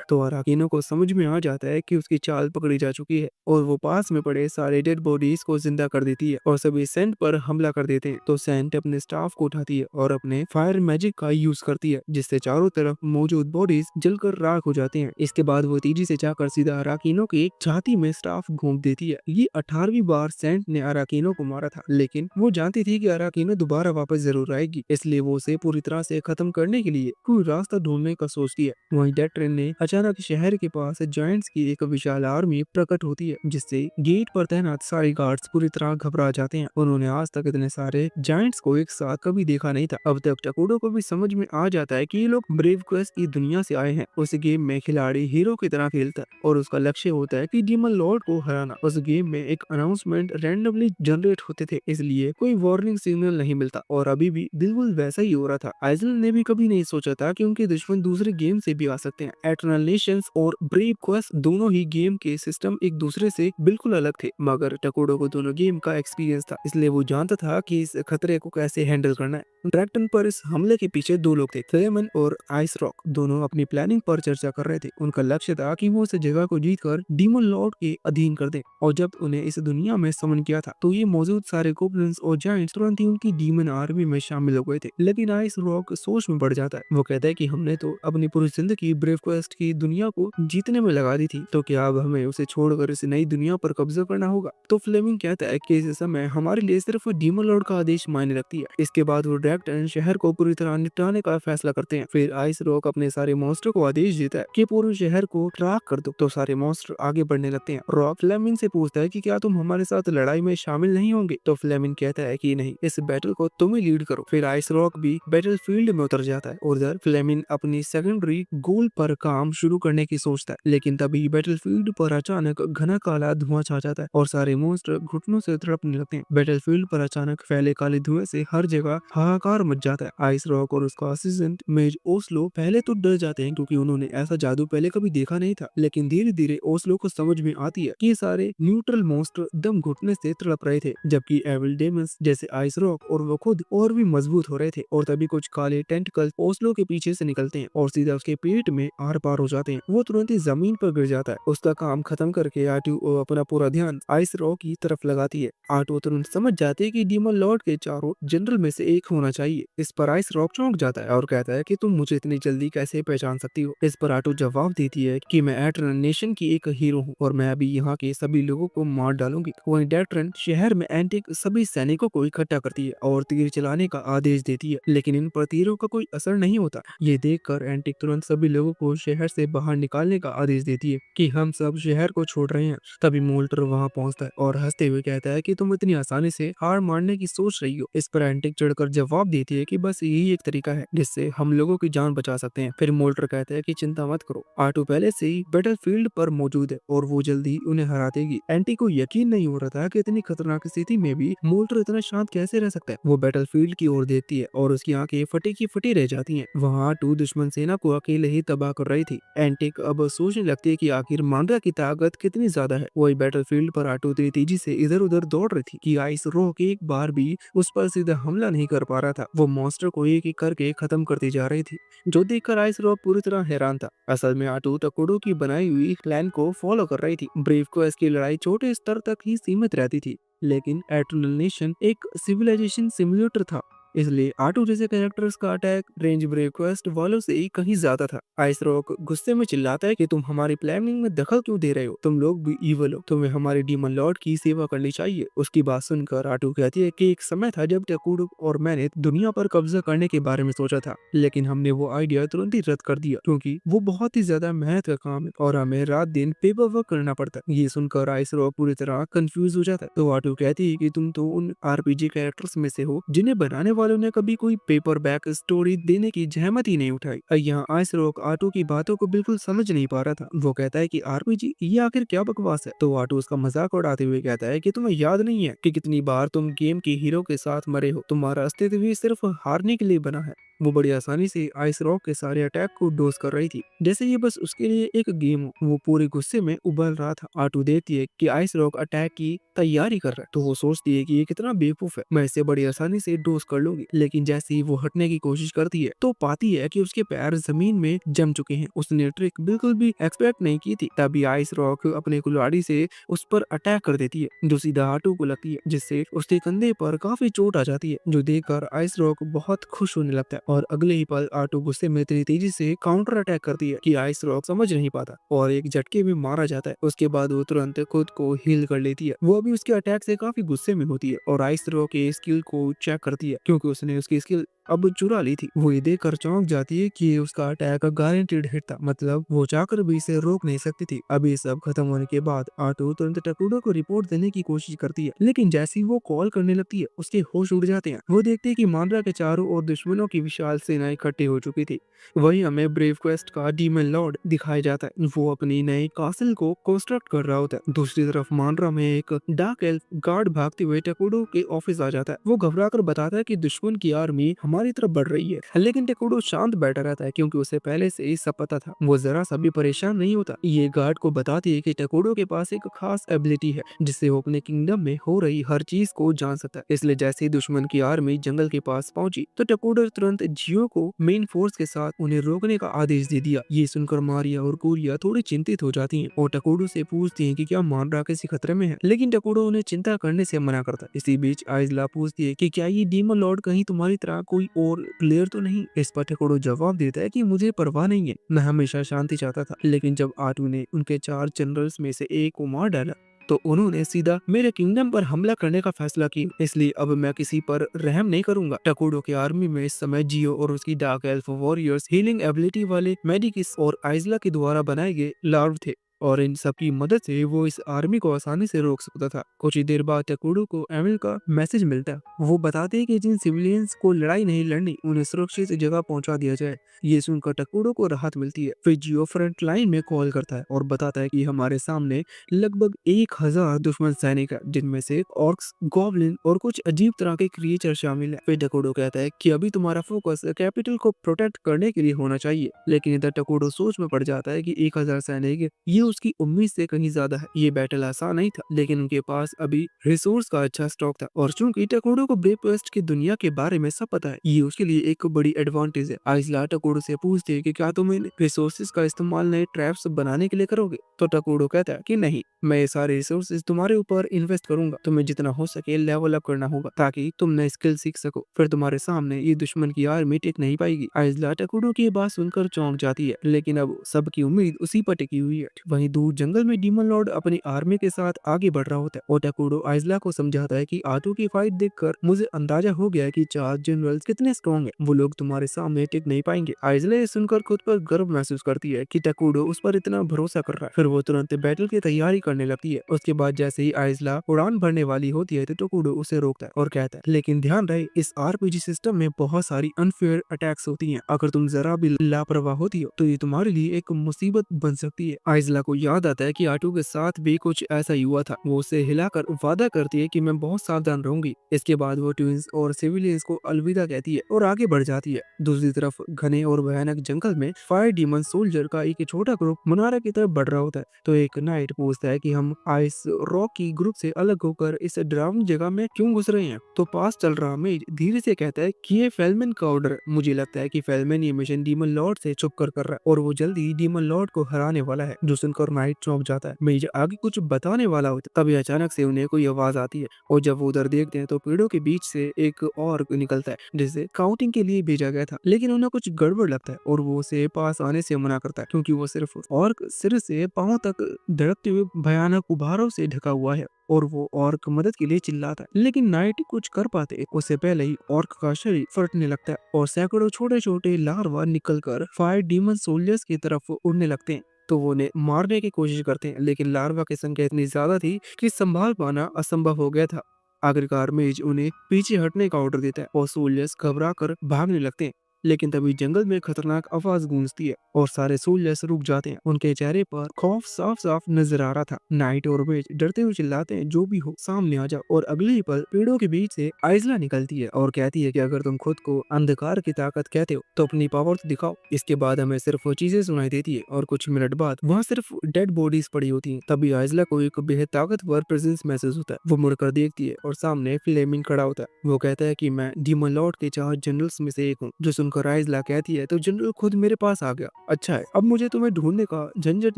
तो अराकीनो को समझ में आ जाता है कि उसकी चाल पकड़ी जा चुकी है और वो पास में पड़े सारे डेड बॉडीज को जिंदा कर देती है और सभी सेंट पर हमला कर देते हैं। तो सेंट अपने स्टाफ को उठाती है और अपने फायर मैजिक का यूज करती है, जिससे चारों तरफ मौजूद बॉडीज जलकर राख हो जाती हैं। इसके बाद वो तेजी से जाकर सीधा अराकीनो की छाती में स्टाफ घूम देती है। ये 18वीं बार सेंट ने अराकीनो को मारा था, लेकिन वो जानती थी कि अराकीनो दोबारा वापस जरूर आएगी, इसलिए वो उसे पूरी तरह से खत्म करने के लिए कोई रास्ता ढूंढने का सोचती है। वहीं डेट्रेन ने अचानक शहर के पास जायंट्स की एक विशाल आर्मी प्रकट होती है, जिससे गेट पर तैनात सारे गार्ड्स पूरी तरह घबरा जाते हैं। उन्होंने आज तक इतने सारे जायंट्स को एक साथ कभी देखा नहीं था। अब तक टकुडो को भी समझ में आ जाता है कि ये लोग ब्रेव क्वेस्ट की दुनिया से आए हैं। उस गेम में खिलाड़ी हीरो की तरह खेलता है और उसका लक्ष्य होता है कि डीमन लॉर्ड को हराना। उस गेम में एक अनाउंसमेंट रैंडमली जनरेट होते थे, इसलिए कोई वार्निंग सिग्नल नहीं मिलता और अभी भी बिल्कुल वैसा ही हो रहा था। आइसलैंड ने भी कभी नहीं सोचा था कि उनके दुश्मन दूसरे गेम से भी आ सकते हैं। एटर्नल नेशंस और ब्रेव क्वेस्ट दोनों ही गेम के सिस्टम एक दूसरे से बिल्कुल अलग थे, मगर टकुडो को दोनों गेम का एक्सपीरियंस था, इसलिए वो जानता था कि इस खतरे को कैसे हैंडल करना है। ड्रैगन पर इस हमले के पीछे दो लोग थे, फ्लेमन और आइस रॉक। दोनों अपनी प्लानिंग पर चर्चा कर रहे थे। उनका लक्ष्य था कि वो इस जगह को जीतकर डीमन लॉर्ड के अधीन कर दें, और जब उन्हें इस दुनिया में समन किया था तो ये मौजूद सारे गोब्लिन्स और जायंट्स तुरंत ही उनकी डीमन आर्मी में शामिल हो गए थे। लेकिन आइस रॉक सोच में पड़ जाता है। वो कहता है कि हमने तो अपनी पूरी जिंदगी ब्रेव क्वेस्ट की दुनिया को जीतने में लगा दी थी, तो क्या अब हमें उसे छोड़कर इस नई दुनिया पर कब्जा करना होगा। तो फ्लेमिंग कहता है कि इस समय हमारे लिए सिर्फ डीमन लॉर्ड का आदेश मायने रखती है। इसके बाद वो ड्रैगन शहर को पूरी तरह निपटाने का फैसला करते हैं। फिर आइस रॉक अपने सारे मॉन्स्टर को आदेश देता है कि पूरे शहर को ट्रैक कर दो। तो सारे मॉन्स्टर आगे बढ़ने लगते हैं। रॉक फ्लेमिंग से पूछता है कि क्या तुम हमारे साथ लड़ाई में शामिल नहीं होंगे। तो फ्लेमिंग कहता है कि नहीं, इस बैटल को तुम ही लीड करो। फिर आइस रॉक भी बैटल फील्ड में उतर जाता है और उधर फ्लेमिंग अपनी सेकेंडरी गोल पर काम शुरू करने की सोचता है। लेकिन तभी बैटल फील्ड पर अचानक घना काला धुआं छा जाता है और सारे मॉन्स्टर घुटनों से तड़पने लगते हैं। बैटल फील्ड पर अचानक फैले काले धुएं से हर जगह हाहाकार मच जाता है। आइस रॉक और उसका असिस्टेंट मेज ओस्लो पहले तो डर जाते हैं, क्योंकि उन्होंने ऐसा जादू पहले कभी देखा नहीं था। लेकिन धीरे धीरे ओस्लो को समझ में आती है कि ये सारे न्यूट्रल मॉन्स्टर दम घुटने से तड़प रहे थे, जबकि एविल डेमंस जैसे आइस रॉक और वो खुद और भी मजबूत हो रहे थे। और तभी कुछ काले टेंटिकल ओस्लो के पीछे से निकलते हैं और सीधा उसके पेट में आर पार हो जाते हैं। वो तुरंत ही जमीन पर गिर जाता है। उसका काम खत्म करके आटू अपना पूरा ध्यान आइस रॉक की तरफ लगाती है। आटू तुरंत समझ जाती है कि डीमन लॉर्ड के चारों जनरल में से एक होना चाहिए। इस पर आइस रॉक चौंक जाता है और कहता है कि तुम मुझे इतनी जल्दी कैसे पहचान सकती हो। इस पर आटो जवाब देती है कि मैं एटरन नेशन की एक हीरो हूँ और मैं अभी यहाँ के सभी लोगों को मार डालूंगी। वहीं डेट्रन शहर में एंटिक सभी सैनिकों को इकट्ठा करती है और तीर चलाने का आदेश देती है, लेकिन इन पर तीरों का कोई असर नहीं होता। ये देखकर एंटिक तुरंत सभी लोगों को शहर से बाहर निकालने का आदेश देती है कि हम सब शहर को छोड़ रहे हैं। तभी मोल्टर वहां पहुंचता है और हंसते हुए कहता है कि तुम इतनी आसानी से हार मारने की सोच रही हो। इस पर एंटिक चढ़कर जवाब देती है कि बस यही एक तरीका है जिससे हम लोगों की जान बचा सकते हैं। फिर मोल्टर कहता है कि चिंता मत करो, आटो पहले से ही बैटलफील्ड पर मौजूद है और वो जल्दी उन्हें हरा देगी। एंटी को यकीन नहीं हो रहा था कि इतनी खतरनाक स्थिति में भी मोल्टर इतना शांत कैसे रह सकता है। वो बैटलफील्ड की ओर देखती है और उसकी आंखें फटी की फटी रह जाती हैं। वहाँ आटो दुश्मन सेना को अकेले ही तबाह कर रही थी। एंटिक अब सोचने लगती है कि आखिर मांड्रा की ताकत कितनी ज्यादा है। वही बैटलफील्ड पर आटो इतनी तेजी से इधर उधर दौड़ रही थी कि आइस रॉक एक बार भी उस पर सीधा हमला नहीं कर पा रहा था। वो मॉन्स्टर को एक एक करके खत्म करती जा रही थी, जो देखकर आइस रॉक पूरी तरह हैरान था। असल में आटो टकोडो की बनाई हुई प्लान को फॉलो कर रही थी। ब्रेव क्वेस्ट की लड़ाई छोटे स्तर तक ही सीमित रहती थी, लेकिन एटर्नल नेशन एक सिविलाइजेशन सिमुलेटर था, इसलिए आटो जैसे कैरेक्टर्स का अटैक रेंज ब्रेव क्वेस्ट वालों से ही कहीं ज्यादा था। आइस रॉक गुस्से में चिल्लाता है कि तुम हमारी प्लानिंग में दखल क्यों दे रहे हो, तुम लोग भी ईवल हो, तुम्हें हमारे डीमन लॉर्ड की सेवा करनी चाहिए। उसकी बात सुनकर आटो कहती है कि एक समय था जब टकुडो और मैंने दुनिया पर कब्जा करने के बारे में सोचा था, लेकिन हमने वो आइडिया तुरंत ही रद्द कर दिया क्योंकि वो बहुत ही ज्यादा मेहनत का काम है और हमें रात दिन पेपर वर्क करना पड़ता है। ये सुनकर आइस रॉक पूरी तरह कंफ्यूज हो जाता है। तो आटो कहती है कि तुम तो उन आरपीजी कैरेक्टर्स में से हो जिन्हें बनाने वालों ने कभी कोई पेपर बैक स्टोरी देने की जहमत ही नहीं उठाई। यहाँ आइस रॉक आटो की बातों को बिल्कुल समझ नहीं पा रहा था। वो कहता है कि आरपीजी ये आखिर क्या बकवास है। तो आटो उसका मजाक उड़ाते हुए कहता है कि तुम्हें याद नहीं है कि कितनी बार तुम गेम के हीरो के साथ मरे हो, तुम्हारा अस्तित्व भी सिर्फ हारने के लिए बना है। वो बड़ी आसानी से आइस रॉक के सारे अटैक को डोज कर रही थी, जैसे ये बस उसके लिए एक गेम हो। वो पूरे गुस्से में उबल रहा था। आटो देखती है कि आइस रॉक अटैक की तैयारी कर रहा है, तो वो सोचती है कि ये कितना बेवकूफ है, मैं इसे बड़ी आसानी से डोज कर लूंगी। लेकिन जैसे ही वो हटने की कोशिश करती है तो पाती है कि उसके पैर जमीन में जम चुके हैं। उसने ट्रिक बिल्कुल भी एक्सपेक्ट नहीं की थी। तभी आइस रॉक अपने कुल्हाड़ी से उस पर अटैक कर देती है, जो सीधा आटो को लगती है, जिससे उसके कंधे पर काफी चोट आ जाती है, जो देखकर आइस रॉक बहुत खुश होने लगता है। और अगले ही पल आटो गुस्से में इतनी तेजी से काउंटर अटैक करती है कि आइस रॉक समझ नहीं पाता और एक झटके में मारा जाता है। उसके बाद वो तुरंत खुद को हील कर लेती है। वो अभी उसके अटैक से काफी गुस्से में होती है और आइस रॉक के स्किल को चेक करती है, क्योंकि उसने उसकी स्किल अब चुरा ली थी। वो ये देखकर चौंक जाती है कि ये उसका अटैक गारंटीड हिट था, मतलब वो चाहकर भी इसे रोक नहीं सकती थी। अभी सब खत्म होने के बाद आटो तुरंत टकुडो को रिपोर्ट देने की कोशिश करती है, लेकिन जैसे ही वो कॉल करने लगती है उसके होश उड़ जाते हैं। वो देखती है कि मांड्रा के चारों ओर दुश्मनों की विशाल सेना इकट्ठी हो चुकी थी। वही हमें ब्रेव क्वेस्ट का डीमन लॉर्ड दिखाया जाता है। वो अपनी नई कासल को कंस्ट्रक्ट कर रहा होता है। दूसरी तरफ मांड्रा में एक डार्क एल्फ गार्ड भागते हुए टकुडो के ऑफिस आ जाता है। वो घबराकर बताता है कि दुश्मन की आर्मी हमारी तरफ बढ़ रही है, लेकिन टकुडो शांत बैठा रहता है क्योंकि उसे पहले से ही सब पता था। वो जरा सा भी परेशान नहीं होता। ये गार्ड को बताती है कि टकुडो के पास एक खास एबिलिटी है जिससे वो अपने किंगडम में हो रही हर चीज को जान सकता है। इसलिए जैसे ही दुश्मन की आर्मी जंगल के पास पहुंची तो टकुडो तुरंत जियो को मेन फोर्स के साथ उन्हें रोकने का आदेश दे दिया। ये सुनकर मारिया और कोरिया थोड़ी चिंतित हो जाती हैं और टकुडो से पूछती हैं कि क्या मांड्रा किसी खतरे में है, लेकिन टकुडो उन्हें चिंता करने से मना करता है। इसी बीच आइजला पूछती है कि क्या ये डीमन लॉर्ड कहीं तुम्हारी तरह कोई और प्लेयर तो नहीं। इस पर टकुडो जवाब देता है कि मुझे परवाह नहीं है, मैं हमेशा शांति चाहता था, लेकिन जब आटू ने उनके 4 जनरल्स में से एक को मार डाला तो उन्होंने सीधा मेरे किंगडम पर हमला करने का फैसला किया, इसलिए अब मैं किसी पर रहम नहीं करूंगा। टकुडो की आर्मी में इस समय जियो और उसकी dark elf warriors healing ability वाले मेडिकिस और आइजला के द्वारा बनाए गए लार्व थे और इन सब की मदद से वो इस आर्मी को आसानी से रोक सकता था। कुछ ही देर बाद टकुडो को एमिल का मैसेज मिलता है। वो बताते हैं कि जिन सिविलियंस को लड़ाई नहीं लड़नी उन्हें सुरक्षित जगह पहुंचा दिया जाए। ये सुनकर टकुडो को राहत मिलती है। फिर जियो फ्रंट लाइन में कॉल करता है और बताता है कि हमारे सामने लगभग 1000 दुश्मन सैनिक है, जिनमें से ऑर्क्स, गॉब्लिन और कुछ अजीब तरह के क्रिएचर शामिल है। फिर टकुडो कहता है कि अभी तुम्हारा फोकस कैपिटल को प्रोटेक्ट करने के लिए होना चाहिए, लेकिन इधर टकुडो सोच में पड़ जाता है कि 1000 सैनिक ये उसकी उम्मीद से कहीं ज्यादा है। ये बैटल आसान नहीं था, लेकिन उनके पास अभी रिसोर्स का अच्छा स्टॉक था और चूंकि टकोडो को ब्रेकफास्ट की दुनिया के बारे में सब पता है, ये उसके लिए एक बड़ी एडवांटेज है। आइसला टकोडो से पूछती है कि क्या तुम इन रिसोर्सेज का इस्तेमाल नए ट्रैप्स बनाने के लिए करोगे, तो टकोडो कहता है कि नहीं, मैं ये सारे रिसोर्सेज तुम्हारे ऊपर इन्वेस्ट करूंगा। तुम्हें जितना हो सके लेवल अप करना होगा ताकि तुम नए स्किल सीख सको, फिर तुम्हारे सामने ये दुश्मन की आर्मी टिक नहीं पाएगी। आइसला टकोडो की ये बात सुनकर चौंक जाती है, लेकिन अब सबकी उम्मीद उसी पर टिकी हुई है। वहीं दूर जंगल में डीमन लॉर्ड अपनी आर्मी के साथ आगे बढ़ रहा होता है और टकोडो आइसला को समझाता है कि आटो की फाइट देखकर मुझे अंदाजा हो गया है कि 4 जनरल्स कितने स्ट्रॉन्ग हैं, वो लोग तुम्हारे सामने टिक नहीं पाएंगे। आइसला ये सुनकर खुद पर गर्व महसूस करती है कि टकोडो उस पर इतना भरोसा कर रहा है। फिर वो तुरंत बैटल की तैयारी करने लगती है। उसके बाद जैसे ही आइसला उड़ान भरने वाली होती है तो टकोडो उसे रोकता है और कहता है, लेकिन ध्यान रहे, इस आरपीजी सिस्टम में बहुत सारी अनफेयर अटैक्स होती हैं। अगर तुम जरा भी लापरवाह होती हो तो ये तुम्हारे लिए एक मुसीबत बन सकती है। आइसला को याद आता है कि आटू के साथ भी कुछ ऐसा ही हुआ था। वो उसे हिलाकर वादा करती है कि मैं बहुत सावधान रहूंगी। इसके बाद वो ट्विंस और सिविलियंस को अलविदा कहती है और आगे बढ़ जाती है। दूसरी तरफ घने और भयानक जंगल में फायर डीमन सोल्जर का एक छोटा ग्रुप मुनारा की तरफ बढ़ रहा होता है। तो एक नाइट पूछता है कि हम आइस रॉक की ग्रुप से अलग होकर इस डरावनी जगह में क्यों घुस रहे हैं। तो पास चल रहा मेज धीरे से कहता है कि ये फेलमैन का ऑर्डर है। मुझे लगता है कि फेलमैन ये मिशन डीमन लॉर्ड से छुप कर रहा है और वो जल्दी डीमन लॉर्ड को हराने वाला है। जो सुनकर नाइट चौंक जाता है। मेज आगे कुछ बताने वाला होता है, तभी अचानक से उन्हें कोई आवाज आती है और जब वो उधर देखते हैं तो पेड़ों के बीच से एक और निकलता है जिसे काउंटिंग के लिए भेजा गया था, लेकिन उन्हें कुछ गड़बड़ लगता है और वो उसे पास आने से मना करता है क्योंकि वो सिर्फ और सिर से पांव तक धड़कते हुए भयानक उभारों से ढका हुआ है और वो ऑर्क मदद के लिए चिल्लाता है, लेकिन नाइट कुछ कर पाते उससे पहले ही ऑर्क का शरीर फटने लगता है और सैकड़ों छोटे छोटे लार्वा निकलकर फायर डीमन सोल्जर्स की तरफ उड़ने लगते हैं। तो वो उन्हें मारने की कोशिश करते हैं, लेकिन लार्वा की संख्या इतनी ज्यादा थी कि संभाल पाना असंभव हो गया था। आखिरकार मेज उन्हें पीछे हटने का ऑर्डर देता है और सोल्जर्स घबरा कर भागने लगते हैं, लेकिन तभी जंगल में खतरनाक आवाज गूंजती है और सारे सोल्जर्स रुक जाते हैं। उनके चेहरे पर खौफ साफ साफ नजर आ रहा था। नाइट और मेज डरते हुए चिल्लाते हैं, जो भी हो सामने आ जाओ। और अगले ही पल पेड़ों के बीच से आइसला निकलती है और कहती है कि अगर तुम खुद को अंधकार की ताकत कहते हो तो अपनी पावर तो दिखाओ। इसके बाद हमें सिर्फ वो चीजें सुनाई देती है और कुछ मिनट बाद वहाँ सिर्फ डेड बॉडीज पड़ी होती हैं। तभी आइसला को एक बेहद ताकतवर प्रेजेंस महसूस होता है। वो मुड़कर देखती है और सामने फ्लेमिंग खड़ा होता है। वो कहता है कि मैं डीमन लॉर्ड के 4 जनरल्स में से एक हूँ। जो सुनकर आइसला कहती है, तो जनरल खुद मेरे पास आ गया। अच्छा है, अब मुझे तुम्हें ढूंढने का झंझट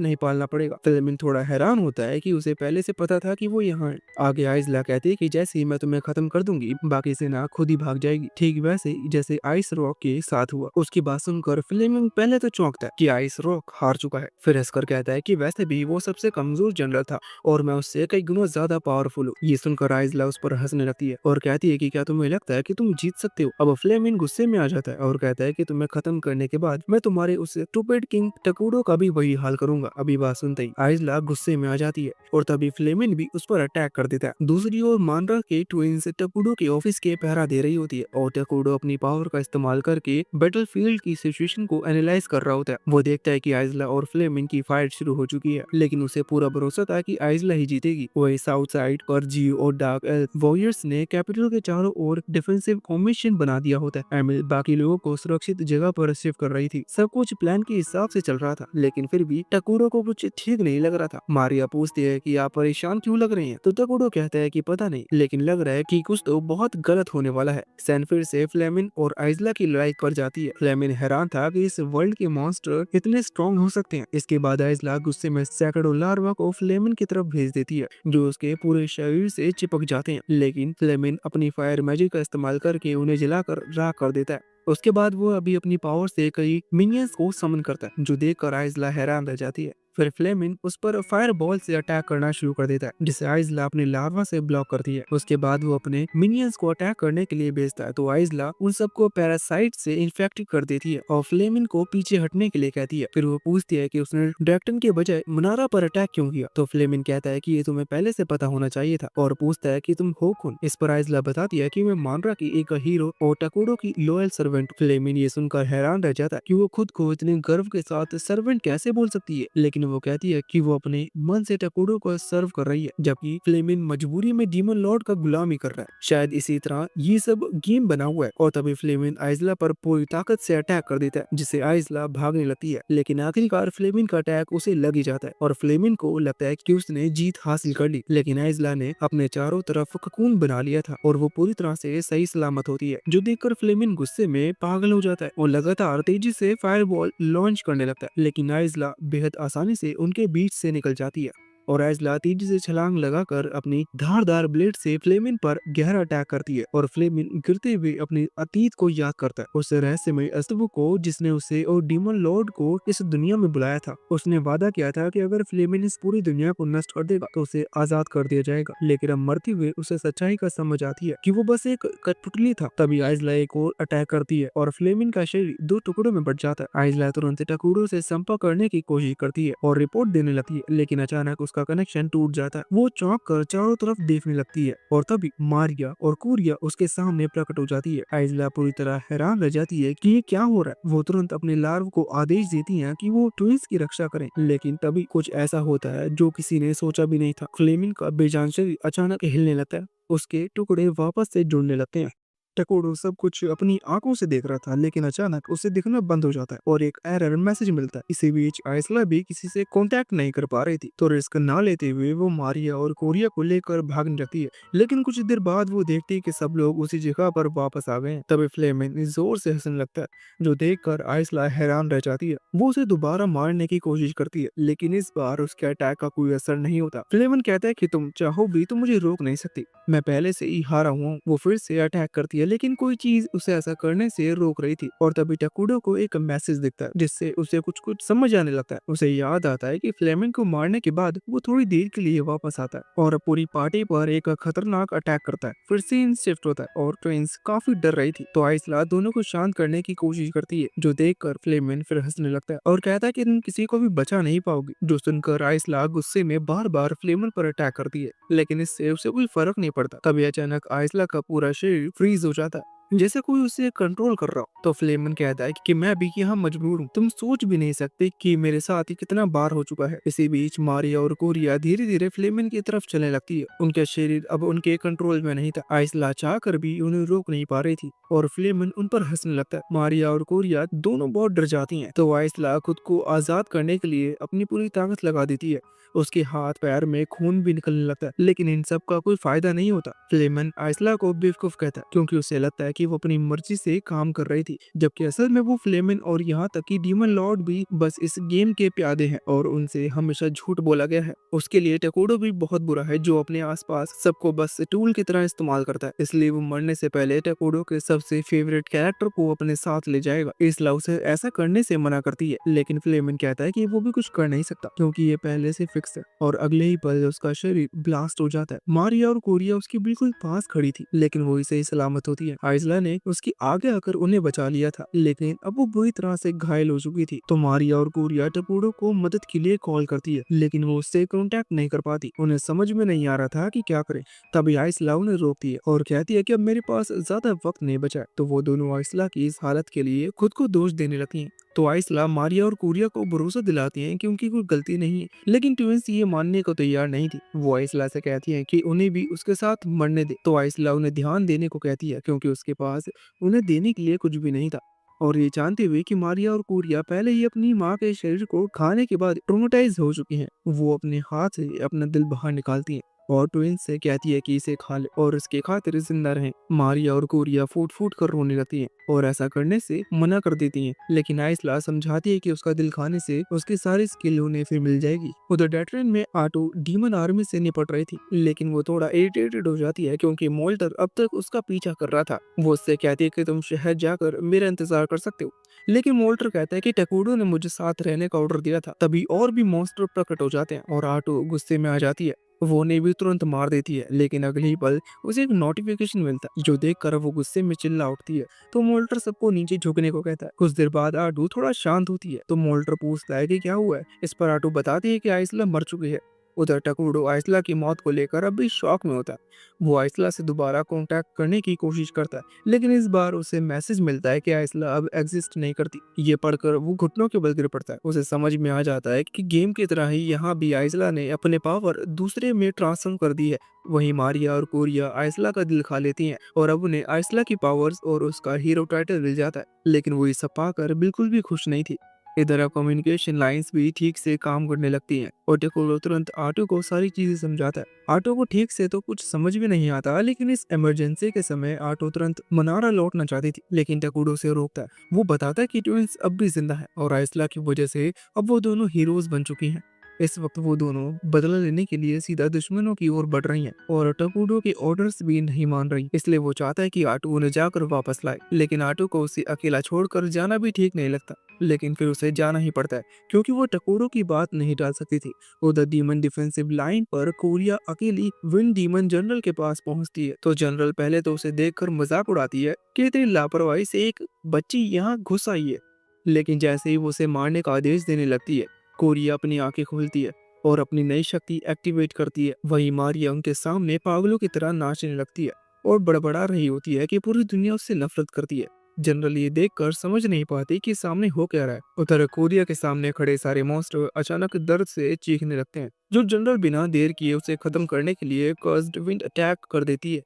नहीं पालना पड़ेगा। फ्लेमिंग थोड़ा हैरान होता है कि उसे पहले से पता था कि वो यहाँ है। आगे आइसला कहती है कि जैसे ही मैं तुम्हें खत्म कर दूंगी बाकी सेना खुद ही भाग जाएगी, ठीक वैसे ही जैसे आइस रॉक के साथ हुआ। उसकी बात सुनकर फ्लेमिंग पहले तो चौंकता है कि आइस रॉक हार चुका है, फिर हंसकर कहता है कि वैसे भी वो सबसे कमजोर जनरल था और मैं उससे कई गुना ज्यादा पावरफुल हूँ। ये सुनकर आइसला उस पर हंसने लगती है और कहती है कि क्या तुम्हें लगता है कि तुम जीत सकते हो। अब फ्लेमिंग गुस्से में आ जाता है और कहता है कि तुम्हें खत्म करने के बाद मैं तुम्हारे उस स्टूपिड किंग टकूडो का भी वही हाल करूंगा। अभी बात सुनते ही आइसला गुस्से में आ जाती है और तभी फ्लेमिंग भी उस पर अटैक कर देता है। दूसरी ओर मांड्रा के ट्विंस टकूडो के ऑफिस के पहरा दे रही होती है और टकूडो अपनी पावर का इस्तेमाल करके बैटलफील्ड की सिचुएशन को एनालाइज कर रहा होता है। वो देखता है कि आइसला और फ्लेमिंग की फाइट शुरू हो चुकी है, लेकिन उसे पूरा भरोसा था कि आइसला ही जीतेगी। वही साउथ साइड पर जियो और डार्क एल्फ वॉरियर्स ने कैपिटल के चारों ओर डिफेंसिव फॉर्मेशन बना दिया होता है। एमिल बाकी लोगों को सुरक्षित जगह पर शिफ्ट कर रही थी। सब कुछ प्लान के हिसाब से चल रहा था, लेकिन फिर भी टकूडो को कुछ ठीक नहीं लग रहा था। मारिया पूछती है कि आप परेशान क्यों लग रहे हैं, तो टकूडो कहता है कि पता नहीं, लेकिन लग रहा है कि कुछ तो बहुत गलत होने वाला है। सैन फिर से फ्लेमिन और आइसला की लड़ाई कर जाती है। फ्लेमिन हैरान था कि इस वर्ल्ड के मॉन्स्टर इतने स्ट्रॉन्ग हो सकते हैं। इसके बाद आइसला गुस्से में सैकड़ों लार्वा को फ्लेमिन की तरफ भेज देती है, जो उसके पूरे शरीर से चिपक जाते हैं, लेकिन फ्लेमिन अपनी फायर मैजिक का इस्तेमाल करके उन्हें जलाकर राख कर देता है। उसके बाद वो अभी अपनी पावर से कई मिनियंस को समन करता है, जो देखकर आइसला हैरान रह जाती है। फिर फ्लेमिन उस पर फायर बॉल से अटैक करना शुरू कर देता है, जिसे आइसला अपने लार्वा से ब्लॉक करती है। उसके बाद वो अपने मिनियंस को अटैक करने के लिए भेजता है, तो आइसला उन सबको पैरासाइट से इन्फेक्ट कर देती है और फ्लेमिन को पीछे हटने के लिए कहती है। फिर वो पूछती है कि उसने ड्रैक्टन के बजाय मुनारा पर अटैक क्यों किया, तो फ्लेमिन कहता है कि ये तुम्हें पहले से पता होना चाहिए था और पूछता है कि तुम हो कौन। इस पर आइसला बताती है कि मैं मांड्रा की एक हीरो और टकूडो की लॉयल सर्वेंट। फ्लेमिन ये सुनकर हैरान रह जाता है कि वो खुद को इतने गर्व के साथ सर्वेंट कैसे बोल सकती है, लेकिन वो कहती है कि वो अपने मन से टकोरो को सर्व कर रही है, जबकि फ्लेमिन मजबूरी में डीमन लॉर्ड का गुलामी कर रहा है। शायद इसी तरह ये सब गेम बना हुआ है। और तभी फ्लेमिन आइजला पर पूरी ताकत से अटैक कर देता है, जिससे आइजला भागने लगती है, लेकिन आखिरकार फ्लेमिन का अटैक उसे लग ही जाता है और फ्लेमिन को लगता है कि उसने जीत हासिल कर ली। लेकिन आइजला ने अपने चारों तरफ ककून बना लिया था और वो पूरी तरह से सही सलामत होती है, जो देखकर फ्लेमिन गुस्से में पागल हो जाता है और लगातार तेजी से फायरबॉल लॉन्च करने लगता है। लेकिन आइजला बेहद आसानी से उनके बीच से निकल जाती है और आइजला तेजी से छलांग लगाकर अपनी धारदार ब्लेड से फ्लेमिन पर गहरा अटैक करती है और फ्लेमिन गिरते हुए अपने अतीत को याद करता है, उस रहस्यमय अस्तित्व को जिसने उसे और डीमन लॉर्ड को इस दुनिया में बुलाया था। उसने वादा किया था कि अगर फ्लेमिन इस पूरी दुनिया को नष्ट कर देगा तो उसे आजाद कर दिया जाएगा, लेकिन अब मरते हुए उसे सच्चाई का समझ आती है कि वो बस एक कठपुतली था। तभी आइजला एक और अटैक करती है और फ्लेमिन का शरीर दो टुकड़ों में बट जाता है। आइजला तुरंत टकूरो से संपर्क करने की कोशिश करती है और रिपोर्ट देने लगती है, लेकिन अचानक उसका कनेक्शन टूट जाता है। वो चौंक कर चारों तरफ देखने लगती है और तभी मारिया और कोरिया उसके सामने प्रकट हो जाती है। आइजला पूरी तरह हैरान रह जाती है कि ये क्या हो रहा है। वो तुरंत अपने लार्व को आदेश देती है कि वो ट्विंस की रक्षा करें, लेकिन तभी कुछ ऐसा होता है जो किसी ने सोचा भी नहीं था। फ्लेमिंग का बेजान शरीर अचानक हिलने लगता है, उसके टुकड़े वापस से जुड़ने लगते हैं। टकोरो सब कुछ अपनी आंखों से देख रहा था, लेकिन अचानक उसे दिखना बंद हो जाता है और एक एरर मैसेज मिलता है। इसी बीच आइसला भी किसी से कांटेक्ट नहीं कर पा रही थी, तो रिस्क ना लेते हुए वो मारिया और कोरिया को लेकर भागने लगती है। लेकिन कुछ देर बाद वो देखती है कि सब लोग उसी जगह पर वापस आ गए हैं। तभी फ्लेमिन जोर से हंसने लगता है, जो देखकर आइसला हैरान रह जाती है। वो उसे दोबारा मारने की कोशिश करती है, लेकिन इस बार उसके अटैक का कोई असर नहीं होता। फ्लेमिन कहता है कि तुम चाहो भी तो मुझे रोक नहीं सकती, मैं पहले से ही हारा हुआ हूँ। वो फिर से अटैक करती है, लेकिन कोई चीज उसे ऐसा करने से रोक रही थी। और तभी टकुडो को एक मैसेज दिखता है, जिससे उसे कुछ कुछ समझ आने लगता है। उसे याद आता है कि फ्लेमिंग को मारने के बाद वो थोड़ी देर के लिए वापस आता है और पूरी पार्टी पर एक खतरनाक अटैक करता है। फिर सीन शिफ्ट होता है और ट्विंस काफी डर रही थी, तो आइसला दोनों को शांत करने की कोशिश करती है, जो देखकर फ्लेमिन फिर हंसने लगता है और कहता है कि तुम किसी को भी बचा नहीं पाओगी। जो सुनकर आइसला गुस्से में बार बार फ्लेमिन पर अटैक करती है, लेकिन इससे उसे कोई फर्क नहीं पड़ता। तभी अचानक आइसला का पूरा शरीर फ्रीज हो जाता है, जैसे कोई उसे कंट्रोल कर रहा हो। तो फ्लेमन कहता है कि मैं भी यहाँ मजबूर हूँ, तुम सोच भी नहीं सकते कि मेरे साथ ही कितना बार हो चुका है। इसी बीच मारिया और कोरिया धीरे धीरे फ्लेमन की तरफ चलने लगती है। उनका शरीर अब उनके कंट्रोल में नहीं था। आइसला चाह कर भी उन्हें रोक नहीं पा रही थी और फ्लेमन उन पर हंसने लगता है। मारिया और कोरिया दोनों बहुत डर जाती हैं, तो आइसला खुद को आजाद करने के लिए अपनी पूरी ताकत लगा देती है। उसके हाथ पैर में खून भी निकलने लगता है, लेकिन इन सब का कोई फायदा नहीं होता। फ्लेमन आइसला को बेवकूफ कहता है, क्योंकि उसे लगता है कि वो अपनी मर्जी से काम कर रही थी, जबकि असल में वो फ्लेमन और यहाँ तक कि डीमन लॉर्ड भी बस इस गेम के प्यादे हैं और उनसे हमेशा झूठ बोला गया है। उसके लिए टकोडो भी बहुत बुरा है, जो अपने आसपास सबको बस टूल की तरह इस्तेमाल करता है। इसलिए वो मरने से पहले टकोडो के सबसे फेवरेट कैरेक्टर को अपने साथ ले जाएगा। इसला उसे ऐसा करने से मना करती है, लेकिन फ्लेमन कहता है कि वो भी कुछ कर नहीं सकता, क्योंकि ये पहले से फिक्स है। और अगले ही पल उसका शरीर ब्लास्ट हो जाता है। मारिया और कोरिया उसके बिल्कुल पास खड़ी थी, लेकिन वो इसे ही सलामत होती है। आइसला ने उसकी आगे आकर उन्हें बचा लिया था, लेकिन अब वो बुरी तरह से घायल हो चुकी थी। तो मारिया और कोरिया टपोडो को मदद के लिए कॉल करती है, लेकिन वो उससे कांटेक्ट नहीं कर पाती। उन्हें समझ में नहीं आ रहा था कि क्या करें। तभी आइसला उन्हें रोकती है और कहती है कि अब मेरे पास ज्यादा वक्त नहीं बचा है। तो वो दोनों आइसला की इस हालत के लिए खुद को दोष देने लगती हैं। तो आइसला मारिया और कोरिया को भरोसा दिलाती हैं कि उनकी कोई गलती नहीं है, लेकिन ट्विंस ये मानने को तैयार नहीं थी। वो आइसला से कहती हैं कि उन्हें भी उसके साथ मरने दे। तो आइसला उन्हें ध्यान देने को कहती है, क्योंकि उसके पास उन्हें देने के लिए कुछ भी नहीं था। और ये जानते हुए कि मारिया और कोरिया पहले ही अपनी माँ के शरीर को खाने के बाद ट्रोमेटाइज हो चुकी हैं, वो अपने हाथ से अपना दिल बाहर निकालती हैं और ट्विंस से कहती है कि इसे खा ले और इसके खातिर जिंदा रहें। मारिया और कोरिया फूट फूट कर रोने लगती हैं और ऐसा करने से मना कर देती हैं, लेकिन आइसला समझाती है कि उसका दिल खाने से उसकी सारी स्किल उन्हें फिर मिल जाएगी। उधर डेट्रेन में आटो डीमन आर्मी से निपट रही थी, लेकिन वो थोड़ा इरिटेटेड हो जाती है, क्योंकि मोल्टर अब तक उसका पीछा कर रहा था। वो उससे कहती है कि तुम शहर जाकर मेरा इंतजार कर सकते हो, लेकिन मोल्टर कहता है कि टकूडो ने मुझे साथ रहने का ऑर्डर दिया था। तभी और भी मॉन्स्टर प्रकट हो जाते हैं और आटो गुस्से में आ जाती है। वो उन्हें भी तुरंत मार देती है, लेकिन अगले ही पल उसे एक नोटिफिकेशन मिलता है, जो देखकर वो गुस्से में चिल्ला उठती है। तो मोल्टर सबको नीचे झुकने को कहता है। कुछ देर बाद आटू थोड़ा शांत होती है, तो मोल्टर पूछता है कि क्या हुआ है। इस पर आटू बताती है कि आइसला मर चुकी है उधर टकूडो आइसला की मौत को लेकर अब भी शॉक में होता है। वो आइसला से दोबारा कांटेक्ट करने की कोशिश करता है, लेकिन इस बार उसे मैसेज मिलता है कि आइसला अब एग्जिस्ट नहीं करती। ये पढ़कर वो घुटनों के बल गिर पड़ता है। उसे समझ में आ जाता है कि गेम की तरह ही यहाँ भी आइसला ने अपने पावर दूसरे में ट्रांसफर कर दी है। वहीं मारिया और कोरिया आइसला का दिल खा लेती हैं और अब उन्हें आइसला की पावर्स और उसका हीरो टाइटल मिल जाता है, लेकिन वो ये सब पाकर बिल्कुल भी खुश नहीं थी। इधर अब कम्युनिकेशन लाइंस भी ठीक से काम करने लगती हैं और टेकोलो तुरंत आटो को सारी चीजें समझाता है। आटो को ठीक से तो कुछ समझ भी नहीं आता, लेकिन इस इमरजेंसी के समय आटो तुरंत मनारा लौटना चाहती थी, लेकिन टकुडो उसे रोकता है। वो बताता है कि ट्विंस अब भी जिंदा है और आइसला की वजह से अब वो दोनों हीरोज बन चुकी हैं। इस वक्त वो दोनों बदला लेने के लिए सीधा दुश्मनों की ओर बढ़ रही हैं और टकुडो के ऑर्डर्स भी नहीं मान रही। इसलिए वो चाहता है कि आटो उन्हें जाकर वापस लाए, लेकिन आटो को उसे अकेला छोड़कर जाना भी ठीक नहीं लगता। लेकिन फिर उसे जाना ही पड़ता है क्योंकि वो टकोरो की बात नहीं टाल सकती थी। उधर डीमन डिफेंसिव लाइन पर कोरिया अकेली विंड डीमन जनरल के पास पहुंचती है तो जनरल पहले तो उसे देखकर मजाक उड़ाती है कि इतनी लापरवाही से एक बच्ची यहाँ घुस आई है, लेकिन जैसे ही वो उसे मारने का आदेश देने लगती है, कोरिया अपनी आंखें खोलती है और अपनी नई शक्ति एक्टिवेट करती है। वहीं मारिया उनके सामने पागलों की तरह नाचने लगती है और बड़बड़ा रही होती है कि पूरी दुनिया उससे नफरत करती है। जनरल ये देखकर समझ नहीं पाती कि सामने हो क्या रहा है। उधर कोरिया के सामने खड़े सारे मॉन्स्टर अचानक दर्द से चीखने लगते हैं, जो जनरल बिना देर किए उसे खत्म करने के लिए कर्स्ड विंड अटैक कर देती है।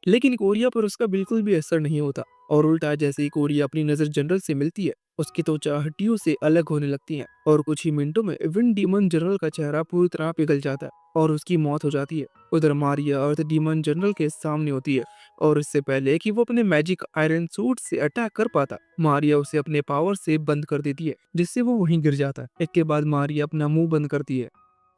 लेकिन कोरिया पर उसका बिल्कुल भी असर नहीं होता और उल्टा जैसे ही कोरिया अपनी नजर जनरल से मिलती है, उसकी त्वचा हड्डियों से अलग होने लगती है और कुछ ही मिनटों में विंड डीमन जनरल का चेहरा पूरी तरह पिघल जाता है और उसकी मौत हो जाती है। उधर मारिया अर्थ डीमन जनरल के सामने होती है और इससे पहले कि वो अपने मैजिक आयरन सूट से अटैक कर पाता, मारिया उसे अपने पावर से बंद कर देती है, जिससे वो वहीं गिर जाता है। इसके बाद मारिया अपना मुंह बंद करती है,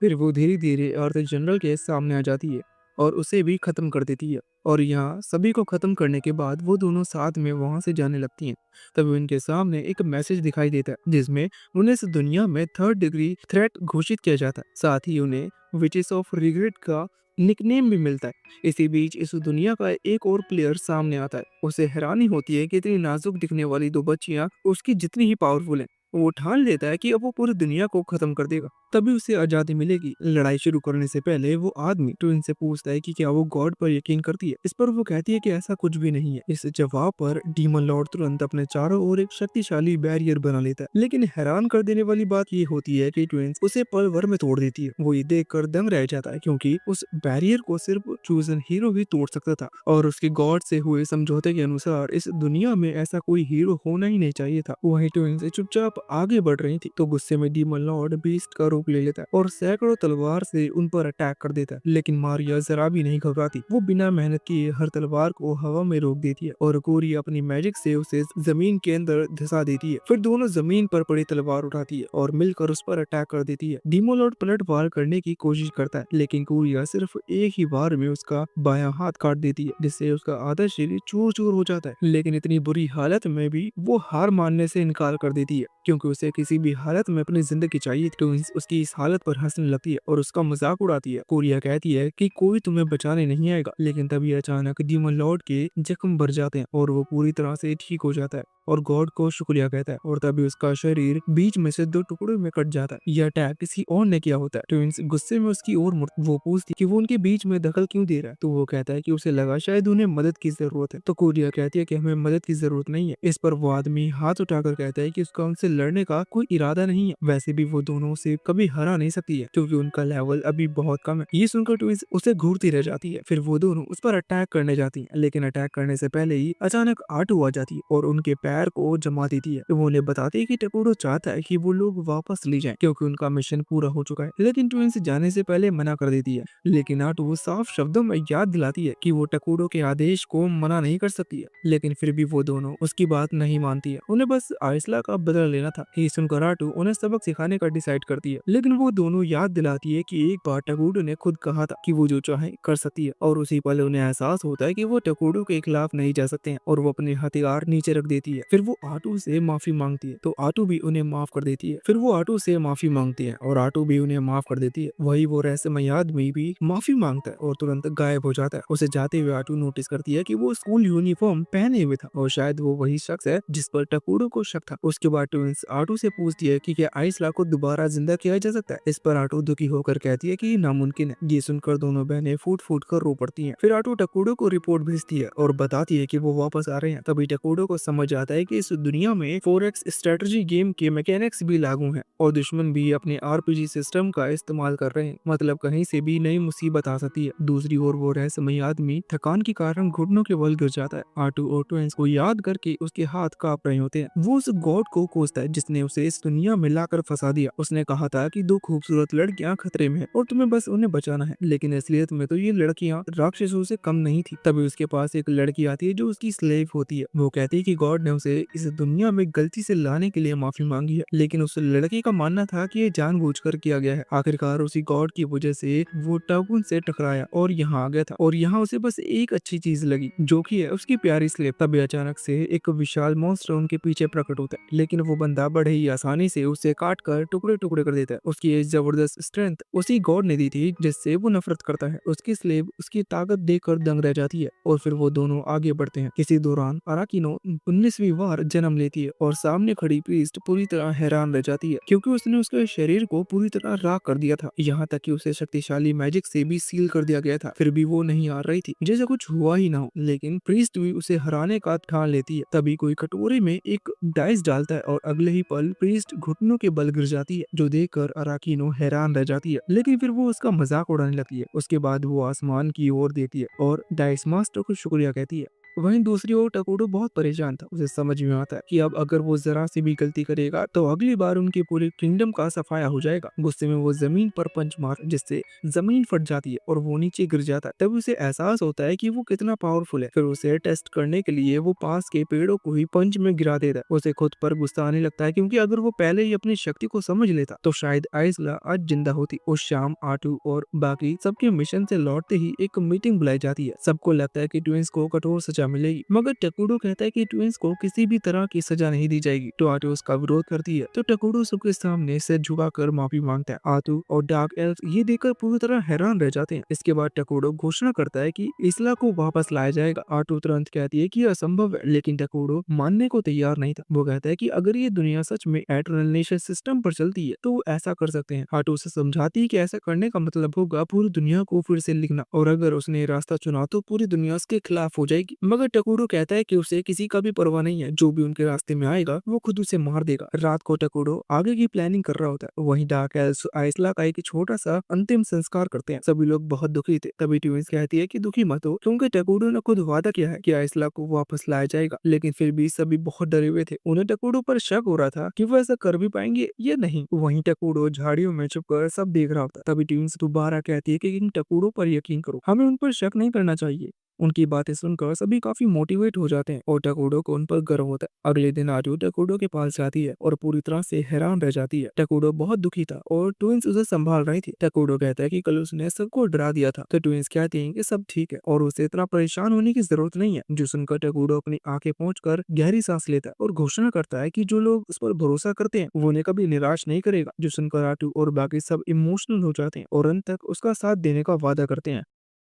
फिर वो धीरे धीरे अर्थ जनरल के सामने आ जाती है और उसे भी खत्म कर देती है। और यहाँ सभी को खत्म करने के बाद वो दोनों साथ में वहां से जाने लगती हैं। तभी उनके सामने एक मैसेज दिखाई देता है जिसमें उन्हें इस दुनिया में थर्ड डिग्री थ्रेट घोषित किया जाता है। साथ ही उन्हें विचेस ऑफ रिग्रेट का निकनेम भी मिलता है। इसी बीच इस दुनिया का एक और प्लेयर सामने आता है। उसे हैरानी होती है कि इतनी नाजुक दिखने वाली दो बच्चियां उसकी जितनी ही पावरफुल हैं। वो ठान लेता है कि अब वो पूरी दुनिया को खत्म कर देगा, तभी उसे आजादी मिलेगी। लड़ाई शुरू करने से पहले वो आदमी ट्विन से पूछता है कि क्या वो गॉड पर यकीन करती है। इस पर वो कहती है कि ऐसा कुछ भी नहीं है। इस जवाब पर डीमन लॉर्ड तुरंत अपने चारों ओर एक शक्तिशाली बैरियर बना लेता है, लेकिन हैरान कर देने वाली बात ये होती है कि ट्विंस उसे पल भर में तोड़ देती है। वो ये देख कर दंग रह जाता है क्योंकि उस बैरियर को सिर्फ चूजन हीरो ही तोड़ सकता था और उसके गॉड से हुए समझौते के अनुसार इस दुनिया में ऐसा कोई हीरो होना ही नहीं चाहिए था। वहीं ट्विंस चुपचाप आगे बढ़ रही थी तो गुस्से में डीमन लॉर्ड बीस्ट का रूप ले लेता है और सैकड़ों तलवार से उन पर अटैक कर देता है। लेकिन मारिया जरा भी नहीं घबराती। वो बिना मेहनत किए हर तलवार को हवा में रोक देती है और कोरी अपनी मैजिक से उसे जमीन के अंदर धसा देती है। फिर दोनों जमीन पर पड़ी तलवार उठाती है और मिलकर उस पर अटैक कर देती है। डीमन लॉर्ड पलट वार करने की कोशिश करता है, लेकिन कोरिया सिर्फ एक ही बार में उसका बायां हाथ काट देती है, जिससे उसका आधा शरीर चूर चूर हो जाता है। लेकिन इतनी बुरी हालत में भी वो हार मानने से इनकार कर देती है क्योंकि उसे किसी भी हालत में अपनी जिंदगी चाहिए। तो उसकी इस हालत पर हंसने लगती है और उसका मजाक उड़ाती है। कोरिया कहती है कि कोई तुम्हें बचाने नहीं आएगा, लेकिन तभी अचानक डीमन लॉर्ड के जख्म भर जाते हैं और वो पूरी तरह से ठीक हो जाता है और गॉड को शुक्रिया कहता है और तभी उसका शरीर बीच में से दो टुकड़ों में कट जाता है। यह अटैक किसी और ने किया होता है। ट्विंस गुस्से में उसकी ओर वो पूछती कि वो उनके बीच में दखल क्यों दे रहा है, तो वो कहता है कि उसे लगा शायद उन्हें मदद की जरूरत है। तो कोरिया कहती है कि हमें मदद की जरूरत नहीं है। इस पर वो आदमी हाथ उठाकर कहता है कि उसका उनसे लड़ने का कोई इरादा नहीं है। वैसे भी वो दोनों से कभी हरा नहीं सकती है क्योंकि उनका लेवल अभी बहुत कम है। ये सुनकर ट्विंस उसे घूरती रह जाती है। फिर वो दोनों उस पर अटैक करने जाती है, लेकिन अटैक करने से पहले ही अचानक आटो आ जाती है और उनके पैर को जमा देती है। वो उन्हें बताती है कि टकोरो चाहता है कि वो लोग वापस ले जाएं क्योंकि उनका मिशन पूरा हो चुका है, लेकिन ट्विंस जाने से पहले मना कर देती है। लेकिन आटो साफ शब्दों में याद दिलाती है कि वो टकोरो के आदेश को मना नहीं कर सकती है, लेकिन फिर भी वो दोनों उसकी बात नहीं मानती है। उन्हें बस आइसला का बदला लेना था। ये सुनकर आटो उन्हें सबक सिखाने का डिसाइड करती है, लेकिन वो दोनों याद दिलाती है कि एक बार टकोरो ने खुद कहा था कि वो जो चाहे कर सकती है और उसी पल उन्हें एहसास होता है कि वो टकोरो के खिलाफ नहीं जा सकते हैं और वो अपने हथियार नीचे रख देती है। फिर वो आटू से माफी मांगती है तो आटू भी उन्हें माफ कर देती है। फिर वो आटू से माफी मांगती है और आटू भी उन्हें माफ कर देती है। वही वो रहस्यमय आदमी भी माफी मांगता है और तुरंत गायब हो जाता है। उसे जाते हुए आटू नोटिस करती है कि वो स्कूल यूनिफॉर्म पहने हुए था और शायद वो वही शख्स है जिस पर टकूडो को शक था। उसके बाद ट्विंस आटू से पूछती है कि क्या आइसला को दोबारा जिंदा किया जा सकता है। इस पर आटू दुखी होकर कहती है कि ये नामुमकिन है। ये सुनकर दोनों बहनें फूट फूट कर रो पड़ती हैं। फिर आटू टकूडो को रिपोर्ट भेजती है और बताती है कि वो वापस आ रहे हैं। तभी टकूडो को समझ आता है कि इस दुनिया में 4X स्ट्रेटजी गेम के मैकेनिक्स भी लागू हैं और दुश्मन भी अपने RPG सिस्टम का इस्तेमाल कर रहे हैं। मतलब कहीं से भी नई मुसीबत आ सकती है। दूसरी ओर वो रहस्यमय आदमी थकान के कारण घुटनों के बल गिर जाता है। आटू और ट्विंस को याद करके उसके हाथ कांप रहे होते हैं। वो उस गॉड को कोसता है जिसने उसे इस दुनिया में लाकर फंसा दिया। उसने कहा था कि दो खूबसूरत लड़कियां खतरे में हैं और तुम्हें बस उन्हें बचाना है, लेकिन असलियत में तो ये लड़कियां राक्षसों से कम नहीं थी। तभी उसके पास एक लड़की आती है जो उसकी स्लेव होती है। वो कहती है कि गॉड ने उसे इस दुनिया में गलती से लाने के लिए माफी मांगी है, लेकिन उस लड़की का मानना था कि ये जानबूझकर किया गया है। आखिरकार उसी गॉड की वजह से वो टाउन से टकराया और यहाँ आ गया था और यहाँ उसे बस एक अच्छी चीज लगी जो कि है उसकी प्यारी स्लेव। तभी अचानक से एक विशाल मॉन्स्टर उनके पीछे प्रकट होता है, लेकिन वो बंदा बड़े ही आसानी से उसे काट कर टुकड़े टुकड़े कर देता है। उसकी ये जबरदस्त स्ट्रेंथ उसी गॉड ने दी थी जिससे वो नफरत करता है। उसकी स्लेव उसकी ताकत देखकर दंग रह जाती है और फिर वो दोनों आगे बढ़ते हैं। किसी दौरान अराकिनो 19वीं बार जन्म लेती है और सामने खड़ी प्रीस्ट पूरी तरह हैरान रह जाती है क्योंकि उसने उसके शरीर को पूरी तरह राख कर दिया था, यहाँ तक कि उसे शक्तिशाली मैजिक से भी सील कर दिया गया था। फिर भी वो नहीं हार रही थी, जैसे कुछ हुआ ही ना हो। लेकिन प्रीस्ट भी उसे हराने का ठान लेती है। तभी कोई कटोरे में एक डाइस डालता है और अगले ही पल प्रीस्ट घुटनों के बल गिर जाती है, जो देखकर अराकिनो हैरान रह जाती है। लेकिन फिर वो उसका मजाक उड़ाने लगती है। उसके बाद वो आसमान की ओर देखती है और डाइस मास्टर को शुक्रिया कहती है। वहीं दूसरी ओर टकोडो बहुत परेशान था। उसे समझ में आता है कि अब अगर वो जरा सी भी गलती करेगा तो अगली बार उनके पूरे किंगडम का सफाया हो जाएगा। गुस्से में वो जमीन पर पंच मार जिससे जमीन फट जाती है और वो नीचे गिर जाता है। तब उसे एहसास होता है कि वो कितना पावरफुल है। फिर उसे टेस्ट करने के लिए वो पास के पेड़ों को ही पंच में गिरा देता है। उसे खुद पर गुस्सा आने लगता है क्योंकि अगर वो पहले ही अपनी शक्ति को समझ लेता तो शायद आइसला आज जिंदा होती। उस शाम आटू और बाकी सबके मिशन से लौटते ही एक मीटिंग बुलाई जाती है। सबको लगता है कि ट्विंस को कठोर सजा मिलेगी, मगर टकूडो कहता है कि ट्विंस को किसी भी तरह की सजा नहीं दी जाएगी। तो आटू उसका विरोध करती है तो टकूडो सबके सामने सिर झुकाकर माफी मांगता है। आटू और डार्क एल्फ ये देखकर पूरी तरह हैरान रह जाते हैं। इसके बाद टकूडो घोषणा करता है कि इसला को वापस लाया जाएगा। आटू तुरंत कहती है कि यह असंभव है, लेकिन टकूडो मानने को तैयार नहीं था। वो कहता है कि अगर ये दुनिया सच में एटर्नल नेशन सिस्टम पर चलती है तो वो ऐसा कर सकते हैं। आटू उसे समझाती है कि ऐसा करने का मतलब होगा पूरी दुनिया को फिर से लिखना, और अगर उसने ये रास्ता चुना तो पूरी दुनिया उसके खिलाफ हो जाएगी। मगर टकूडो कहता है कि उसे किसी का भी परवाह नहीं है, जो भी उनके रास्ते में आएगा वो खुद उसे मार देगा। रात को टकूडो आगे की प्लानिंग कर रहा होता है। वहीं डार्क एल्फ आइसला का एक छोटा सा अंतिम संस्कार करते हैं। सभी लोग बहुत दुखी थे। तभी ट्विंस कहती है कि दुखी मत हो, क्योंकि टकूडो ने खुद वादा किया है कि आइसला को वापस लाया जाएगा। लेकिन फिर भी सभी बहुत डरे हुए थे। उन्हें टकूडो पर शक हो रहा था कि वो ऐसा कर भी पाएंगे या नहीं। वहीं टकूडो झाड़ियों में छुपकर सब देख रहा होता है। तभी ट्विंस दोबारा कहती है कि इन टकूडो पर यकीन करो, हमें उन पर शक नहीं करना चाहिए। उनकी बातें सुनकर सभी काफी मोटिवेट हो जाते हैं और टकूडो को उन पर गर्व होता है। अगले दिन आटू टकूडो के पास जाती है और पूरी तरह से हैरान रह जाती है। टकूडो बहुत दुखी था और ट्विंस उसे संभाल रही थी। टकूडो कहता है कि कल उसने सबको डरा दिया था। तो ट्विंस कहती हैं कि सब ठीक है और उसे इतना परेशान होने की जरूरत नहीं है। जो सुनकर टकूडो अपनी आंखें पोंछकर गहरी सांस लेता है और घोषणा करता है कि जो लोग उस पर भरोसा करते हैं वो उन्हें कभी निराश नहीं करेगा। जो सुनकर आटू और बाकी सब इमोशनल हो जाते हैं और अंत तक उसका साथ देने का वादा करते हैं।